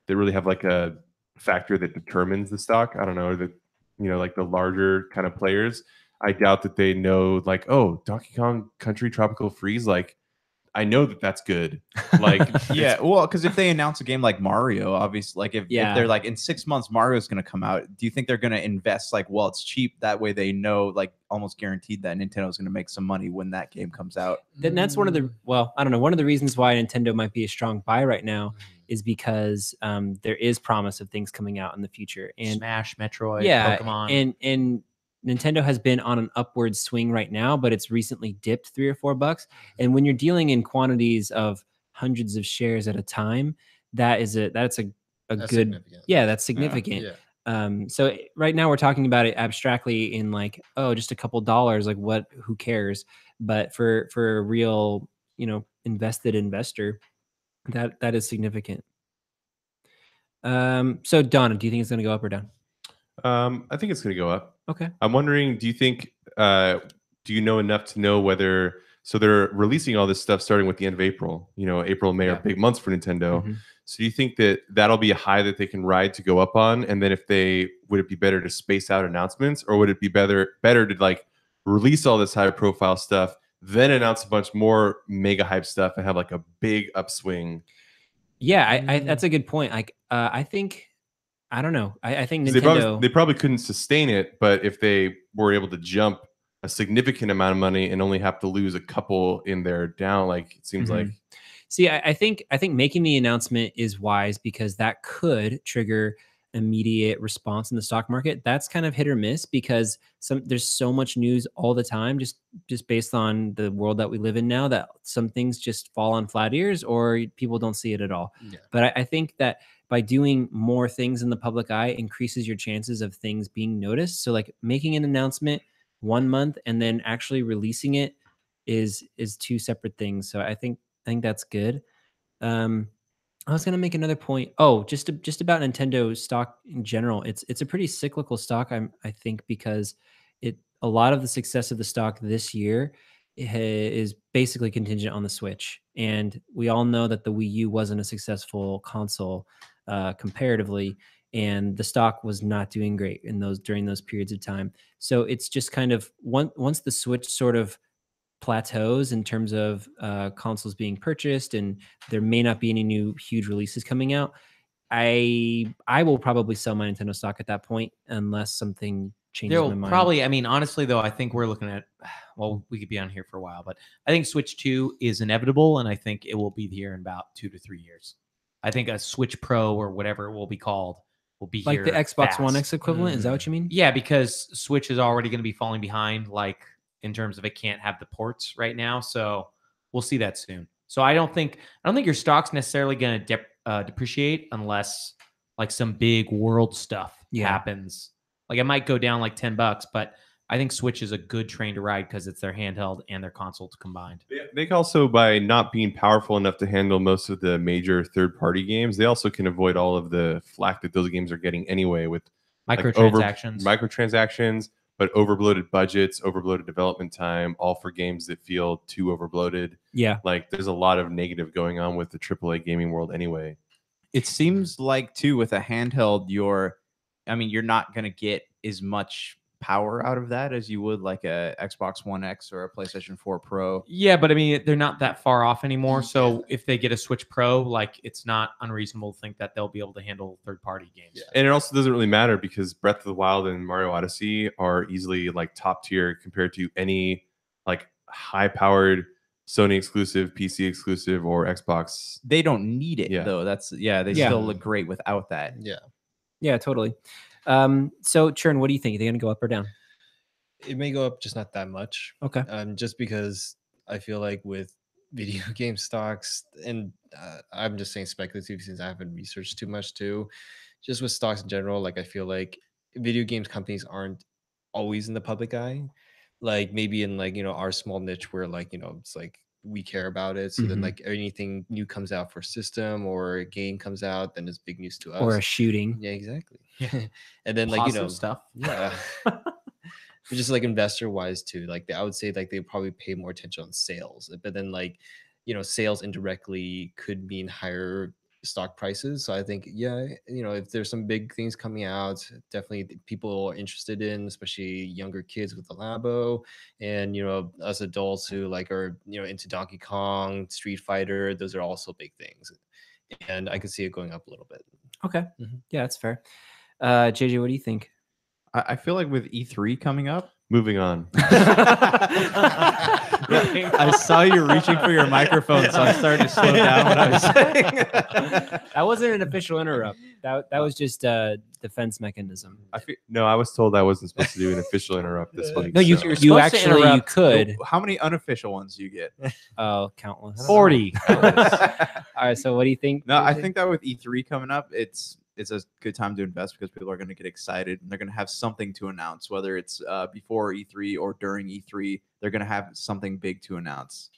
[SPEAKER 3] really have like a factor that determines the stock. I don't know, that like the larger kind of players. I doubt that they know like, oh, Donkey Kong Country Tropical Freeze. Like, I know that that's good. Like,
[SPEAKER 6] Yeah, well, because if they announce a game like Mario, obviously, like if they're like in 6 months Mario's going to come out, do you think they're going to invest like, well, it's cheap, that way they know like almost guaranteed that Nintendo's going to make some money when that game comes out?
[SPEAKER 2] Then that's one of the I don't know. One of the reasons why Nintendo might be a strong buy right now is because there is promise of things coming out in the future, and
[SPEAKER 1] Smash, Metroid,
[SPEAKER 2] yeah,
[SPEAKER 1] Pokemon,
[SPEAKER 2] and Nintendo has been on an upward swing right now, but it's recently dipped $3 or $4. And when you're dealing in quantities of hundreds of shares at a time, that's a good
[SPEAKER 4] significant.
[SPEAKER 2] Yeah, that's significant.
[SPEAKER 4] Yeah.
[SPEAKER 2] So right now we're talking about it abstractly in like, oh, just a couple dollars, like who cares? But for a real, invested investor, that is significant. So Donna, do you think it's going to go up or down?
[SPEAKER 3] I think it's going to go up.
[SPEAKER 2] Okay.
[SPEAKER 3] I'm wondering, do you think, do you know enough to know whether, so they're releasing all this stuff starting with the end of April, April and May are big months for Nintendo.
[SPEAKER 2] Mhm.
[SPEAKER 3] So do you think that that'll be a high that they can ride to go up on? And then would it be better to space out announcements, or would it be better to like release all this high profile stuff, then announce a bunch more mega hype stuff and have like a big upswing?
[SPEAKER 2] Yeah, I that's a good point. Like, I think, I don't know. I think
[SPEAKER 3] 'Cause
[SPEAKER 2] Nintendo.
[SPEAKER 3] they probably couldn't sustain it, but if they were able to jump a significant amount of money and only have to lose a couple in their down, like it seems like.
[SPEAKER 2] See, I think making the announcement is wise because that could trigger immediate response in the stock market. That's kind of hit or miss because there's so much news all the time, just based on the world that we live in now, that some things just fall on flat ears or people don't see it at all.
[SPEAKER 4] Yeah.
[SPEAKER 2] But I think that by doing more things in the public eye increases your chances of things being noticed. So like making an announcement 1 month and then actually releasing it is two separate things. So I think that's good. I was gonna make another point. Oh, just about Nintendo stock in general. It's a pretty cyclical stock. I think because a lot of the success of the stock this year is basically contingent on the Switch, and we all know that the Wii U wasn't a successful console comparatively, and the stock was not doing great during those periods of time. So it's just kind of once the Switch sort of plateaus in terms of consoles being purchased and there may not be any new huge releases coming out, I will probably sell my Nintendo stock at that point unless something changes my mind.
[SPEAKER 1] Probably, I mean, honestly though, I think we're looking at, well, we could be on here for a while, but I think Switch 2 is inevitable, and I think it will be here in about 2 to 3 years. I think a Switch Pro or whatever it will be called will be
[SPEAKER 2] like
[SPEAKER 1] here
[SPEAKER 2] the Xbox
[SPEAKER 1] fast.
[SPEAKER 2] One X equivalent. Is that what you mean?
[SPEAKER 1] Yeah, because Switch is already going to be falling behind, like in terms of it can't have the ports right now. So we'll see that soon. So I don't think your stock's necessarily going to depreciate unless like some big world stuff happens. Like it might go down like $10, but I think Switch is a good train to ride because it's their handheld and their consoles combined.
[SPEAKER 3] They also, by not being powerful enough to handle most of the major third-party games, they also can avoid all of the flack that those games are getting anyway with
[SPEAKER 1] microtransactions.
[SPEAKER 3] Microtransactions, but overbloated budgets, overbloated development time, all for games that feel too overbloated.
[SPEAKER 2] Yeah.
[SPEAKER 3] Like there's a lot of negative going on with the AAA gaming world anyway.
[SPEAKER 6] It seems like too with a handheld, you're not going to get as much power out of that as you would like a Xbox One X or a PlayStation 4 Pro.
[SPEAKER 1] Yeah, but I mean, they're not that far off anymore. So if they get a Switch Pro, like it's not unreasonable to think that they'll be able to handle third-party games.
[SPEAKER 3] Yeah. And it also doesn't really matter because Breath of the Wild and Mario Odyssey are easily like top tier compared to any like high-powered Sony exclusive, PC exclusive, or Xbox.
[SPEAKER 6] They don't need it though. They still look great without that.
[SPEAKER 2] Yeah, totally. So Churn, what do you think? Are they going to go up or down?
[SPEAKER 4] it may go up, just not that much.
[SPEAKER 2] Okay.
[SPEAKER 4] Just because I feel like with video game stocks, and I'm just saying speculative since I haven't researched too much too. Just with stocks in general, like I feel like video games companies aren't always in the public eye. Like maybe in like our small niche where like it's like we care about it. So then
[SPEAKER 2] Mhm.
[SPEAKER 4] like anything new comes out for system or a game comes out, then it's big news to us.
[SPEAKER 2] Or a shooting.
[SPEAKER 4] Yeah, exactly.
[SPEAKER 1] Yeah.
[SPEAKER 4] And then like
[SPEAKER 1] Positive stuff.
[SPEAKER 4] yeah. But just like investor wise too, like I would say like they probably pay more attention on sales, but then like sales indirectly could mean higher stock prices. So I think if there's some big things coming out, definitely people are interested in, especially younger kids with the Labo, and us adults who like are into Donkey Kong, Street Fighter. Those are also big things, and I could see it going up a little bit.
[SPEAKER 2] Okay.
[SPEAKER 4] Mhm.
[SPEAKER 2] Yeah, that's fair. JJ, what do you think?
[SPEAKER 6] I feel like with E3 coming up,
[SPEAKER 3] Moving on.
[SPEAKER 6] I saw you reaching for your microphone, so I started to slow down what I was saying.
[SPEAKER 2] That wasn't an official interrupt. That was just a defense mechanism.
[SPEAKER 3] I was told I wasn't supposed to do an official interrupt this week.
[SPEAKER 2] No, you
[SPEAKER 3] so-
[SPEAKER 2] you
[SPEAKER 1] supposed to
[SPEAKER 2] actually you
[SPEAKER 1] interrupt.
[SPEAKER 2] could.
[SPEAKER 6] How many unofficial ones do you get?
[SPEAKER 2] Oh, countless.
[SPEAKER 1] 40.
[SPEAKER 2] All right. So what do you think?
[SPEAKER 6] No, I
[SPEAKER 2] JJ?
[SPEAKER 6] think that with E3 coming up, it's a good time to invest because people are going to get excited and they're going to have something to announce, whether it's before E3 or during E3. They're going to have something big to announce.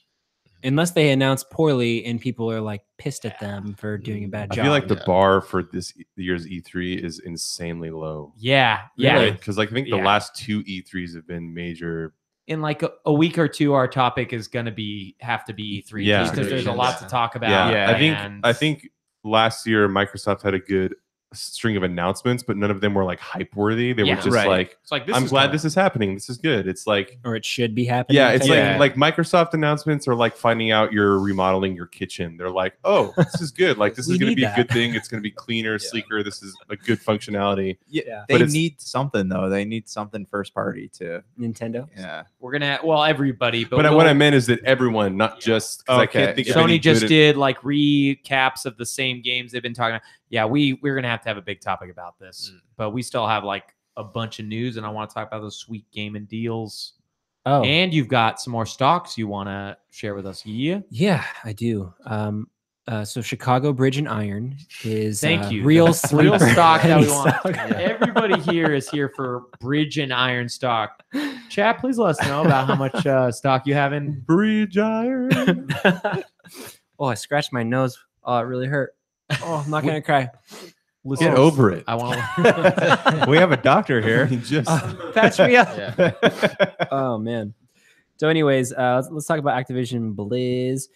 [SPEAKER 2] Unless they announce poorly and people are like pissed at them for doing a bad
[SPEAKER 3] I
[SPEAKER 2] job.
[SPEAKER 3] feel like the
[SPEAKER 4] Yeah.
[SPEAKER 3] bar for this year's E3 is insanely low.
[SPEAKER 1] Yeah. Yeah.
[SPEAKER 3] Because I think the
[SPEAKER 1] Yeah.
[SPEAKER 3] last two E3s have been major.
[SPEAKER 1] In like a week or two, our topic is going to have to be E3
[SPEAKER 3] Yeah.
[SPEAKER 1] just because there's a lot to talk about.
[SPEAKER 3] Yeah,
[SPEAKER 1] and
[SPEAKER 3] I think last year Microsoft had a good string of announcements, but none of them were like hype worthy. They
[SPEAKER 1] Yeah.
[SPEAKER 3] were just
[SPEAKER 6] Right.
[SPEAKER 3] like,
[SPEAKER 1] it's like this
[SPEAKER 3] I'm
[SPEAKER 1] is
[SPEAKER 3] glad
[SPEAKER 1] coming.
[SPEAKER 3] this is happening. This is good. It's like,
[SPEAKER 2] or it should be happening.
[SPEAKER 3] yeah, it's
[SPEAKER 6] Yeah.
[SPEAKER 3] like Microsoft announcements are like finding out you're remodeling your kitchen. They're like, oh, this is good. Like this
[SPEAKER 2] We
[SPEAKER 3] is going to
[SPEAKER 2] need
[SPEAKER 3] be a
[SPEAKER 2] that.
[SPEAKER 3] good thing. It's going to be cleaner, sleeker. This is a good functionality.
[SPEAKER 2] Yeah.
[SPEAKER 6] They
[SPEAKER 3] But it's-
[SPEAKER 6] need something though. They need something first party to.
[SPEAKER 2] Nintendo.
[SPEAKER 6] Yeah.
[SPEAKER 1] We're gonna everybody, but
[SPEAKER 3] But
[SPEAKER 1] we'll-
[SPEAKER 3] what I meant is that everyone, not just because I
[SPEAKER 6] Okay.
[SPEAKER 3] can't think of any
[SPEAKER 1] Sony just
[SPEAKER 3] good-
[SPEAKER 1] did like recaps of the same games they've been talking about. Yeah, we're gonna have a big topic about this, but we still have like a bunch of news, and I want to talk about those sweet gaming deals.
[SPEAKER 2] Oh,
[SPEAKER 1] And you've got some more stocks you want to share with us. Yeah,
[SPEAKER 2] yeah, I do. So Chicago Bridge and Iron is
[SPEAKER 1] thank you.
[SPEAKER 2] real
[SPEAKER 1] The
[SPEAKER 2] sleeper
[SPEAKER 1] real stock that we
[SPEAKER 2] penny
[SPEAKER 1] want.
[SPEAKER 2] stock.
[SPEAKER 1] Everybody here is here for Bridge and Iron stock. Chat, please let us know about how much stock you have in.
[SPEAKER 3] Bridge Iron.
[SPEAKER 2] Oh, I scratched my nose. Oh, it really hurt. Oh, I'm not gonna cry.
[SPEAKER 3] Get over it.
[SPEAKER 1] I want to.
[SPEAKER 6] We have a doctor here.
[SPEAKER 3] Just
[SPEAKER 2] Patch me up.
[SPEAKER 4] Yeah.
[SPEAKER 2] Oh man. So, anyways, let's talk about Activision Blizz.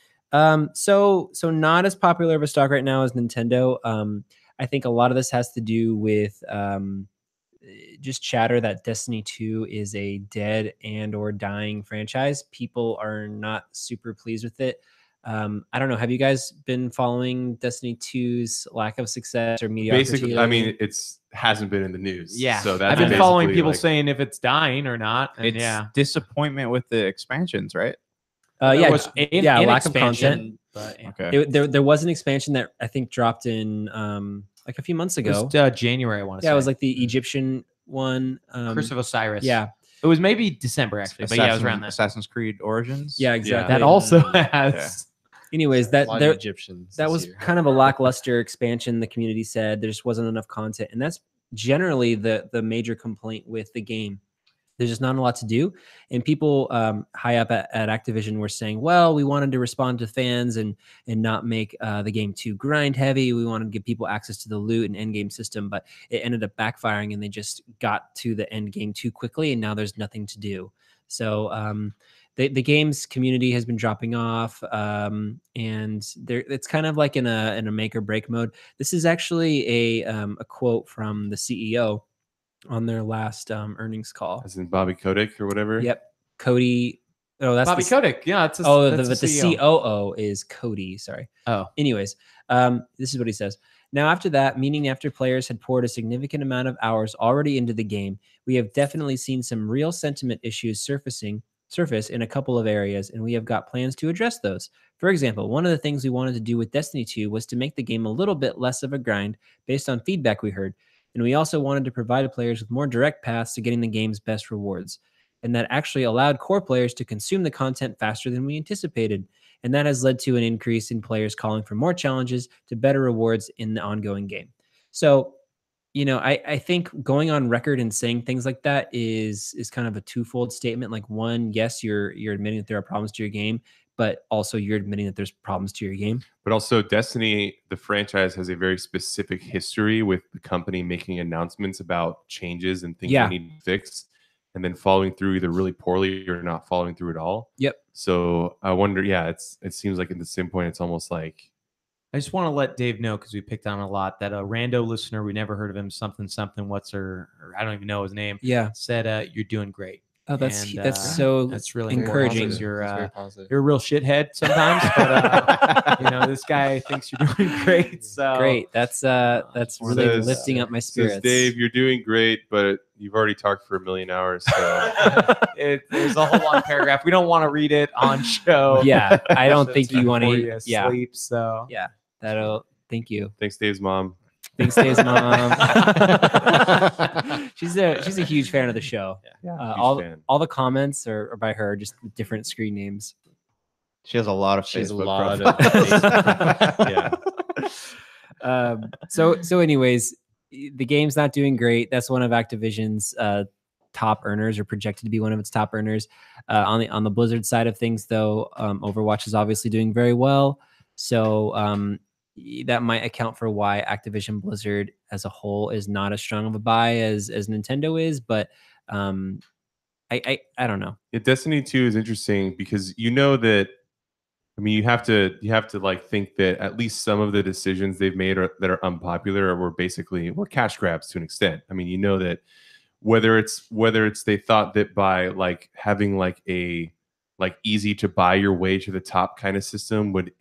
[SPEAKER 2] So not as popular of a stock right now as Nintendo. I think a lot of this has to do with just chatter that Destiny 2 is a dead and or dying franchise. People are not super pleased with it. I don't know. Have you guys been following Destiny 2's lack of success or mediocrity?
[SPEAKER 3] basically, I mean, hasn't been in the news.
[SPEAKER 1] Yeah,
[SPEAKER 3] so that's
[SPEAKER 1] I've been following
[SPEAKER 3] basically,
[SPEAKER 1] people
[SPEAKER 3] like,
[SPEAKER 1] saying if it's dying or not. And
[SPEAKER 6] It's
[SPEAKER 1] yeah,
[SPEAKER 6] disappointment with the expansions, right?
[SPEAKER 1] There
[SPEAKER 2] yeah,
[SPEAKER 1] was in
[SPEAKER 2] lack of
[SPEAKER 1] expansion,
[SPEAKER 2] content.
[SPEAKER 1] But
[SPEAKER 6] Okay.
[SPEAKER 2] There was an expansion that I think dropped in like a few months
[SPEAKER 1] it
[SPEAKER 2] ago.
[SPEAKER 1] was January. I want to say.
[SPEAKER 2] Yeah, it was like the Egyptian one.
[SPEAKER 1] Curse of Osiris.
[SPEAKER 2] Yeah,
[SPEAKER 1] it was maybe December actually, but yeah, it was around that.
[SPEAKER 6] Assassin's Creed Origins.
[SPEAKER 2] yeah, exactly.
[SPEAKER 1] That also has.
[SPEAKER 2] Anyways,
[SPEAKER 4] A
[SPEAKER 2] that
[SPEAKER 4] lot
[SPEAKER 2] there,
[SPEAKER 4] of Egyptians.
[SPEAKER 2] that
[SPEAKER 4] this
[SPEAKER 2] was
[SPEAKER 4] year.
[SPEAKER 2] kind of a lackluster expansion. The community said there just wasn't enough content, and that's generally the major complaint with the game. There's just not a lot to do, and people high up at Activision were saying, "Well, we wanted to respond to fans and not make the game too grind heavy. We wanted to give people access to the loot and end game system, but it ended up backfiring, and they just got to the end game too quickly, and now there's nothing to do." So the game's community has been dropping off, and it's kind of like in a make or break mode. This is actually a quote from the CEO on their last earnings call.
[SPEAKER 3] as in Bobby Kotick or whatever.
[SPEAKER 2] Yep, Cody. Oh, that's
[SPEAKER 1] Bobby
[SPEAKER 2] the,
[SPEAKER 1] Kotick. Yeah, it's
[SPEAKER 2] the COO is Cody. Sorry.
[SPEAKER 1] Oh.
[SPEAKER 2] Anyways, this is what he says. Now, after that, meaning after players had poured a significant amount of hours already into the game, we have definitely seen some real sentiment issues surface in a couple of areas, and we have got plans to address those. For example, one of the things we wanted to do with Destiny 2 was to make the game a little bit less of a grind based on feedback we heard, and we also wanted to provide players with more direct paths to getting the game's best rewards. and that actually allowed core players to consume the content faster than we anticipated. And that has led to an increase in players calling for more challenges to better rewards in the ongoing game. So, you know, I think going on record and saying things like that is kind of a twofold statement. Like, one, yes, you're admitting that there are problems to your game, but also you're admitting that there's problems to your game.
[SPEAKER 3] But also, Destiny, the franchise, has a very specific history with the company making announcements about changes and things
[SPEAKER 2] Yeah.
[SPEAKER 3] they need to fix, and then following through either really poorly or not following through at all.
[SPEAKER 2] Yep.
[SPEAKER 3] So I wonder, yeah, it seems like at the same point, it's almost like,
[SPEAKER 1] I just want to let Dave know, because we picked on a lot, that a rando listener, we never heard of him, something, what's her, or I don't even know his name,
[SPEAKER 2] Yeah.
[SPEAKER 1] said, you're doing great.
[SPEAKER 2] Oh, that's
[SPEAKER 1] And,
[SPEAKER 2] so
[SPEAKER 1] that's really
[SPEAKER 2] encouraging.
[SPEAKER 1] important. You're,
[SPEAKER 4] It's very positive.
[SPEAKER 1] you're a real shithead sometimes, but you know, this guy thinks you're doing great. So
[SPEAKER 2] Great. That's really
[SPEAKER 3] Says-
[SPEAKER 2] lifting up my spirits.
[SPEAKER 3] says Dave, you're doing great, but you've already talked for 1 million hours. So
[SPEAKER 1] there's a whole long paragraph. We don't want to read it on show.
[SPEAKER 2] Yeah, I don't
[SPEAKER 1] So
[SPEAKER 2] think
[SPEAKER 1] it's
[SPEAKER 2] you want
[SPEAKER 1] before
[SPEAKER 2] to.
[SPEAKER 1] you
[SPEAKER 2] Yeah,
[SPEAKER 1] sleep. So
[SPEAKER 2] yeah. That'll. Thank you.
[SPEAKER 3] thanks, Dave's mom.
[SPEAKER 2] Thanks, Dave's mom. she's a huge fan of the show.
[SPEAKER 3] Huge
[SPEAKER 2] All
[SPEAKER 3] fan.
[SPEAKER 2] all the comments are by her, just with different screen names.
[SPEAKER 6] She has a lot of
[SPEAKER 4] She has a
[SPEAKER 6] Facebook
[SPEAKER 4] lot
[SPEAKER 6] profiles.
[SPEAKER 4] yeah.
[SPEAKER 2] So anyways, the game's not doing great. That's one of Activision's top earners, or projected to be one of its top earners. On the Blizzard side of things, though, Overwatch is obviously doing very well. So that might account for why Activision Blizzard as a whole is not as strong of a buy as Nintendo is. But I don't know.
[SPEAKER 3] Yeah, Destiny 2 is interesting because you know that, I mean, you have to like think that at least some of the decisions they've made that are unpopular were cash grabs to an extent. I mean, you know that whether it's they thought that by like having like a like easy to buy your way to the top kind of system would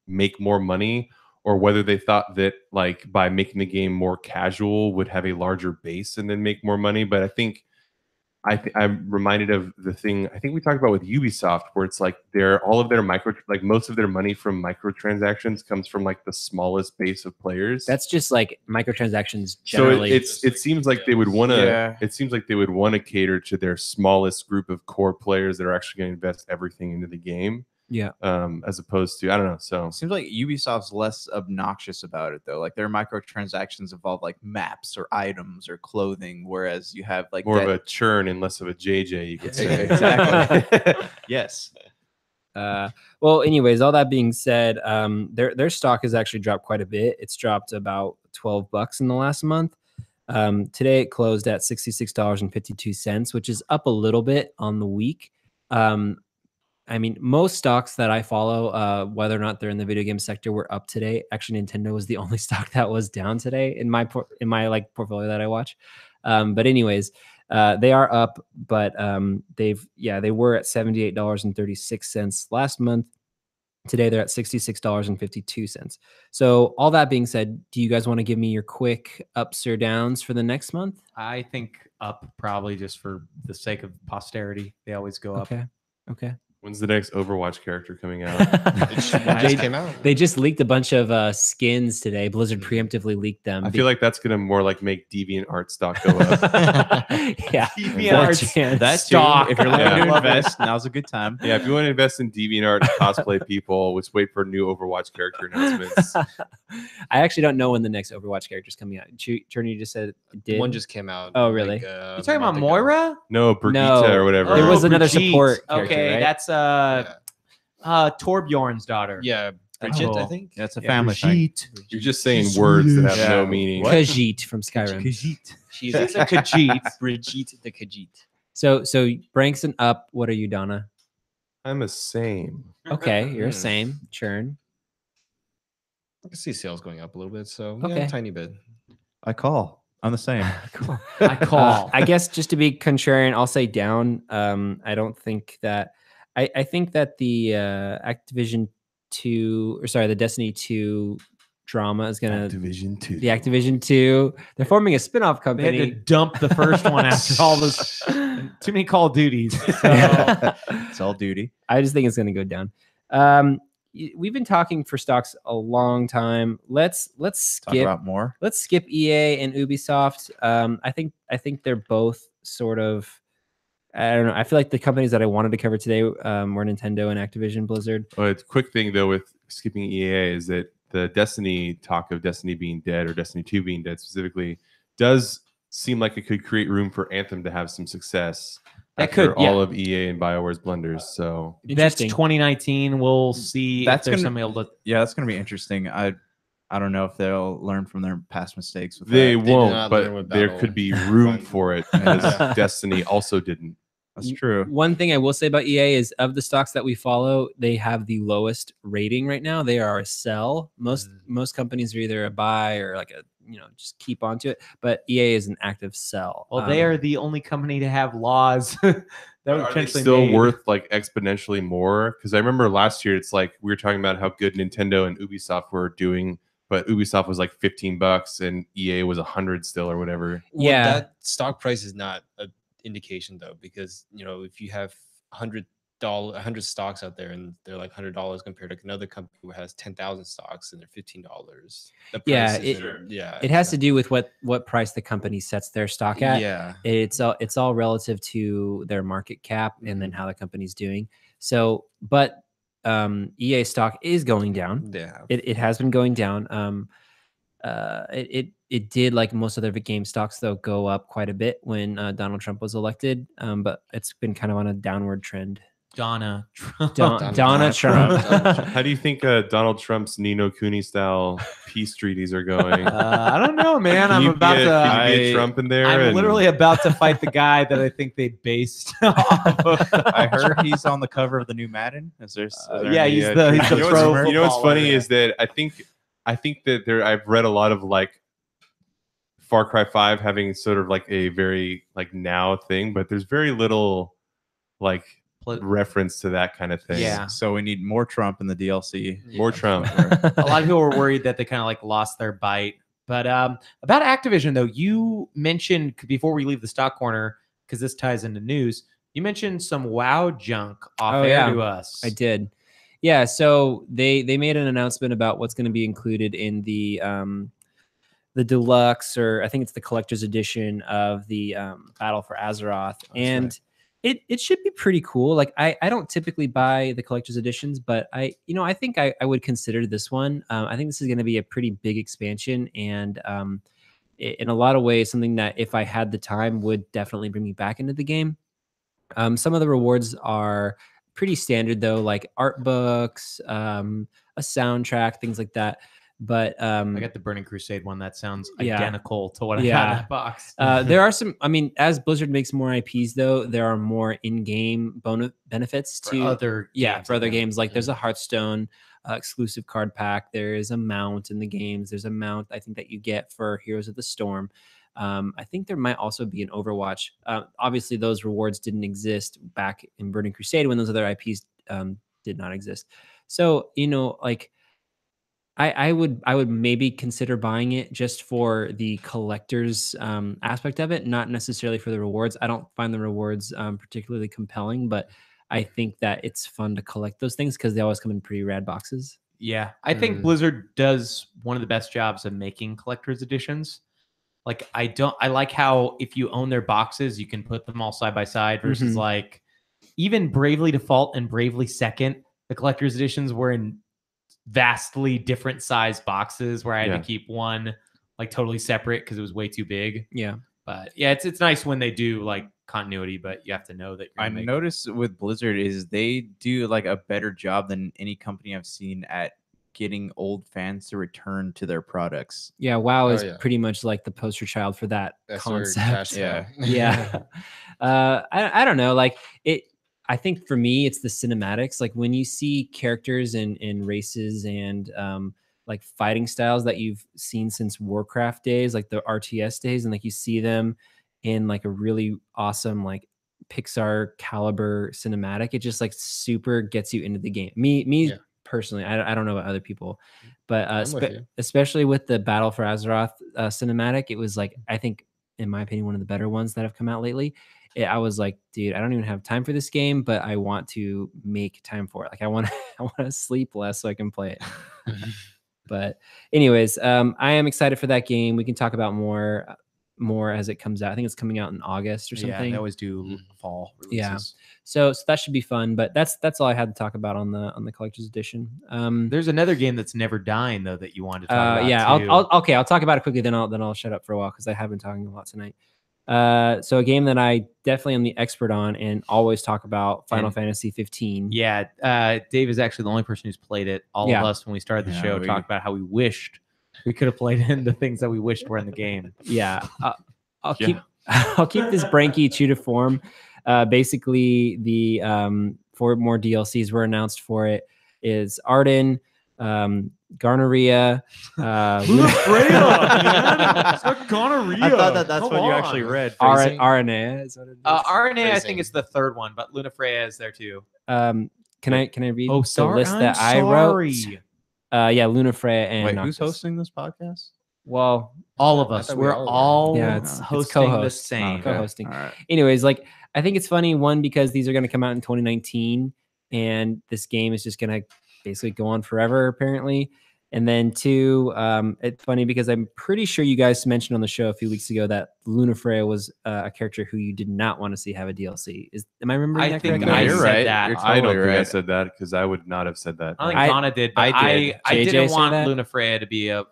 [SPEAKER 3] make more money, or whether they thought that like by making the game more casual would have a larger base and then make more money. But I think I'm reminded of the thing I think we talked about with Ubisoft, where it's like all of their most of their money from microtransactions comes from like the smallest base of players.
[SPEAKER 2] That's just like microtransactions generally.
[SPEAKER 3] So it seems like they would want to. It seems like they would want to cater to their smallest group of core players that are actually going to invest everything into the game.
[SPEAKER 2] Yeah.
[SPEAKER 3] As opposed to, I don't know. So
[SPEAKER 6] Seems like Ubisoft's less obnoxious about it though. Like their microtransactions involve like maps or items or clothing, whereas you have like
[SPEAKER 3] more of a churn and less of a JJ, you could say.
[SPEAKER 6] Exactly. Yes.
[SPEAKER 2] Well, anyways, all that being said, their stock has actually dropped quite a bit. It's dropped about $12 in the last month. Today it closed at $66.52, which is up a little bit on the week. I mean, most stocks that I follow, whether or not they're in the video game sector, were up today. Actually, Nintendo was the only stock that was down today in my like portfolio that I watch. But anyways, they are up, but they were at $78.36 last month. Today they're at $66.52. So all that being said, do you guys want to give me your quick ups or downs for the next month?
[SPEAKER 1] I think up, probably just for the sake of posterity. They always go up.
[SPEAKER 2] Okay.
[SPEAKER 3] When's the next Overwatch character coming out?
[SPEAKER 4] It just came out.
[SPEAKER 2] They just leaked a bunch of skins today. Blizzard preemptively leaked them.
[SPEAKER 3] I feel like that's gonna more like make DeviantArt stock go up.
[SPEAKER 2] Yeah,
[SPEAKER 1] DeviantArt
[SPEAKER 6] That's
[SPEAKER 1] stock.
[SPEAKER 6] if you're looking
[SPEAKER 1] I
[SPEAKER 6] to
[SPEAKER 1] love it.
[SPEAKER 6] invest, now's a good time.
[SPEAKER 3] Yeah, if you want to invest in DeviantArt and cosplay people, let's wait for new Overwatch character announcements.
[SPEAKER 2] I actually don't know when the next Overwatch character is coming out. Churney, you just said it did.
[SPEAKER 4] One just came out.
[SPEAKER 2] Oh, really?
[SPEAKER 4] Like,
[SPEAKER 1] You talking about
[SPEAKER 4] month ago.
[SPEAKER 1] Moira?
[SPEAKER 3] No, Brigitte
[SPEAKER 2] No,
[SPEAKER 3] or whatever.
[SPEAKER 2] there was another
[SPEAKER 1] Brigitte.
[SPEAKER 2] support character,
[SPEAKER 1] Okay,
[SPEAKER 2] right?
[SPEAKER 1] that's
[SPEAKER 4] Yeah.
[SPEAKER 1] Torbjorn's daughter.
[SPEAKER 4] Yeah, Bridget, I
[SPEAKER 1] Oh.
[SPEAKER 4] think.
[SPEAKER 6] That's a
[SPEAKER 1] Yeah,
[SPEAKER 6] family thing.
[SPEAKER 1] Brigitte.
[SPEAKER 3] You're just saying words that have no
[SPEAKER 6] Yeah.
[SPEAKER 3] meaning.
[SPEAKER 2] Khajiit from Skyrim.
[SPEAKER 4] She's
[SPEAKER 1] She's a Khajiit.
[SPEAKER 4] Brigitte the Khajiit.
[SPEAKER 2] So Brankston up. What are you, Donna?
[SPEAKER 3] I'm a same.
[SPEAKER 2] Okay, you're the same. Churn.
[SPEAKER 4] I can see sales going up a little bit, so
[SPEAKER 2] Okay.
[SPEAKER 4] yeah, a tiny bit.
[SPEAKER 6] I call. I'm the same.
[SPEAKER 2] Cool.
[SPEAKER 1] I call.
[SPEAKER 2] I guess just to be contrarian, I'll say down. I don't think that. I think that the Activision 2, or sorry, the Destiny 2 drama is gonna.
[SPEAKER 3] Division 2.
[SPEAKER 2] The Activision 2. They're forming a spin-off
[SPEAKER 1] They had to
[SPEAKER 2] company.
[SPEAKER 1] dump the first one after all this. Too many Call of Duties. So,
[SPEAKER 6] It's all duty.
[SPEAKER 2] I just think it's going to go down. We've been talking for stocks a long time. Let's
[SPEAKER 6] Talk
[SPEAKER 2] skip.
[SPEAKER 6] about more.
[SPEAKER 2] Let's skip EA and Ubisoft. I think they're both sort of I don't know. I feel like the companies that I wanted to cover today were Nintendo and Activision Blizzard.
[SPEAKER 3] Well, it's a quick thing though with skipping EA is that the Destiny talk of Destiny being dead or Destiny 2 being dead specifically does seem like it could create room for Anthem to have some succce.
[SPEAKER 1] That
[SPEAKER 3] after
[SPEAKER 1] could, yeah.
[SPEAKER 3] all of EA and BioWare's blunders. So
[SPEAKER 1] That's
[SPEAKER 2] Interesting.
[SPEAKER 1] 2019. We'll see
[SPEAKER 6] That's
[SPEAKER 1] if there's
[SPEAKER 6] gonna-
[SPEAKER 1] somebody able to.
[SPEAKER 6] Yeah, that's gonna be interesting. I don't know if they'll learn from their past mistakes. With
[SPEAKER 3] they
[SPEAKER 6] that.
[SPEAKER 4] did
[SPEAKER 3] won't,
[SPEAKER 4] not learn
[SPEAKER 3] but
[SPEAKER 4] with
[SPEAKER 3] there
[SPEAKER 4] Battle
[SPEAKER 3] could be room
[SPEAKER 4] Front.
[SPEAKER 3] for it as Destiny also didn't.
[SPEAKER 6] That's true.
[SPEAKER 2] One thing I will say about EA is of the stocks that we follow, they have the lowest rating right now. They are a sell. Most companies are either a buy or like a just keep onto it. But EA is an active sell.
[SPEAKER 1] Well, they are the only company to have laws that would
[SPEAKER 3] Are they
[SPEAKER 1] potentially
[SPEAKER 3] still
[SPEAKER 1] made.
[SPEAKER 3] worth like exponentially more? Because I remember last year, it's like we were talking about how good Nintendo and Ubisoft were doing, but Ubisoft was like $15 and EA was 100 still or whatever.
[SPEAKER 4] Well,
[SPEAKER 2] Yeah.
[SPEAKER 4] that stock price is not an indication though, because if you have $100 stocks out there and they're like $100 compared to another company who has 10,000 stocks and they're $15. The
[SPEAKER 2] Yeah,
[SPEAKER 4] price isn't-
[SPEAKER 2] it has to do with what price the company sets their stock at.
[SPEAKER 4] Yeah.
[SPEAKER 2] It's all relative to their market cap and then how the company's doing. So, but EA stock is going down.
[SPEAKER 4] Yeah.
[SPEAKER 2] It has been going down. It did, like most other game stocks though, go up quite a bit when Donald Trump was elected. But it's been kind of on a downward trend.
[SPEAKER 1] Donna Trump.
[SPEAKER 2] Donna Trump.
[SPEAKER 3] How do you think Donald Trump's Nino Cooney style peace treaties are going?
[SPEAKER 1] I don't know, man.
[SPEAKER 3] Can
[SPEAKER 1] I'm
[SPEAKER 3] you
[SPEAKER 1] about
[SPEAKER 3] get,
[SPEAKER 1] to.
[SPEAKER 3] can you get Trump in there?
[SPEAKER 1] I'm
[SPEAKER 3] and-
[SPEAKER 1] literally about to fight the guy that I think they based off of.
[SPEAKER 6] I heard he's on the cover of the new Madden. Is there
[SPEAKER 1] yeah,
[SPEAKER 6] any,
[SPEAKER 1] he's the
[SPEAKER 3] You know
[SPEAKER 1] pro.
[SPEAKER 3] what's, you know what's
[SPEAKER 1] footballer,
[SPEAKER 3] funny
[SPEAKER 1] yeah.
[SPEAKER 3] is that I think that there I've read a lot of like Far Cry 5 having sort of like a very like now thing, but there's very little like reference to that kind of thing.
[SPEAKER 1] Yeah.
[SPEAKER 6] So we need more Trump in the DLC.
[SPEAKER 3] More Trump.
[SPEAKER 1] A lot of people were worried that they kind of like lost their bite. But about Activision, though, you mentioned before we leave the stock corner, because this ties into news, you mentioned some WoW junk off air to us.
[SPEAKER 2] I did. Yeah, so they made an announcement about what's going to be included in the deluxe, or I think it's the collector's edition of the Battle for Azeroth. And it should be pretty cool. Like I don't typically buy the collector's editions, but I think I would consider this one. I think this is going to be a pretty big expansion, and in a lot of ways, something that if I had the time would definitely bring me back into the game. Some of the rewards are pretty standard though, like art books, a soundtrack, things like that. But
[SPEAKER 1] I got the Burning Crusade one. That sounds
[SPEAKER 2] Yeah.
[SPEAKER 1] identical to what I got in that box.
[SPEAKER 2] there are some. I mean, as Blizzard makes more IPs, though, there are more in-game benefits
[SPEAKER 1] For
[SPEAKER 2] to
[SPEAKER 1] other games,
[SPEAKER 2] for other
[SPEAKER 1] yeah.
[SPEAKER 2] games. Like there's a Hearthstone exclusive card pack. There is a mount in the games. There's a mount I think that you get for Heroes of the Storm. I think there might also be an Overwatch. Obviously, those rewards didn't exist back in Burning Crusade when those other IPs did not exist. So like. I would maybe consider buying it just for the collector's aspect of it, not necessarily for the rewards. I don't find the rewards particularly compelling, but I think that it's fun to collect those things because they always come in pretty rad boxes.
[SPEAKER 1] Yeah, I think Blizzard does one of the best jobs of making collector's editions. Like I like how if you own their boxes, you can put them all side by side versus like even Bravely Default and Bravely Second, the collector's editions were in vastly different size boxes where I had to keep one like totally separate because it was way too big.
[SPEAKER 2] Yeah.
[SPEAKER 1] But yeah, it's nice when they do like continuity, but you have to know that
[SPEAKER 6] I noticed with Blizzard is they do like a better job than any company I've seen at getting old fans to return to their products.
[SPEAKER 2] Yeah, WoW is pretty much like the poster child for that concept. Yeah. I don't know. Like I think for me, it's the cinematics. Like when you see characters and races and like fighting styles that you've seen since Warcraft days, like the RTS days, and like you see them in like a really awesome like Pixar caliber cinematic, it just like super gets you into the game. Me personally, I don't know about other people, but especially with the Battle for Azeroth cinematic, it was like I think in my opinion one of the better ones that have come out lately. I was like, dude, I don't even have time for this game, but I want to make time for it. Like I want to sleep less so I can play it. But anyways, I am excited for that game. We can talk about more more as it comes out. I think it's coming out in August or
[SPEAKER 1] Yeah,
[SPEAKER 2] something.
[SPEAKER 1] they always do fall releases.
[SPEAKER 2] Yeah. So that should be fun. But that's all I had to talk about on the collector's edition.
[SPEAKER 1] There's another game that's never dying though that you wanted to talk about.
[SPEAKER 2] Yeah,
[SPEAKER 1] too.
[SPEAKER 2] I'll talk about it quickly. Then I'll shut up for a while because I have been talking a lot tonight. So a game that I definitely am the expert on and always talk about, Final Fantasy 15.
[SPEAKER 1] Yeah, Dave is actually the only person who's played it. All of us, when we started the show, talked about how we wished we could have played in the things that we wished were in the game.
[SPEAKER 2] Yeah, I'll keep this Branky true to form. Basically, the 4 more DLCs were announced for it. Is Arden, Garneria,
[SPEAKER 1] Lunafreya. It's not gonorrhea.
[SPEAKER 6] I thought that's what you actually read.
[SPEAKER 2] RNA is what it is.
[SPEAKER 1] RNA, I think it's the third one, but Lunafreya is there too.
[SPEAKER 2] Can I read
[SPEAKER 1] Oh,
[SPEAKER 2] the
[SPEAKER 1] sorry,
[SPEAKER 2] list that I wrote? Yeah, Lunafreya and
[SPEAKER 3] Wait,
[SPEAKER 2] Noctis.
[SPEAKER 3] who's hosting this podcast?
[SPEAKER 2] Well,
[SPEAKER 1] all of us. We're all
[SPEAKER 2] it's
[SPEAKER 1] hosting the
[SPEAKER 2] co-host,
[SPEAKER 1] same.
[SPEAKER 2] co-hosting.
[SPEAKER 3] All right.
[SPEAKER 2] Anyways, like I think it's funny, one, because these are going to come out in 2019 and this game is just going to basically go on forever apparently. And then 2, it's funny because I'm pretty sure you guys mentioned on the show a few weeks ago that Lunafreya was a character who you did not want to see have a DLC. Am I remembering that correctly?
[SPEAKER 1] I
[SPEAKER 3] you're
[SPEAKER 1] said
[SPEAKER 3] right.
[SPEAKER 1] that.
[SPEAKER 3] You're I don't think I said that because I would not have said that.
[SPEAKER 1] I think Donna did, but
[SPEAKER 6] I did.
[SPEAKER 1] I
[SPEAKER 2] JJ
[SPEAKER 1] didn't
[SPEAKER 2] say
[SPEAKER 1] want
[SPEAKER 2] that?
[SPEAKER 1] Lunafreya to be a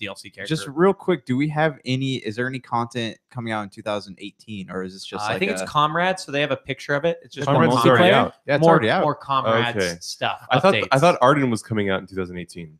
[SPEAKER 1] DLC character.
[SPEAKER 6] Just real quick, do we have is there any content coming out in 2018, or is this just
[SPEAKER 1] I think it's Comrades, so they have a picture of it. It's just
[SPEAKER 3] Comrades
[SPEAKER 1] more
[SPEAKER 3] is already
[SPEAKER 2] multiplayer?
[SPEAKER 3] out.
[SPEAKER 6] Yeah, it's
[SPEAKER 1] more,
[SPEAKER 6] already out.
[SPEAKER 1] more Comrades
[SPEAKER 3] Okay.
[SPEAKER 1] stuff.
[SPEAKER 3] I
[SPEAKER 1] updates.
[SPEAKER 3] thought Arden was coming out in 2018.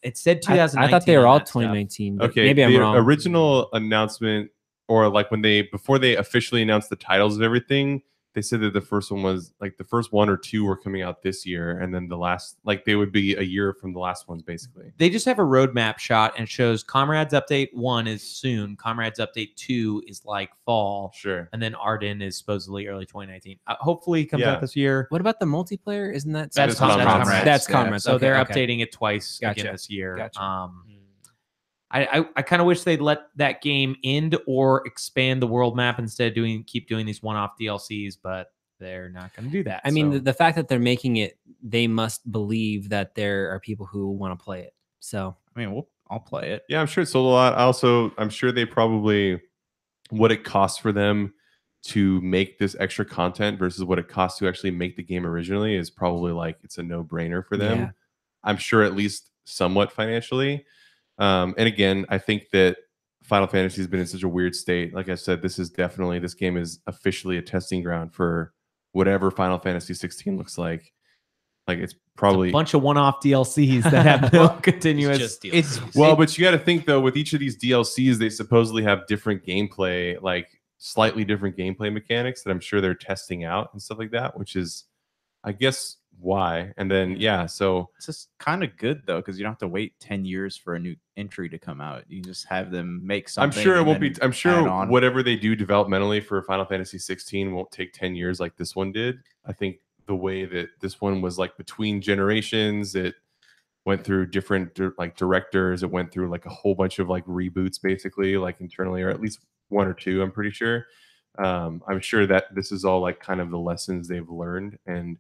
[SPEAKER 1] It said 2019.
[SPEAKER 2] I thought they were all
[SPEAKER 1] on that stuff.
[SPEAKER 2] 2019. But
[SPEAKER 3] Okay,
[SPEAKER 2] maybe I'm
[SPEAKER 3] the
[SPEAKER 2] wrong.
[SPEAKER 3] original announcement, or like before they officially announced the titles of everything, they said that the first one was like the first 1 or 2 were coming out this year, and then the last, like they would be a year from the last ones, basically.
[SPEAKER 1] They just have a roadmap shot and shows Comrades Update 1 is soon, Comrades Update 2 is like fall,
[SPEAKER 3] Sure.
[SPEAKER 1] and then Arden is supposedly early 2019. Hopefully it comes
[SPEAKER 3] Yeah.
[SPEAKER 1] out this year.
[SPEAKER 2] What about the multiplayer? Isn't that
[SPEAKER 1] That's
[SPEAKER 3] Comrades.
[SPEAKER 1] Comrades.
[SPEAKER 2] That's
[SPEAKER 6] Yeah.
[SPEAKER 2] Comrades.
[SPEAKER 1] So
[SPEAKER 2] Okay,
[SPEAKER 1] they're
[SPEAKER 2] okay.
[SPEAKER 1] updating it twice
[SPEAKER 2] Gotcha.
[SPEAKER 1] again this year.
[SPEAKER 2] Gotcha.
[SPEAKER 1] I kind of wish they'd let that game end or expand the world map instead of keep doing these one-off DLCs, but they're not going to do that.
[SPEAKER 2] I mean,
[SPEAKER 1] so.
[SPEAKER 2] the fact that they're making it, they must believe that there are people who want to play it. So
[SPEAKER 6] I mean, I'll play it.
[SPEAKER 3] Yeah, I'm sure it sold a lot. I'm sure they probably, what it costs for them to make this extra content versus what it costs to actually make the game originally is probably like it's a no-brainer for them.
[SPEAKER 2] Yeah.
[SPEAKER 3] I'm sure at least somewhat financially. And again, I think that Final Fantasy has been in such a weird state. Like I said, this game is officially a testing ground for whatever Final Fantasy 16 looks like. Like it's probably
[SPEAKER 1] a bunch of one-off DLCs that have no continuous.
[SPEAKER 4] It's just DLCs.
[SPEAKER 3] well, but you got to think though, with each of these DLCs, they supposedly have different gameplay, like slightly different gameplay mechanics that I'm sure they're testing out and stuff like that, which is, I guess, why. And then so
[SPEAKER 6] It's just kind of good though, because you don't have to wait 10 years for a new entry to come out. You just have them make something.
[SPEAKER 3] I'm sure it
[SPEAKER 6] and
[SPEAKER 3] won't be.
[SPEAKER 6] then
[SPEAKER 3] I'm
[SPEAKER 6] add
[SPEAKER 3] sure
[SPEAKER 6] on.
[SPEAKER 3] whatever they do developmentally for Final Fantasy 16 won't take 10 years like this one did. I think the way that this one was like between generations, it went through different like directors. It went through like a whole bunch of like reboots, basically, like internally, or at least 1 or 2. I'm pretty sure. I'm sure that this is all like kind of the lessons they've learned, and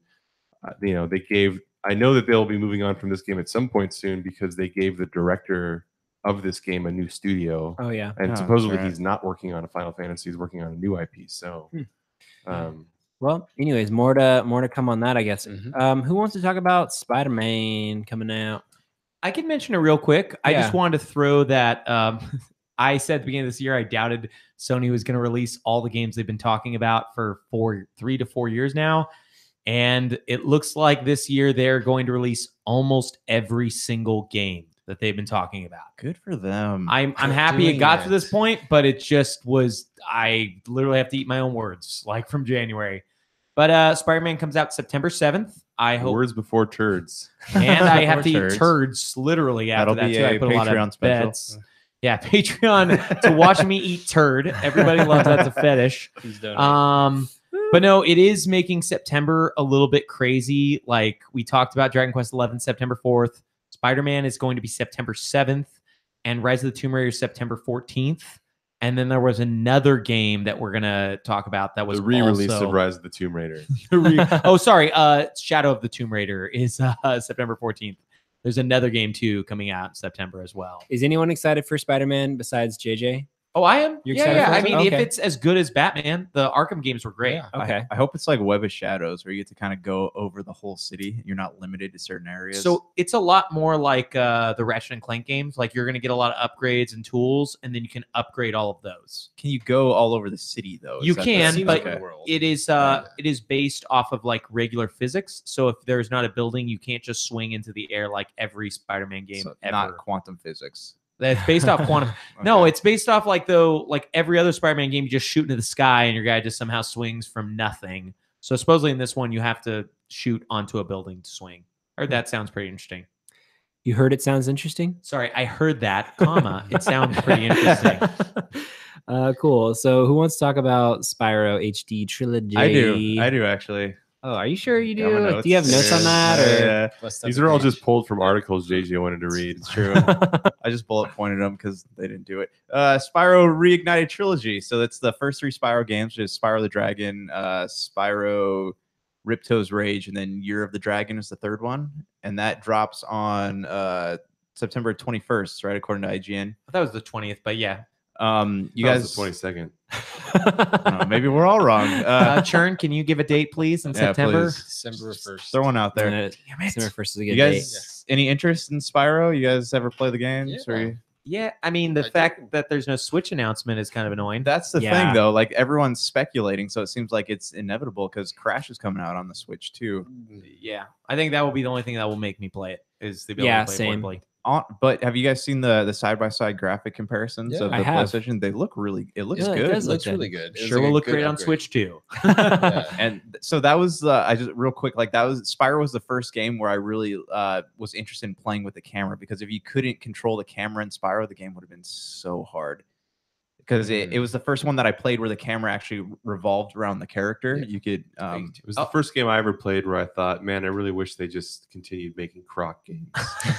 [SPEAKER 3] they gave. I know that they'll be moving on from this game at some point soon because they gave the director of this game a new studio.
[SPEAKER 2] oh yeah.
[SPEAKER 3] And
[SPEAKER 6] Oh,
[SPEAKER 3] supposedly
[SPEAKER 6] that's right.
[SPEAKER 3] he's not working on a Final Fantasy; he's working on a new IP. So,
[SPEAKER 2] Well, anyways, more to come on that, I guess.
[SPEAKER 4] Mhm.
[SPEAKER 2] Who wants to talk about Spider-Man coming out?
[SPEAKER 1] I can mention it real quick. I just
[SPEAKER 2] Yeah.
[SPEAKER 1] wanted to throw that. I said at the beginning of this year, I doubted Sony was going to release all the games they've been talking about for 3 to 4 years now. And it looks like this year they're going to release almost every single game that they've been talking about.
[SPEAKER 6] Good for them.
[SPEAKER 1] I'm happy it
[SPEAKER 4] doing
[SPEAKER 1] got to
[SPEAKER 4] it.
[SPEAKER 1] this point, but it just was, I literally have to eat my own words, like from January. But Spider-Man comes out September 7th. I hope.
[SPEAKER 3] words before turds.
[SPEAKER 1] And I have to eat
[SPEAKER 6] Turds.
[SPEAKER 1] turds literally after
[SPEAKER 6] That'll
[SPEAKER 1] that
[SPEAKER 6] be
[SPEAKER 1] too. I
[SPEAKER 6] a
[SPEAKER 1] put a lot
[SPEAKER 6] Patreon
[SPEAKER 1] of
[SPEAKER 6] special.
[SPEAKER 1] bets. Yeah, Patreon to watch me eat turd. Everybody loves that's a fetish.
[SPEAKER 4] Please donate.
[SPEAKER 1] But no, it is making September a little bit crazy. Like we talked about Dragon Quest 11 September 4th. Spider-Man is going to be September 7th, and Rise of the Tomb Raider is September 14th. And then there was another game that we're gonna talk about that was
[SPEAKER 3] The re-release
[SPEAKER 1] also
[SPEAKER 3] of Rise of the Tomb Raider.
[SPEAKER 1] oh, sorry. Shadow of the Tomb Raider is September 14th. There's another game too coming out in September as well.
[SPEAKER 2] Is anyone excited for Spider-Man besides JJ?
[SPEAKER 1] Oh, I am.
[SPEAKER 2] You're
[SPEAKER 1] Yeah,
[SPEAKER 2] excited
[SPEAKER 1] yeah.
[SPEAKER 2] for
[SPEAKER 1] I
[SPEAKER 2] it?
[SPEAKER 1] mean, if
[SPEAKER 2] Okay.
[SPEAKER 1] it's as good as Batman, the Arkham games were great.
[SPEAKER 4] Yeah.
[SPEAKER 2] Okay.
[SPEAKER 6] I hope it's like Web of Shadows, where you get to kind of go over the whole city. You're not limited to certain areas.
[SPEAKER 1] So it's a lot more like the Ratchet and Clank games. Like you're going to get a lot of upgrades and tools, and then you can upgrade all of those.
[SPEAKER 6] can you go all over the city though?
[SPEAKER 1] You
[SPEAKER 6] Is that
[SPEAKER 1] can,
[SPEAKER 6] the-
[SPEAKER 1] but
[SPEAKER 6] okay.
[SPEAKER 4] world.
[SPEAKER 1] it is based off of like regular physics. So if there's not a building, you can't just swing into the air like every Spider-Man game
[SPEAKER 6] So
[SPEAKER 1] ever.
[SPEAKER 6] not quantum physics.
[SPEAKER 1] That's based off quantum. No,
[SPEAKER 6] Okay.
[SPEAKER 1] it's based off like every other Spider-Man game, you just shoot into the sky and your guy just somehow swings from nothing. So supposedly in this one, you have to shoot onto a building to swing. I heard that sounds pretty interesting.
[SPEAKER 2] You heard it sounds interesting?
[SPEAKER 1] Sorry, I heard that, comma. It sounds pretty interesting.
[SPEAKER 2] Cool. So who wants to talk about Spyro HD Trilogy?
[SPEAKER 3] I do actually.
[SPEAKER 2] Oh, are you sure you
[SPEAKER 3] Got my
[SPEAKER 2] do?
[SPEAKER 3] notes.
[SPEAKER 2] Do you have notes on that? Or?
[SPEAKER 3] Yeah.
[SPEAKER 4] Plus stuff
[SPEAKER 3] These
[SPEAKER 4] to
[SPEAKER 3] are all
[SPEAKER 4] page.
[SPEAKER 3] just pulled from articles JJ wanted to read. It's true.
[SPEAKER 6] I just bullet pointed them because they didn't do it. Spyro Reignited Trilogy. So that's the first 3 Spyro games, which is Spyro the Dragon, Spyro Ripto's Rage, and then Year of the Dragon is the third one. And that drops on September 21st, right, according to IGN.
[SPEAKER 1] That was the 20th, but yeah.
[SPEAKER 6] You
[SPEAKER 3] That
[SPEAKER 6] guys,
[SPEAKER 3] was the 22nd.
[SPEAKER 6] I don't know, maybe we're all wrong.
[SPEAKER 1] Churn, can you give a date, please, in
[SPEAKER 6] Yeah,
[SPEAKER 1] September?
[SPEAKER 6] please.
[SPEAKER 4] December 1st.
[SPEAKER 6] Throw one out there.
[SPEAKER 2] December 1st is a good
[SPEAKER 6] You
[SPEAKER 2] date.
[SPEAKER 6] guys, any interest in Spyro? You guys ever play the games?
[SPEAKER 4] Yeah.
[SPEAKER 6] Or you-
[SPEAKER 1] Yeah, I mean, the
[SPEAKER 4] I
[SPEAKER 1] fact
[SPEAKER 4] do.
[SPEAKER 1] that there's no Switch announcement is kind of annoying.
[SPEAKER 6] That's the
[SPEAKER 2] Yeah.
[SPEAKER 6] thing, though. Like everyone's speculating, so it seems like it's inevitable because Crash is coming out on the Switch too.
[SPEAKER 1] Yeah, I think that will be the only thing that will make me play it is the ability
[SPEAKER 2] Yeah,
[SPEAKER 1] to play
[SPEAKER 2] same.
[SPEAKER 1] portably.
[SPEAKER 6] But have you guys seen the side by side graphic comparisons
[SPEAKER 4] Yeah.
[SPEAKER 6] of
[SPEAKER 2] I
[SPEAKER 6] the
[SPEAKER 2] have.
[SPEAKER 6] PlayStation? They look really. It looks
[SPEAKER 2] Yeah, it
[SPEAKER 6] good.
[SPEAKER 2] does look
[SPEAKER 4] Looks really good. It was
[SPEAKER 1] Sure
[SPEAKER 4] like
[SPEAKER 1] will
[SPEAKER 4] a
[SPEAKER 1] look
[SPEAKER 4] good
[SPEAKER 1] great on
[SPEAKER 4] upgrade.
[SPEAKER 1] Switch too.
[SPEAKER 4] Yeah.
[SPEAKER 6] And so that was I just real quick, like that was Spyro was the first game where I really was interested in playing with the camera, because if you couldn't control the camera in Spyro, the game would have been so hard. Because it was the first one that I played where the camera actually revolved around the character.
[SPEAKER 4] Yeah.
[SPEAKER 6] You could
[SPEAKER 3] It was the first game I ever played where I thought, man, I really wish they just continued making Croc games.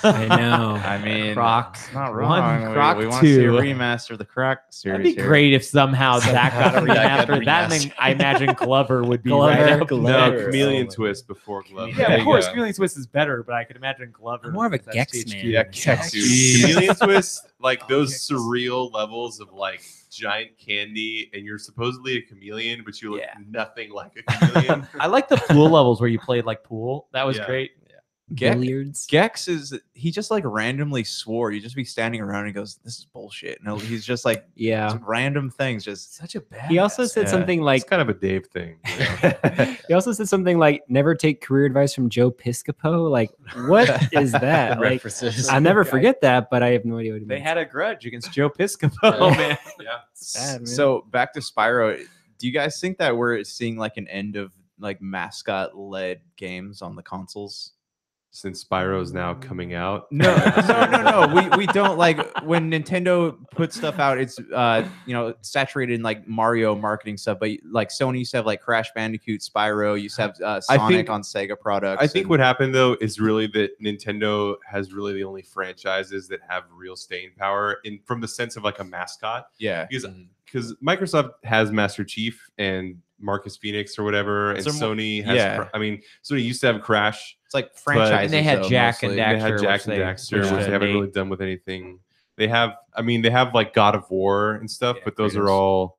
[SPEAKER 2] I know.
[SPEAKER 6] I mean,
[SPEAKER 1] Croc
[SPEAKER 6] it's not
[SPEAKER 1] 1,
[SPEAKER 6] wrong.
[SPEAKER 1] Croc
[SPEAKER 6] we want to see a
[SPEAKER 1] 2.
[SPEAKER 6] remaster of the Croc series.
[SPEAKER 1] That'd be
[SPEAKER 6] here.
[SPEAKER 1] great if somehow that got a
[SPEAKER 4] That got
[SPEAKER 1] remaster. That
[SPEAKER 4] remastered.
[SPEAKER 1] thing, I imagine Glover would be
[SPEAKER 2] Glover,
[SPEAKER 1] right up.
[SPEAKER 2] Glover.
[SPEAKER 3] No,
[SPEAKER 2] Glover.
[SPEAKER 3] Chameleon
[SPEAKER 4] Oh my
[SPEAKER 3] Twist before Glover.
[SPEAKER 1] Yeah,
[SPEAKER 4] There
[SPEAKER 1] of
[SPEAKER 4] you
[SPEAKER 1] course,
[SPEAKER 4] go.
[SPEAKER 1] Chameleon Twist is better, but I could imagine Glover.
[SPEAKER 2] I'm more of a
[SPEAKER 1] with
[SPEAKER 2] Gex
[SPEAKER 1] STHQ.
[SPEAKER 2] man.
[SPEAKER 3] Yeah,
[SPEAKER 6] Gex.
[SPEAKER 3] dude.
[SPEAKER 6] Jeez.
[SPEAKER 3] Chameleon Twist, like those surreal levels of like giant candy, and you're supposedly a chameleon, but you look
[SPEAKER 1] Yeah.
[SPEAKER 3] nothing like a chameleon.
[SPEAKER 1] I like the pool levels where you played like pool. That was
[SPEAKER 3] Yeah.
[SPEAKER 1] great.
[SPEAKER 2] Billiards.
[SPEAKER 6] Gex he just like randomly swore. You just be standing around and he goes, "This is bullshit." No, he's just like
[SPEAKER 2] Yeah.
[SPEAKER 6] random things. Just
[SPEAKER 1] Such a bad.
[SPEAKER 2] He also said
[SPEAKER 6] Yeah.
[SPEAKER 2] something
[SPEAKER 3] It's
[SPEAKER 2] like,
[SPEAKER 3] kind of a Dave thing. You know?
[SPEAKER 2] he also said something like, never take career advice from Joe Piscopo. Like, what is that? Like,
[SPEAKER 4] References.
[SPEAKER 2] I'll never forget that, but I have no idea what he
[SPEAKER 1] They
[SPEAKER 2] means.
[SPEAKER 1] had a grudge against Joe Piscopo, man.
[SPEAKER 3] Yeah.
[SPEAKER 2] Sad, man.
[SPEAKER 6] so back to Spyro. Do you guys think that we're seeing like an end of like mascot led games on the consoles?
[SPEAKER 3] Since Spyro's now coming out.
[SPEAKER 6] No. We don't like when Nintendo puts stuff out. It's saturated in like Mario marketing stuff. But like Sony used to have like Crash Bandicoot, Spyro. Used to have Sonic
[SPEAKER 3] think-
[SPEAKER 6] on Sega products.
[SPEAKER 3] I think
[SPEAKER 6] and-
[SPEAKER 3] what happened though is really that Nintendo has really the only franchises that have real staying power in from the sense of like a mascot.
[SPEAKER 6] yeah.
[SPEAKER 3] Because Microsoft has Master Chief and Marcus Phoenix or whatever, and
[SPEAKER 6] So
[SPEAKER 3] Sony has.
[SPEAKER 6] yeah.
[SPEAKER 3] Sony used to have Crash.
[SPEAKER 6] It's like franchises.
[SPEAKER 1] And they had
[SPEAKER 6] though,
[SPEAKER 1] Jack and
[SPEAKER 6] mostly.
[SPEAKER 1] Daxter.
[SPEAKER 3] They had Jack
[SPEAKER 1] which
[SPEAKER 3] and
[SPEAKER 1] they
[SPEAKER 3] Daxter,
[SPEAKER 1] pushed
[SPEAKER 3] which
[SPEAKER 1] to
[SPEAKER 3] they haven't
[SPEAKER 1] Nate.
[SPEAKER 3] really done with anything. They have like God of War and stuff,
[SPEAKER 1] Yeah,
[SPEAKER 3] but those
[SPEAKER 1] Kratos.
[SPEAKER 3] are all,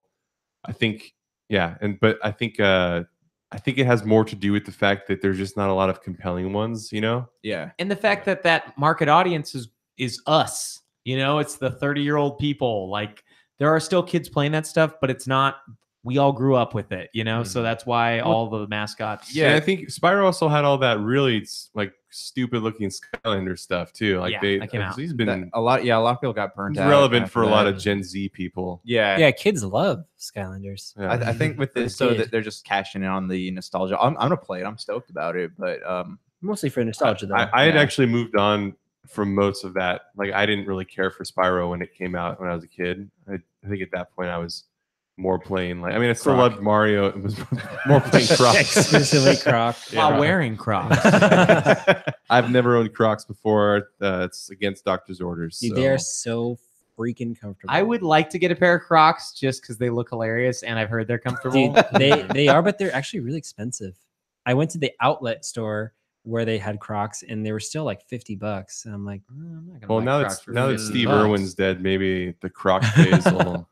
[SPEAKER 3] I think, yeah. But I think it has more to do with the fact that there's just not a lot of compelling ones, you know?
[SPEAKER 6] Yeah.
[SPEAKER 1] And the fact that market audience is us. You know, it's the 30-year-old people. Like there are still kids playing that stuff, but it's not. We all grew up with it, you know. So that's why all the mascots.
[SPEAKER 3] Yeah, I think Spyro also had all that really like stupid looking Skylander stuff too. Like
[SPEAKER 1] Yeah, that came out.
[SPEAKER 3] he's been
[SPEAKER 6] A lot of people got burned out.
[SPEAKER 3] relevant
[SPEAKER 6] after
[SPEAKER 3] for a lot
[SPEAKER 6] that.
[SPEAKER 3] of Gen Z people.
[SPEAKER 6] Yeah.
[SPEAKER 2] Yeah, kids love Skylanders.
[SPEAKER 3] Yeah.
[SPEAKER 6] I think with this,
[SPEAKER 2] They
[SPEAKER 6] so
[SPEAKER 2] did.
[SPEAKER 6] that they're just cashing in on the nostalgia. I'm gonna play it. I'm stoked about it, but
[SPEAKER 2] Mostly for nostalgia, though.
[SPEAKER 3] I had
[SPEAKER 6] Yeah.
[SPEAKER 3] actually moved on from most of that. Like I didn't really care for Spyro when it came out when I was a kid. I think at that point I was more playing like I still
[SPEAKER 6] Croc.
[SPEAKER 3] loved Mario. It was more playing Crocs.
[SPEAKER 2] Exclusively Croc.
[SPEAKER 1] While
[SPEAKER 3] Yeah.
[SPEAKER 1] wearing Crocs.
[SPEAKER 3] I've never owned Crocs before. It's against doctor's orders.
[SPEAKER 2] Dude,
[SPEAKER 3] so.
[SPEAKER 2] they are so freaking comfortable.
[SPEAKER 1] I would like to get a pair of Crocs just because they look hilarious, and I've heard they're comfortable.
[SPEAKER 2] Dude, they are, but they're actually really expensive. I went to the outlet store where they had Crocs, and they were still like $50. And I'm like,
[SPEAKER 1] I'm not gonna
[SPEAKER 3] Well,
[SPEAKER 1] buy
[SPEAKER 3] now
[SPEAKER 1] Crocs
[SPEAKER 3] that
[SPEAKER 1] for
[SPEAKER 3] now that
[SPEAKER 1] $50.
[SPEAKER 3] Steve Irwin's dead, maybe the Croc phase will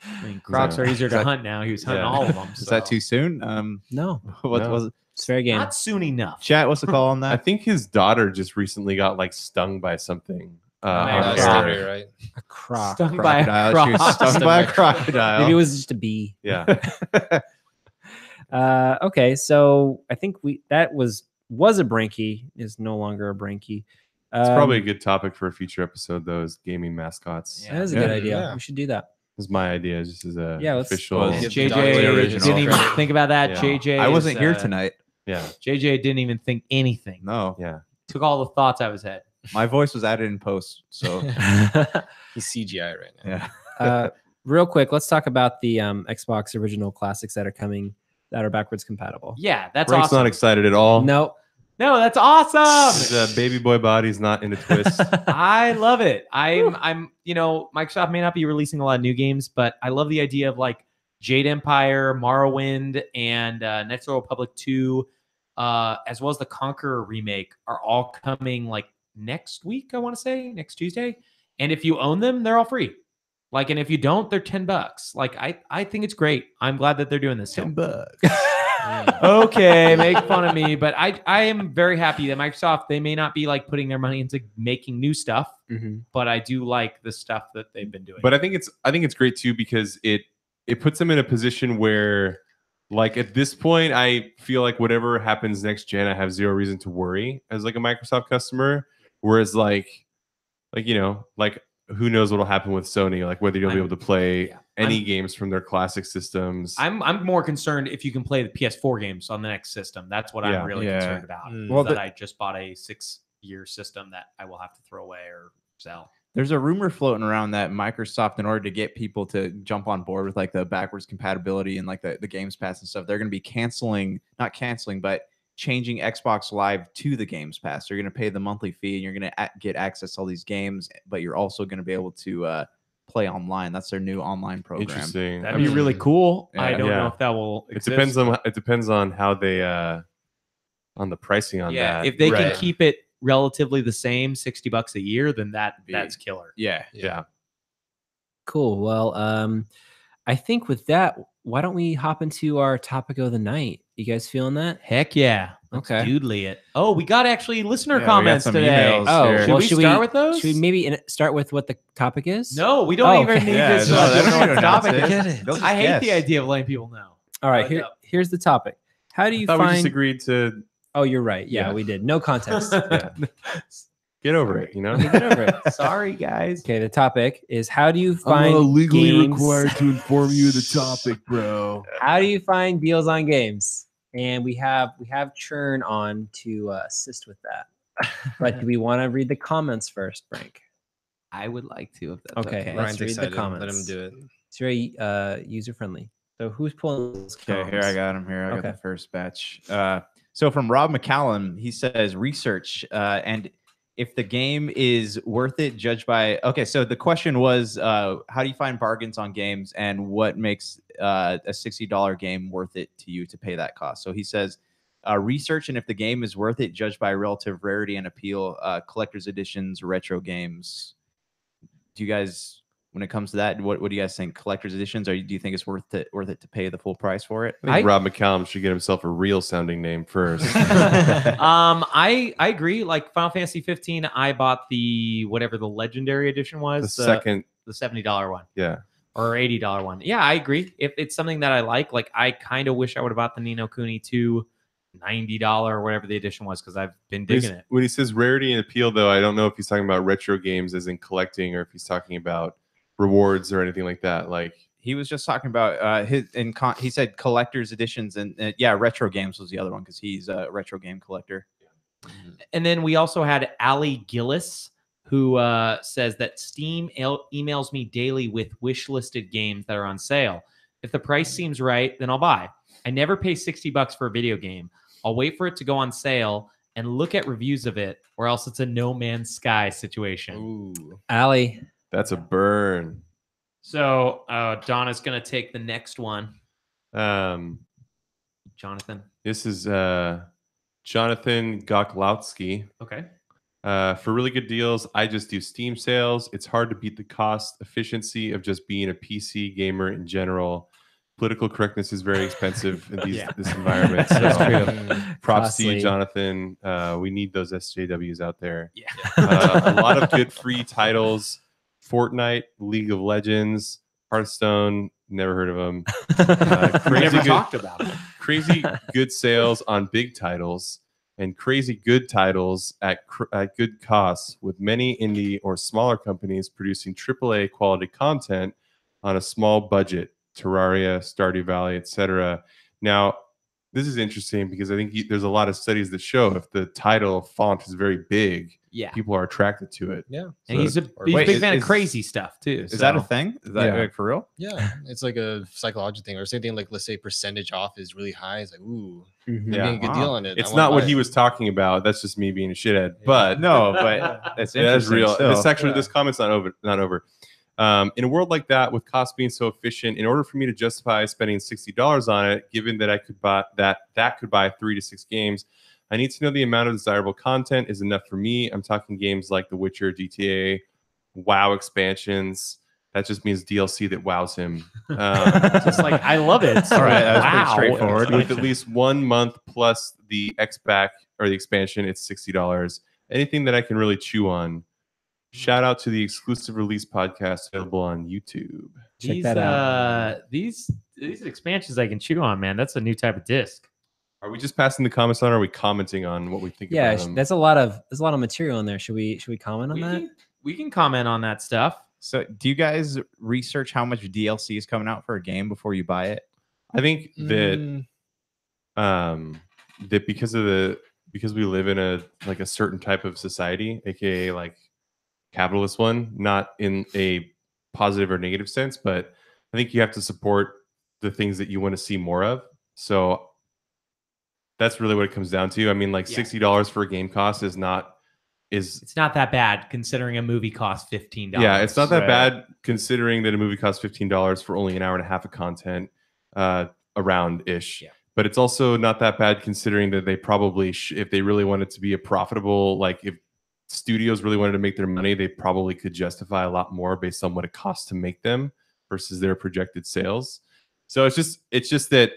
[SPEAKER 1] I mean, Crocs are easier to hunt now. He was hunting all of them.
[SPEAKER 6] Is that too soon?
[SPEAKER 2] No,
[SPEAKER 6] What
[SPEAKER 3] No.
[SPEAKER 6] was it?
[SPEAKER 2] it's fair game.
[SPEAKER 1] Not soon enough.
[SPEAKER 6] Chat, what's the call on
[SPEAKER 3] I
[SPEAKER 6] that?
[SPEAKER 3] think his daughter just recently got like stung by something. On
[SPEAKER 1] Nice.
[SPEAKER 3] the
[SPEAKER 1] Croc.
[SPEAKER 3] area.
[SPEAKER 4] right?
[SPEAKER 2] A croc.
[SPEAKER 1] Stung by a
[SPEAKER 6] Crocodile. She was
[SPEAKER 1] croc.
[SPEAKER 6] stung by a crocodile.
[SPEAKER 2] Maybe it was just a bee.
[SPEAKER 3] Yeah.
[SPEAKER 2] Okay, so I think that was a Branky, is no longer a Branky.
[SPEAKER 3] It's probably a good topic for a future episode, though, is gaming mascots.
[SPEAKER 2] That is a good
[SPEAKER 6] Yeah.
[SPEAKER 2] idea.
[SPEAKER 4] Yeah.
[SPEAKER 2] We should do that.
[SPEAKER 3] This is my idea, just as a
[SPEAKER 2] Yeah, let's-
[SPEAKER 3] official.
[SPEAKER 6] Well,
[SPEAKER 4] Give the
[SPEAKER 1] JJ
[SPEAKER 4] document
[SPEAKER 1] didn't
[SPEAKER 4] original
[SPEAKER 1] even
[SPEAKER 4] credit.
[SPEAKER 1] think about that.
[SPEAKER 3] Yeah.
[SPEAKER 1] JJ,
[SPEAKER 6] I wasn't
[SPEAKER 1] is,
[SPEAKER 6] here tonight.
[SPEAKER 3] Yeah.
[SPEAKER 1] JJ didn't even think anything.
[SPEAKER 6] No,
[SPEAKER 3] Yeah.
[SPEAKER 1] Took all the thoughts out of his head.
[SPEAKER 6] my voice was added in post. So
[SPEAKER 4] He's CGI right now.
[SPEAKER 6] yeah,
[SPEAKER 2] Real quick, let's talk about the Xbox original classics that are coming that are backwards compatible.
[SPEAKER 1] Yeah, that's
[SPEAKER 3] Frank's
[SPEAKER 1] awesome.
[SPEAKER 3] not excited at all.
[SPEAKER 2] No.
[SPEAKER 1] No, that's awesome.
[SPEAKER 3] His baby boy body's not in a twist.
[SPEAKER 1] I love it. I'm, Microsoft may not be releasing a lot of new games, but I love the idea of like Jade Empire, Morrowind, and Knights of the Republic 2, as well as the Conqueror remake are all coming like next week, I want to say, next Tuesday. And if you own them, they're all free. Like, and if you don't, they're $10. Like, I think it's great. I'm glad that they're doing this.
[SPEAKER 6] $10.
[SPEAKER 1] Okay, make fun of me, but I am very happy that Microsoft, they may not be like putting their money into making new stuff, but I do like the stuff that they've been doing.
[SPEAKER 3] But I think it's great too, because it puts them in a position where, like, at this point, I feel like whatever happens next gen, I have zero reason to worry as like a Microsoft customer. Whereas like who knows what'll happen with Sony, like whether you'll be able to play any games from their classic systems.
[SPEAKER 1] I'm more concerned if you can play the PS4 games on the next system. That's what I'm really concerned about.
[SPEAKER 6] Well,
[SPEAKER 1] that I just bought a 6-year system that I will have to throw away or sell.
[SPEAKER 6] There's a rumor floating around that Microsoft, in order to get people to jump on board with like the backwards compatibility and like the Games Pass and stuff, they're going to be not canceling, but changing Xbox Live to the Games Pass. So you're going to pay the monthly fee and you're going to get access to all these games, but you're also going to be able to play online. That's their new online program.
[SPEAKER 3] Interesting.
[SPEAKER 1] That'd be really cool.
[SPEAKER 6] Yeah.
[SPEAKER 1] I don't know if that will
[SPEAKER 3] It
[SPEAKER 1] exist.
[SPEAKER 3] depends on how they on the pricing on that.
[SPEAKER 1] If they can keep it relatively the same, $60 a year, then that's killer.
[SPEAKER 6] Yeah.
[SPEAKER 2] Cool. Well, I think with that, why don't we hop into our topic of the night? You guys feeling that?
[SPEAKER 1] Heck yeah. Let's
[SPEAKER 2] Okay.
[SPEAKER 1] doodly it. Oh, we got actually listener
[SPEAKER 6] Yeah, we got
[SPEAKER 1] comments
[SPEAKER 6] some
[SPEAKER 1] today.
[SPEAKER 6] emails
[SPEAKER 2] Oh,
[SPEAKER 6] here.
[SPEAKER 1] Should
[SPEAKER 2] well,
[SPEAKER 1] we start with those?
[SPEAKER 2] Should we maybe start with what the topic is?
[SPEAKER 1] No, we don't
[SPEAKER 2] Oh,
[SPEAKER 1] even
[SPEAKER 2] okay.
[SPEAKER 1] need
[SPEAKER 6] Yeah,
[SPEAKER 1] this.
[SPEAKER 6] no, they don't need to announce
[SPEAKER 1] topic.
[SPEAKER 6] it.
[SPEAKER 4] Get it.
[SPEAKER 6] They'll just
[SPEAKER 1] I hate
[SPEAKER 6] guess.
[SPEAKER 1] the idea of letting people know.
[SPEAKER 2] All right,
[SPEAKER 1] I know.
[SPEAKER 2] here's the topic. How do
[SPEAKER 3] I
[SPEAKER 2] you
[SPEAKER 3] thought we just
[SPEAKER 2] find?
[SPEAKER 3] agreed to
[SPEAKER 2] Oh, you're right. Yeah,
[SPEAKER 3] Yeah.
[SPEAKER 2] we did. No context.
[SPEAKER 3] get over it, you know?
[SPEAKER 2] Get over it.
[SPEAKER 1] Sorry, guys.
[SPEAKER 2] Okay, the topic is how do you find games?
[SPEAKER 5] to inform you of the topic, bro.
[SPEAKER 2] How do you find deals on games? And we have Churn on to assist with that. But do we want to read the comments first, Frank?
[SPEAKER 1] I would like to, if that's
[SPEAKER 2] Okay,
[SPEAKER 1] okay.
[SPEAKER 2] let's
[SPEAKER 4] Ryan's
[SPEAKER 2] read the
[SPEAKER 4] excited. Let him
[SPEAKER 2] comments.
[SPEAKER 4] do it.
[SPEAKER 2] It's very user friendly. So who's pulling those
[SPEAKER 6] Okay, here
[SPEAKER 2] comms?
[SPEAKER 6] I got him. Here I got
[SPEAKER 2] Okay.
[SPEAKER 6] the first batch. So from Rob McCallum, he says research and if the game is worth it, judged by. Okay, so the question was, how do you find bargains on games, and what makes a $60 game worth it to you to pay that cost? So he says, research and if the game is worth it, judged by relative rarity and appeal, collector's editions, retro games. Do you guys? When it comes to that, what do you guys think? Collector's editions, or do you think it's worth it to pay the full price for it?
[SPEAKER 3] I think Rob McCallum should get himself a real sounding name first.
[SPEAKER 1] I agree. Like Final Fantasy 15, I bought the whatever the legendary edition was,
[SPEAKER 3] the second,
[SPEAKER 1] the $70 one
[SPEAKER 3] yeah.
[SPEAKER 1] or $80 one. Yeah, I agree. If it's something that I like I kind of wish I would have bought the Ni no Kuni 2 $90 or whatever the edition was, because I've been digging it.
[SPEAKER 3] When he says rarity and appeal, though, I don't know if he's talking about retro games as in collecting, or if he's talking about rewards or anything like that. Like,
[SPEAKER 6] he was just talking about he said collector's editions and retro games was the other one because he's a retro game collector.
[SPEAKER 1] And then we also had Ali Gillis, who says that Steam emails me daily with wish listed games that are on sale. If the price seems right, then I'll buy. I never pay $60 for a video game. I'll wait for it to go on sale and look at reviews of it, or else it's a No Man's Sky situation.
[SPEAKER 4] Ooh.
[SPEAKER 2] Allie.
[SPEAKER 3] that's a burn.
[SPEAKER 1] So Donna's going to take the next one. Jonathan.
[SPEAKER 3] This is Jonathan Goklowski.
[SPEAKER 1] Okay.
[SPEAKER 3] For really good deals, I just do Steam sales. It's hard to beat the cost efficiency of just being a PC gamer in general. Political correctness is very expensive in this environment. So
[SPEAKER 2] That's true.
[SPEAKER 3] props to you,
[SPEAKER 2] Costly.
[SPEAKER 3] Jonathan. We need those SJWs out there.
[SPEAKER 1] Yeah.
[SPEAKER 3] A lot of good free titles. Fortnite, League of Legends, Hearthstone. Never heard of them.
[SPEAKER 1] We never talked about it.
[SPEAKER 3] Crazy good sales on big titles and crazy good titles at good costs, with many indie or smaller companies producing AAA quality content on a small budget. Terraria, Stardew Valley, etc. Now, this is interesting because I think there's a lot of studies that show if the title font is very big,
[SPEAKER 1] Yeah.
[SPEAKER 3] people are attracted to it.
[SPEAKER 4] Yeah.
[SPEAKER 1] And he's a
[SPEAKER 6] Wait,
[SPEAKER 1] big fan of
[SPEAKER 6] is-
[SPEAKER 1] crazy stuff too.
[SPEAKER 6] Is that a
[SPEAKER 1] so-
[SPEAKER 6] thing? Is that
[SPEAKER 3] Yeah.
[SPEAKER 6] like, for real?
[SPEAKER 4] Yeah. It's like a psychological thing, or same thing. Like, let's say percentage off is really high. It's like, ooh, I'm
[SPEAKER 3] Yeah.
[SPEAKER 4] getting a good deal on it.
[SPEAKER 3] It's
[SPEAKER 4] I wanna
[SPEAKER 3] not
[SPEAKER 4] buy
[SPEAKER 3] what
[SPEAKER 4] it.
[SPEAKER 3] he was talking about. That's just me being a shithead.
[SPEAKER 4] Yeah.
[SPEAKER 3] But
[SPEAKER 6] No, but that's
[SPEAKER 3] yeah, that's
[SPEAKER 6] interesting
[SPEAKER 3] real.
[SPEAKER 6] still.
[SPEAKER 3] This actually,
[SPEAKER 4] Yeah.
[SPEAKER 3] this comment's not over. In a world like that, with costs being so efficient, in order for me to justify spending $60 on it, given that I could buy that could buy 3 to 6 games, I need to know the amount of desirable content is enough for me. I'm talking games like The Witcher, GTA, WoW expansions. That just means DLC that wows him.
[SPEAKER 1] Just like I love it. So,
[SPEAKER 6] All right, that was pretty
[SPEAKER 1] wow.
[SPEAKER 6] straightforward.
[SPEAKER 3] With at least 1 month plus the X-Back or the expansion, it's $60. Anything that I can really chew on. Shout out to the exclusive release podcast available on YouTube.
[SPEAKER 2] Check
[SPEAKER 1] These
[SPEAKER 2] that out.
[SPEAKER 1] these expansions I can chew on, man. That's a new type of disc.
[SPEAKER 3] Are we just passing the comments on? Or are we commenting on what we think
[SPEAKER 2] Yeah,
[SPEAKER 3] about them?
[SPEAKER 2] there's a lot of material in there. Should we comment on
[SPEAKER 1] We
[SPEAKER 2] that?
[SPEAKER 1] can, we can comment on that stuff.
[SPEAKER 6] So, do you guys research how much DLC is coming out for a game before you buy it?
[SPEAKER 3] I think that that because we live in a certain type of society, aka like capitalist one, not in a positive or negative sense, but I think you have to support the things that you want to see more of. So that's really what it comes down to. I mean, like
[SPEAKER 1] Yeah.
[SPEAKER 3] $60 for a game cost is
[SPEAKER 1] It's not that bad considering a movie costs $15.
[SPEAKER 3] yeah, it's not that
[SPEAKER 6] Right.
[SPEAKER 3] bad considering that a movie costs $15 for only an hour and a half of content, around ish.
[SPEAKER 1] Yeah.
[SPEAKER 3] But it's also not that bad considering that they probably, if they really wanted to be a profitable, like if studios really wanted to make their money, they probably could justify a lot more based on what it costs to make them versus their projected sales. So it's just that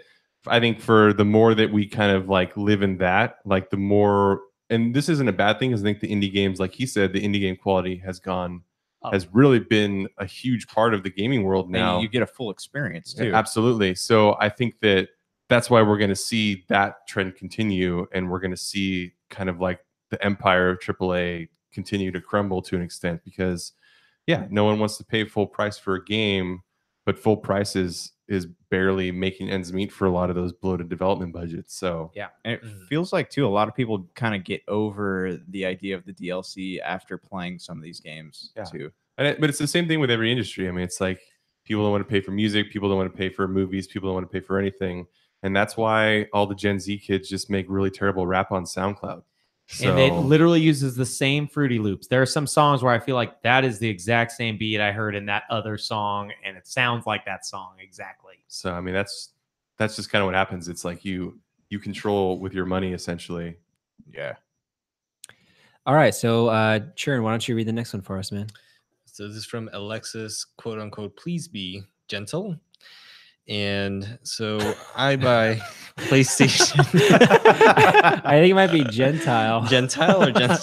[SPEAKER 3] I think for the more that we kind of like live in that, like the more. And this isn't a bad thing, because I think the indie games, like he said, the indie game quality has really been a huge part of the gaming world now.
[SPEAKER 6] And you get a full experience too.
[SPEAKER 3] Absolutely. So I think that's why we're going to see that trend continue, and we're going to see kind of like the empire of AAA continue to crumble to an extent, because yeah, no one wants to pay full price for a game, but full price is barely making ends meet for a lot of those bloated development budgets. So
[SPEAKER 1] Yeah.
[SPEAKER 6] And it feels like too, a lot of people kind of get over the idea of the DLC after playing some of these games
[SPEAKER 3] Yeah.
[SPEAKER 6] too.
[SPEAKER 3] but it's the same thing with every industry. I mean, it's like people don't want to pay for music, people don't want to pay for movies, people don't want to pay for anything. And that's why all the Gen Z kids just make really terrible rap on SoundCloud.
[SPEAKER 1] And it literally uses the same Fruity Loops. There are some songs where I feel like that is the exact same beat I heard in that other song, and it sounds like that song exactly.
[SPEAKER 3] So I mean, that's just kind of what happens. It's like you control with your money essentially.
[SPEAKER 6] Yeah.
[SPEAKER 2] All right, so Churn, why don't you read the next one for us, man?
[SPEAKER 4] So this is from Alexis, quote unquote, please be gentle. And so I buy PlayStation.
[SPEAKER 2] I think it might be Gentile.
[SPEAKER 4] Gentile or Gentile?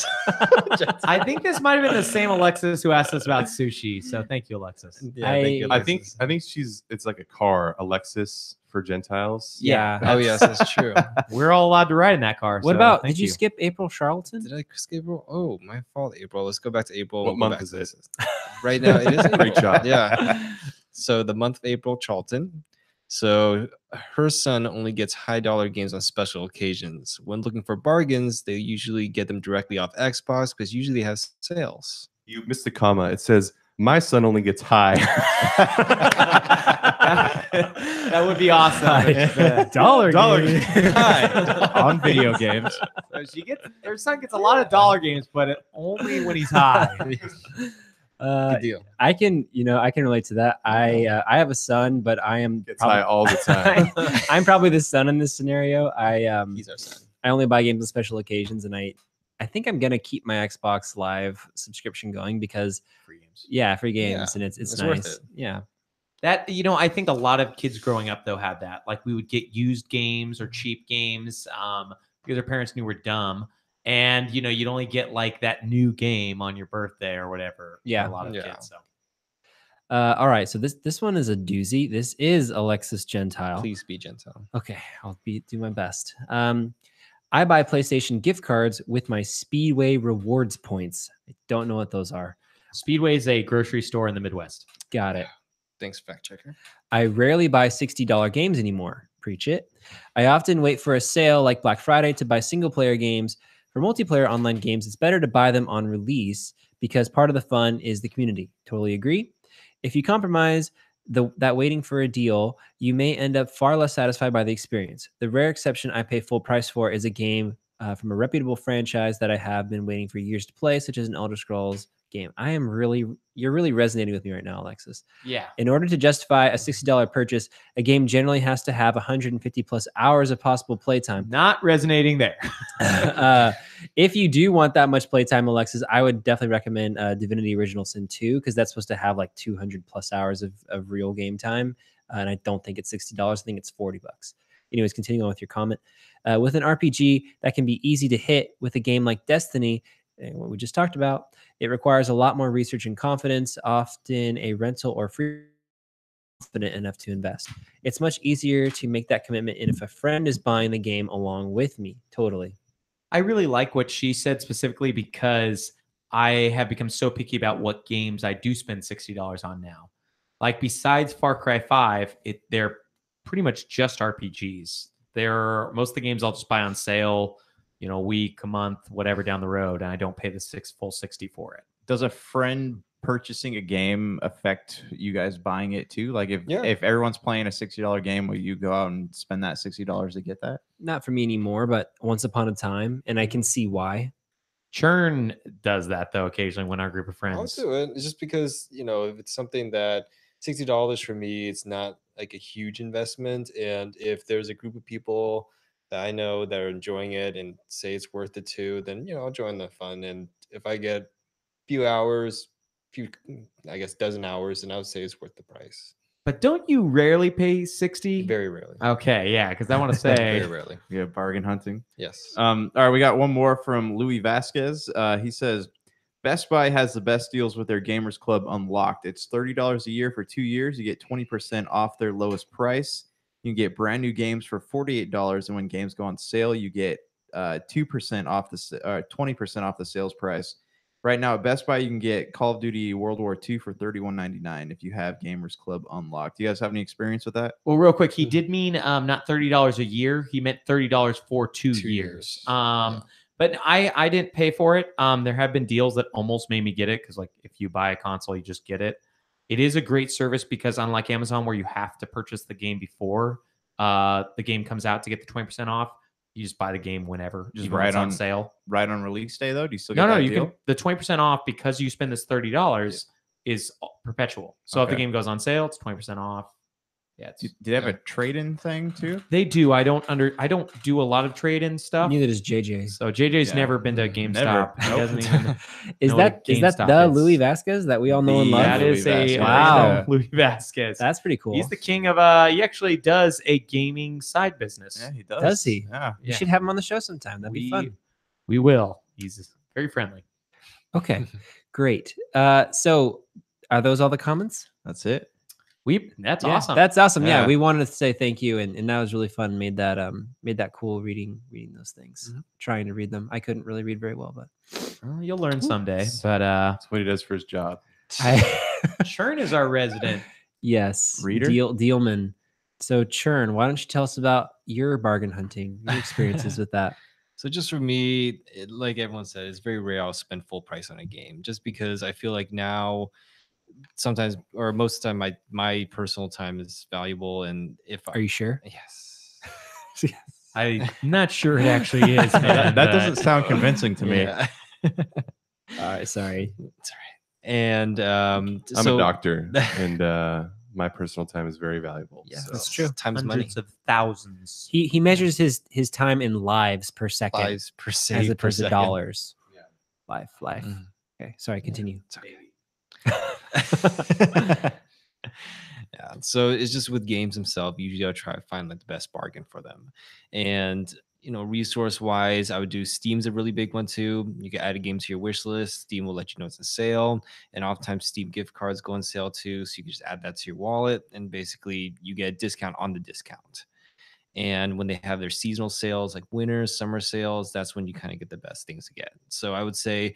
[SPEAKER 1] I think this might have been the same Alexis who asked us about sushi. So thank you, Alexis.
[SPEAKER 4] Yeah, thank you,
[SPEAKER 3] I
[SPEAKER 4] Alexis.
[SPEAKER 3] think it's like a car, Alexis for Gentiles.
[SPEAKER 2] Yeah.
[SPEAKER 4] Oh yes, that's true.
[SPEAKER 1] We're all allowed to ride in that car.
[SPEAKER 2] What
[SPEAKER 1] so
[SPEAKER 2] about?
[SPEAKER 1] thank
[SPEAKER 2] Did you skip April Charlton?
[SPEAKER 4] Did I skip April? Oh, my fault, April. Let's go back to April.
[SPEAKER 3] What
[SPEAKER 4] We'll go
[SPEAKER 3] month
[SPEAKER 4] back
[SPEAKER 3] is
[SPEAKER 4] to
[SPEAKER 3] it?
[SPEAKER 4] this. Right now, it is April.
[SPEAKER 3] Great job.
[SPEAKER 4] Yeah. So the month of April, Charlton. So her son only gets high dollar games on special occasions. When looking for bargains, they usually get them directly off Xbox because usually they have sales.
[SPEAKER 3] You missed the comma. It says my son only gets high.
[SPEAKER 1] That would be awesome.
[SPEAKER 2] Dollar
[SPEAKER 1] games.
[SPEAKER 6] On video games.
[SPEAKER 1] So her son gets a lot of dollar games, but only when he's high.
[SPEAKER 4] Good deal.
[SPEAKER 2] I can relate to that. I have a son, but I am
[SPEAKER 3] Gets high all the time.
[SPEAKER 2] I'm probably the son in this scenario.
[SPEAKER 4] He's our son.
[SPEAKER 2] I only buy games on special occasions, and I I think I'm gonna keep my Xbox Live subscription going because
[SPEAKER 1] Free games.
[SPEAKER 2] yeah, free games,
[SPEAKER 4] Yeah,
[SPEAKER 2] and it's
[SPEAKER 4] it's
[SPEAKER 2] nice.
[SPEAKER 4] worth it.
[SPEAKER 2] Yeah.
[SPEAKER 1] That, I think a lot of kids growing up though had that. Like we would get used games or cheap games because their parents knew we're dumb. And you'd only get like that new game on your birthday or whatever.
[SPEAKER 2] Yeah.
[SPEAKER 1] For a lot of
[SPEAKER 4] Yeah.
[SPEAKER 1] kids. So
[SPEAKER 2] All right, so this one is a doozy. This is Alexis Gentile.
[SPEAKER 4] Please be gentle.
[SPEAKER 2] Okay, I'll do my best. I buy PlayStation gift cards with my Speedway rewards points. I don't know what those are.
[SPEAKER 1] Speedway is a grocery store in the Midwest.
[SPEAKER 2] Got it.
[SPEAKER 4] Thanks, fact checker.
[SPEAKER 2] I rarely buy $60 games anymore. Preach it. I often wait for a sale like Black Friday to buy single player games. For multiplayer online games, it's better to buy them on release because part of the fun is the community. Totally agree. If you compromise that waiting for a deal, you may end up far less satisfied by the experience. The rare exception I pay full price for is a game from a reputable franchise that I have been waiting for years to play, such as an Elder Scrolls game. You're really resonating with me right now, Alexis.
[SPEAKER 1] Yeah.
[SPEAKER 2] In order to justify a $60 purchase, a game generally has to have 150 plus hours of possible playtime.
[SPEAKER 1] Not resonating there.
[SPEAKER 2] If you do want that much playtime, Alexis, I would definitely recommend Divinity Original Sin 2 because that's supposed to have like 200 plus hours of real game time. And I don't think it's $60. I think it's $40. Anyways, continuing on with your comment. With an RPG, that can be easy to hit. With a game like Destiny, what we just talked about, it requires a lot more research and confidence, often a rental or free confident enough to invest. It's much easier to make that commitment if a friend is buying the game along with me. Totally.
[SPEAKER 1] I really like what she said specifically because I have become so picky about what games I do spend $60 on now. Like besides Far Cry 5, they're pretty much just RPGs. Most of the games I'll just buy on sale, a week, a month, whatever down the road, and I don't pay the full 60 for it.
[SPEAKER 6] Does a friend purchasing a game affect you guys buying it too? Like if everyone's playing a $60 game, will you go out and spend that $60 to get that?
[SPEAKER 2] Not for me anymore, but once upon a time, and I can see why.
[SPEAKER 1] Churn does that though occasionally when our group of friends.
[SPEAKER 4] I'll do it. It's just because if it's something that $60 for me, it's not like a huge investment, and if there's a group of people that I know that are enjoying it and say it's worth it too, then I'll join the fun. And if I get a few hours, I guess dozen hours, then I would say it's worth the price.
[SPEAKER 1] But don't you rarely pay 60?
[SPEAKER 4] Very rarely.
[SPEAKER 1] Okay, yeah, because I want to say
[SPEAKER 4] Very rarely.
[SPEAKER 6] Yeah, bargain hunting.
[SPEAKER 4] Yes.
[SPEAKER 6] All right, we got one more from Louis Vasquez. He says, Best Buy has the best deals with their Gamers Club Unlocked. It's $30 a year for 2 years. You get 20% off their lowest price. You can get brand new games for $48, and when games go on sale, you get 2% off 20% off the sales price. Right now at Best Buy, you can get Call of Duty World War II for $31.99 if you have Gamers Club Unlocked. Do you guys have any experience with that?
[SPEAKER 1] Well, real quick, he did mean not $30 a year. He meant $30 for 2 years. But I didn't pay for it. There have been deals that almost made me get it because, like, if you buy a console, you just get it. It is a great service because unlike Amazon, where you have to purchase the game before the game comes out to get the 20% off, you just buy the game whenever, just right on sale.
[SPEAKER 6] Right on release day, though? Do you still get
[SPEAKER 1] that
[SPEAKER 6] deal?
[SPEAKER 1] You can. The 20% off because you spend this $30 is perpetual. So if the game goes on sale, it's 20% off. Yeah.
[SPEAKER 6] Do they have a trade-in thing too?
[SPEAKER 1] They do. I don't do a lot of trade-in stuff.
[SPEAKER 2] Neither does JJ.
[SPEAKER 1] So JJ's never been to GameStop. He doesn't even
[SPEAKER 2] is that the Louis Vasquez that we all know and love?
[SPEAKER 1] That is a
[SPEAKER 2] wow
[SPEAKER 1] Louis Vasquez.
[SPEAKER 2] That's pretty cool.
[SPEAKER 1] He's the king of he actually does a gaming side business.
[SPEAKER 6] Yeah, he does.
[SPEAKER 2] Does he?
[SPEAKER 6] Yeah.
[SPEAKER 2] You should have him on the show sometime. That'd be fun.
[SPEAKER 1] We will. He's very friendly.
[SPEAKER 2] Okay. Great. So are those all the comments?
[SPEAKER 6] That's it.
[SPEAKER 1] That's awesome.
[SPEAKER 2] That's awesome. Yeah, we wanted to say thank you, and that was really fun. Made that cool reading those things. Trying to read them. I couldn't really read very well, but
[SPEAKER 1] you'll learn someday. But
[SPEAKER 3] that's what he does for his job.
[SPEAKER 1] Churn is our resident.
[SPEAKER 2] Yes,
[SPEAKER 6] reader
[SPEAKER 2] Dealman. So Churn, why don't you tell us about your bargain hunting, your experiences with that?
[SPEAKER 4] So just for me, like everyone said, it's very rare I'll spend full price on a game, just because I feel like now, sometimes or most of the time, my personal time is valuable. And
[SPEAKER 2] are you sure?
[SPEAKER 4] Yes.
[SPEAKER 1] I'm not sure it actually is.
[SPEAKER 6] That doesn't sound convincing to me.
[SPEAKER 4] Yeah.
[SPEAKER 2] All right, sorry.
[SPEAKER 4] It's all right. And
[SPEAKER 3] I'm a doctor, and my personal time is very valuable.
[SPEAKER 4] Yeah,
[SPEAKER 3] so.
[SPEAKER 2] That's true.
[SPEAKER 4] Time's money.
[SPEAKER 1] Hundreds of thousands.
[SPEAKER 2] He measures his time in lives per second
[SPEAKER 4] Lives per se,
[SPEAKER 2] as
[SPEAKER 4] per
[SPEAKER 2] opposed to
[SPEAKER 4] second.
[SPEAKER 2] dollars.
[SPEAKER 3] Yeah.
[SPEAKER 2] Life.
[SPEAKER 4] Mhm.
[SPEAKER 2] Okay, sorry, continue.
[SPEAKER 4] It's Yeah, so it's just with games themselves, you usually gotta try to find like the best bargain for them. And resource wise, I would do Steam's a really big one too. You can add a game to your wish list. Steam will let you know it's on sale, and oftentimes Steam gift cards go on sale too. So you can just add that to your wallet, and basically you get a discount on the discount. And when they have their seasonal sales, like winter, summer sales, that's when you kind of get the best things to get. So I would say,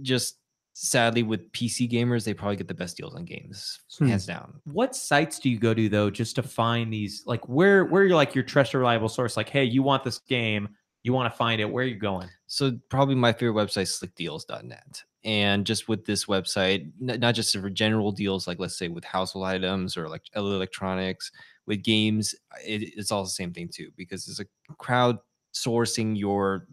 [SPEAKER 4] just sadly, with PC gamers, they probably get the best deals on games, hands down.
[SPEAKER 1] What sites do you go to though, just to find these? Like, where you're like your trusted, reliable source? Like, hey, you want this game, you want to find it. Where are you going?
[SPEAKER 4] So probably my favorite website is slickdeals.net. And just with this website, not just for general deals, like let's say with household items or like electronics, with games, it's all the same thing too, because it's a crowd sourcing your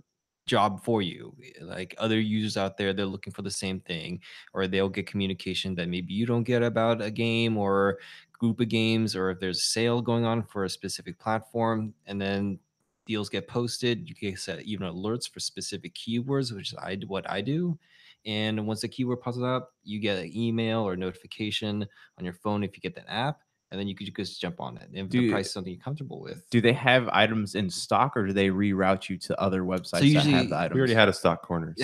[SPEAKER 4] job for you. Like other users out there, they're looking for the same thing, or they'll get communication that maybe you don't get about a game or group of games, or if there's a sale going on for a specific platform, and then deals get posted. You can set even alerts for specific keywords, which is what I do. And once the keyword pops up, you get an email or notification on your phone if you get that app, and then you could just jump on it. And if the price is something you're comfortable with.
[SPEAKER 6] Do they have items in stock, or do they reroute you to other websites
[SPEAKER 4] So usually,
[SPEAKER 6] that have the items?
[SPEAKER 3] We already had a stock corner. So.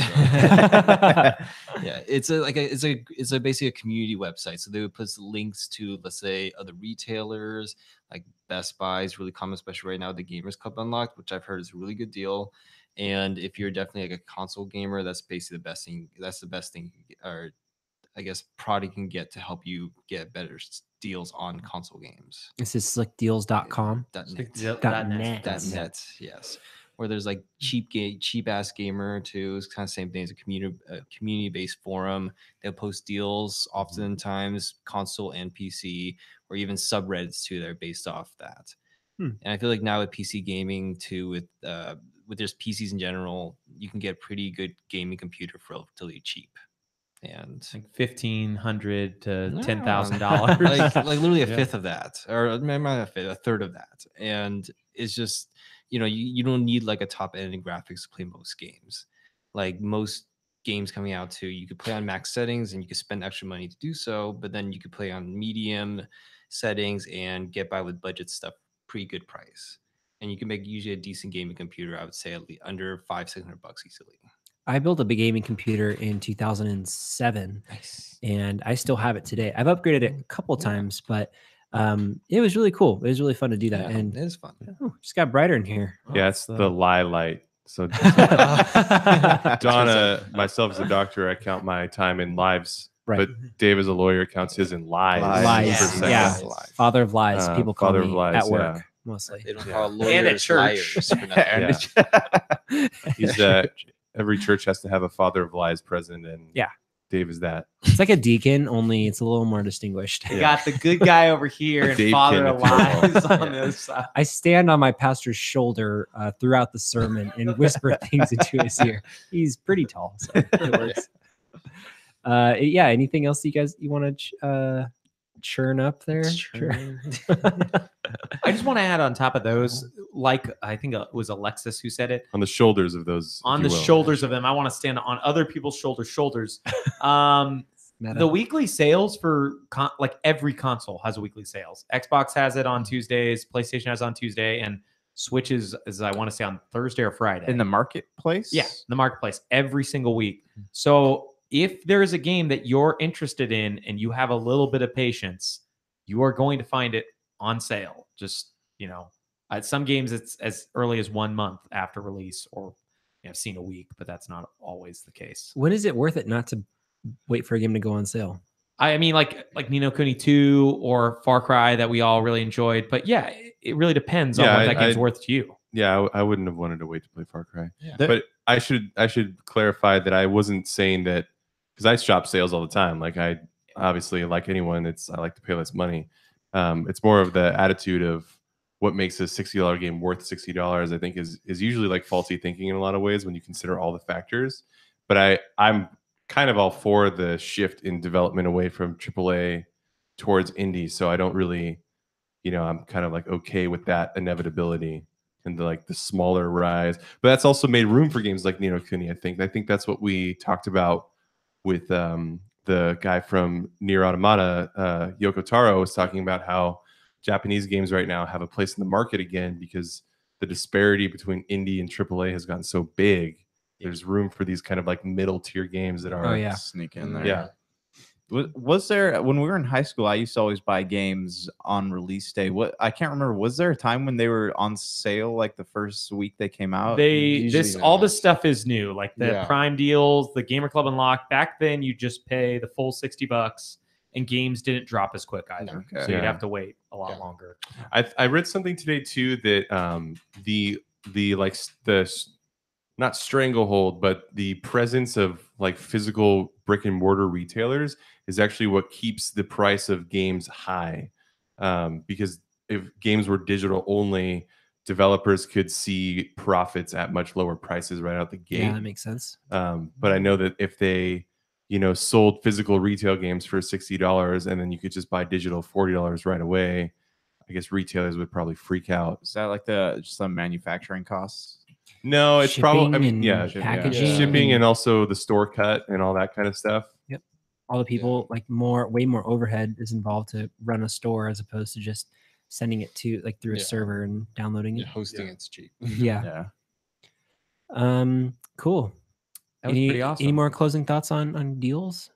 [SPEAKER 4] Yeah, it's basically a community website. So they would put links to, let's say, other retailers like Best Buy is really common, especially right now. The Gamers Club Unlocked, which I've heard is a really good deal. And if you're definitely like a console gamer, that's basically the best thing. That's the best thing, or I guess product you can get to help you get better deals on console games.
[SPEAKER 2] This is slickdeals.com.
[SPEAKER 4] .net, yes. Where there's like cheap ass gamer too. It's kind of same thing as a community based forum. They'll post deals oftentimes console and PC, or even subreddits too. They're based off that. And I feel like now with PC gaming too, with just PCs in general, you can get a pretty good gaming computer for relatively cheap. And
[SPEAKER 1] like $1,500 to
[SPEAKER 4] No.
[SPEAKER 1] $10,000,
[SPEAKER 4] like literally a fifth of that, or a third of that. And it's just, you don't need like a top end graphics to play most games. Like most games coming out too, you could play on max settings and you could spend extra money to do so, but then you could play on medium settings and get by with budget stuff, pretty good price. And you can make usually a decent gaming computer, I would say at least under $500-600 easily.
[SPEAKER 2] I built a big gaming computer in 2007,
[SPEAKER 4] Nice.
[SPEAKER 2] and I still have it today. I've upgraded it a couple times, but it was really cool. It was really fun to do that, and
[SPEAKER 4] it is fun.
[SPEAKER 2] oh, just got brighter in here.
[SPEAKER 3] Yeah, it's the lie light. So Donna, myself as a doctor, I count my time in lives.
[SPEAKER 2] Right.
[SPEAKER 3] But Dave as a lawyer counts his in lies.
[SPEAKER 2] Lies.
[SPEAKER 3] per second.
[SPEAKER 2] Yeah. Father of lies.
[SPEAKER 3] Uh,
[SPEAKER 2] People call
[SPEAKER 3] father
[SPEAKER 2] me
[SPEAKER 3] of lies,
[SPEAKER 2] at work
[SPEAKER 3] yeah.
[SPEAKER 2] mostly.
[SPEAKER 4] They don't
[SPEAKER 3] Yeah.
[SPEAKER 4] call
[SPEAKER 1] And at
[SPEAKER 4] lawyers
[SPEAKER 1] church.
[SPEAKER 4] liars for nothing.
[SPEAKER 3] Yeah. He's every church has to have a father of lies present, and
[SPEAKER 2] Yeah.
[SPEAKER 3] Dave is that.
[SPEAKER 2] It's like a deacon, only it's a little more distinguished.
[SPEAKER 1] You got the good guy over here and
[SPEAKER 3] Dave
[SPEAKER 1] father
[SPEAKER 3] King,
[SPEAKER 1] of
[SPEAKER 3] if you will.
[SPEAKER 1] lies on
[SPEAKER 3] Yeah.
[SPEAKER 1] the other side.
[SPEAKER 2] I stand on my pastor's shoulder throughout the sermon and whisper things into his ear. He's pretty tall, so it works. Yeah. Anything else you want to churn up there?
[SPEAKER 1] I just want to add on top of those, like I think it was Alexis who said it,
[SPEAKER 3] On the shoulders of those.
[SPEAKER 1] on
[SPEAKER 3] if
[SPEAKER 1] the
[SPEAKER 3] you will.
[SPEAKER 1] shoulders of them. I want to stand on other people's shoulders. The weekly sales for like every console has a weekly sales. Xbox has it on Tuesdays, PlayStation has it on Tuesday, and Switch is I want to say on Thursday or Friday.
[SPEAKER 6] In the marketplace?
[SPEAKER 1] Yeah, the marketplace every single week. So if there is a game that you're interested in and you have a little bit of patience, you are going to find it on sale. Just, some games it's as early as 1 month after release, or I've seen a week, but that's not always the case.
[SPEAKER 2] When is it worth it not to wait for a game to go on sale?
[SPEAKER 1] I mean, like Ni no Kuni 2 or Far Cry that we all really enjoyed. But yeah, it really depends on what that game's worth to you.
[SPEAKER 3] Yeah, I wouldn't have wanted to wait to play Far Cry.
[SPEAKER 4] Yeah.
[SPEAKER 3] But I should clarify that I wasn't saying that, because I shop sales all the time. Like I obviously, like anyone, I like to pay less money. It's more of the attitude of what makes a $60 game worth $60. I think is usually like faulty thinking in a lot of ways when you consider all the factors. But I'm kind of all for the shift in development away from AAA towards indie. So I don't really, I'm kind of like okay with that inevitability and the smaller rise. But that's also made room for games like Ni no Kuni. I think that's what we talked about with the guy from Nier Automata, Yoko Taro, was talking about how Japanese games right now have a place in the market again because the disparity between indie and AAA has gotten so big. There's room for these kind of like middle tier games that are
[SPEAKER 6] sneak in there.
[SPEAKER 3] Yeah.
[SPEAKER 6] Was there, when we were in high school, I used to always buy games on release day. I can't remember. Was there a time when they were on sale like the first week they came out?
[SPEAKER 1] All this stuff is new, like the Prime deals, the Gamer Club Unlocked. Back then, you just pay the full $60, and games didn't drop as quick either.
[SPEAKER 6] Okay.
[SPEAKER 1] So you'd have to wait a lot longer.
[SPEAKER 3] I read something today too that the not stranglehold, but the presence of like physical brick and mortar retailers is actually what keeps the price of games high. Because if games were digital only, developers could see profits at much lower prices right out the gate.
[SPEAKER 8] Yeah, that makes sense.
[SPEAKER 3] But I know that if they, sold physical retail games for $60 and then you could just buy digital $40 right away, I guess retailers would probably freak out.
[SPEAKER 6] Is that like just some manufacturing costs?
[SPEAKER 3] No, it's probably,
[SPEAKER 8] packaging,
[SPEAKER 3] shipping, and also the store cut and all that kind of stuff.
[SPEAKER 8] Yep. All the people, way more overhead is involved to run a store as opposed to just sending it to through a server and downloading it.
[SPEAKER 4] Hosting it's cheap.
[SPEAKER 8] Yeah. Cool.
[SPEAKER 1] That was pretty awesome.
[SPEAKER 8] Any more closing thoughts on deals?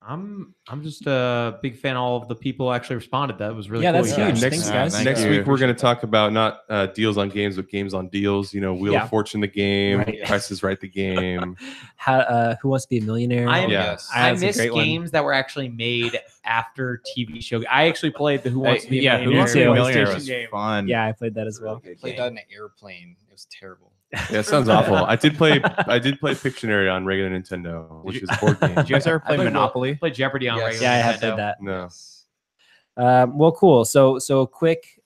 [SPEAKER 1] I'm just a big fan of all of the people who actually responded. That was really
[SPEAKER 8] cool.
[SPEAKER 1] That's
[SPEAKER 8] huge.
[SPEAKER 3] Next,
[SPEAKER 8] Thanks, guys.
[SPEAKER 3] Next week we're going to talk about not deals on games, but games on deals. Wheel of Fortune the game, Price is Right the game.
[SPEAKER 8] Who Wants to Be a Millionaire?
[SPEAKER 1] I miss games that were actually made after TV show. I actually played the Who Wants to Be a Millionaire.
[SPEAKER 6] Who Wants to Be a Millionaire
[SPEAKER 1] was
[SPEAKER 6] fun.
[SPEAKER 8] Yeah, I played that as well.
[SPEAKER 4] I played that in an airplane. It was terrible.
[SPEAKER 3] Yeah, it sounds awful. I did play Pictionary on regular Nintendo, which is a board game.
[SPEAKER 6] Did you guys ever play Monopoly?
[SPEAKER 1] Played Jeopardy on regular Nintendo.
[SPEAKER 8] Yeah, I have played that.
[SPEAKER 3] No.
[SPEAKER 8] Well, cool. So a quick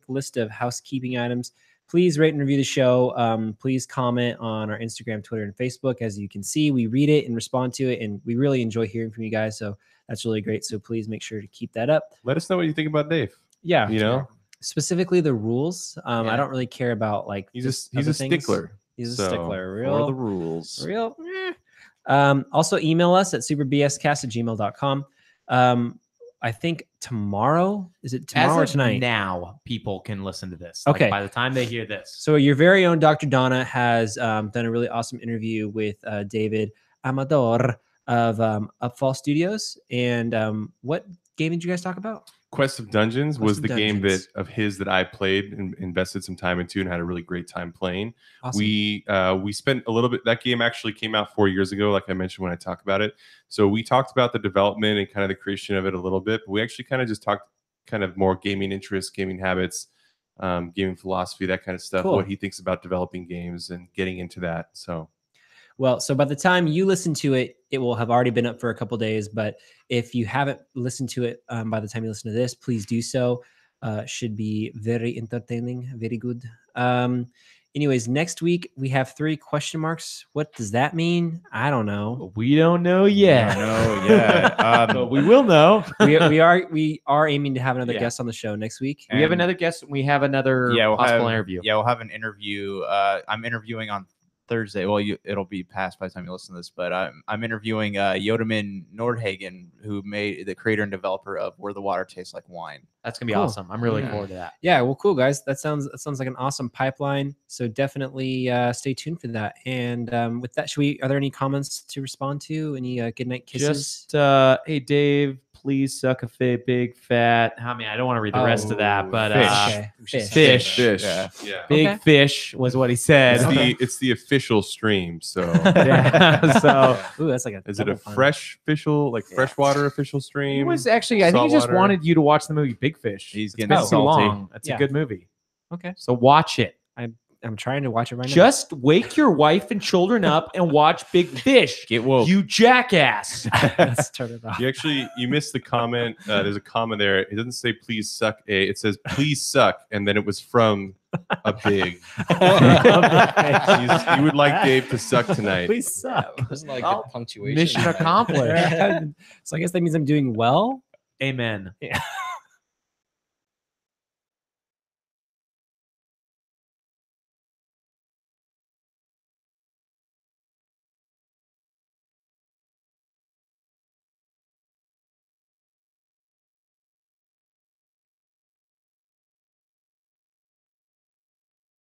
[SPEAKER 8] list of housekeeping items. Please rate and review the show. Please comment on our Instagram, Twitter, and Facebook. As you can see, we read it and respond to it, and we really enjoy hearing from you guys. So that's really great. So please make sure to keep that up.
[SPEAKER 3] Let us know what you think about Dave.
[SPEAKER 8] Yeah, specifically the rules. I don't really care about
[SPEAKER 3] he's a stickler.
[SPEAKER 8] He's a stickler. Real
[SPEAKER 6] for the rules.
[SPEAKER 8] Real. Also email us at superbscast@gmail.com. I think tomorrow, is it tomorrow or tonight?
[SPEAKER 1] Now people can listen to this.
[SPEAKER 8] Okay.
[SPEAKER 1] By the time they hear this.
[SPEAKER 8] So your very own Dr. Donna has done a really awesome interview with David Amador of Upfall Studios. And what game did you guys talk about?
[SPEAKER 3] Quest of Dungeons was the game that I played and invested some time into and had a really great time playing.
[SPEAKER 8] Awesome.
[SPEAKER 3] We spent a little bit. That game actually came out 4 years ago, like I mentioned when I talked about it. So we talked about the development and kind of the creation of it a little bit, but we actually kind of just talked kind of more gaming interests, gaming habits, gaming philosophy, that kind of stuff.
[SPEAKER 8] Cool.
[SPEAKER 3] What he thinks about developing games and getting into that. So
[SPEAKER 8] by the time you listen to it, it will have already been up for a couple days. But if you haven't listened to it by the time you listen to this, please do so. Should be very entertaining, very good. Anyways, next week we have 3 question marks. What does that mean? I don't know.
[SPEAKER 1] We don't know yet.
[SPEAKER 6] But
[SPEAKER 1] we will know.
[SPEAKER 8] we are aiming to have another guest on the show next week.
[SPEAKER 1] We have another guest. We have another possible interview.
[SPEAKER 6] Yeah, we'll have an interview. I'm interviewing on Thursday. Well, it'll be past by the time you listen to this, but I'm interviewing Yodeman Nordhagen, who made the creator and developer of Where the Water Tastes Like Wine.
[SPEAKER 1] That's gonna be awesome. I'm really looking forward to that.
[SPEAKER 8] Yeah, well, cool guys. That sounds like an awesome pipeline. So definitely stay tuned for that. And with that, are there any comments to respond to? Any goodnight kisses?
[SPEAKER 1] Just hey Dave, please suck a big fat. I mean, I don't want to read the rest of that, but fish.
[SPEAKER 3] Yeah.
[SPEAKER 1] Big fish was what he said.
[SPEAKER 3] It's the official stream. So
[SPEAKER 8] ooh, that's like
[SPEAKER 3] is it a freshwater official stream?
[SPEAKER 1] It was actually, I think he just wanted you to watch the movie Big Fish.
[SPEAKER 6] He's getting
[SPEAKER 1] too long. That's a good movie.
[SPEAKER 8] Okay,
[SPEAKER 1] so watch it.
[SPEAKER 8] I'm trying to watch it right now.
[SPEAKER 1] Just wake your wife and children up and watch Big Fish.
[SPEAKER 6] Get woke,
[SPEAKER 1] you jackass.
[SPEAKER 8] Let's turn it off.
[SPEAKER 3] You missed the comment. There's a comment there. It doesn't say please suck a. It says please suck, and then it was from a big. You would like Dave to suck tonight.
[SPEAKER 8] Please suck.
[SPEAKER 4] Wasn't like good punctuation.
[SPEAKER 1] Mission accomplished.
[SPEAKER 8] So I guess that means I'm doing well.
[SPEAKER 1] Amen.
[SPEAKER 8] Yeah.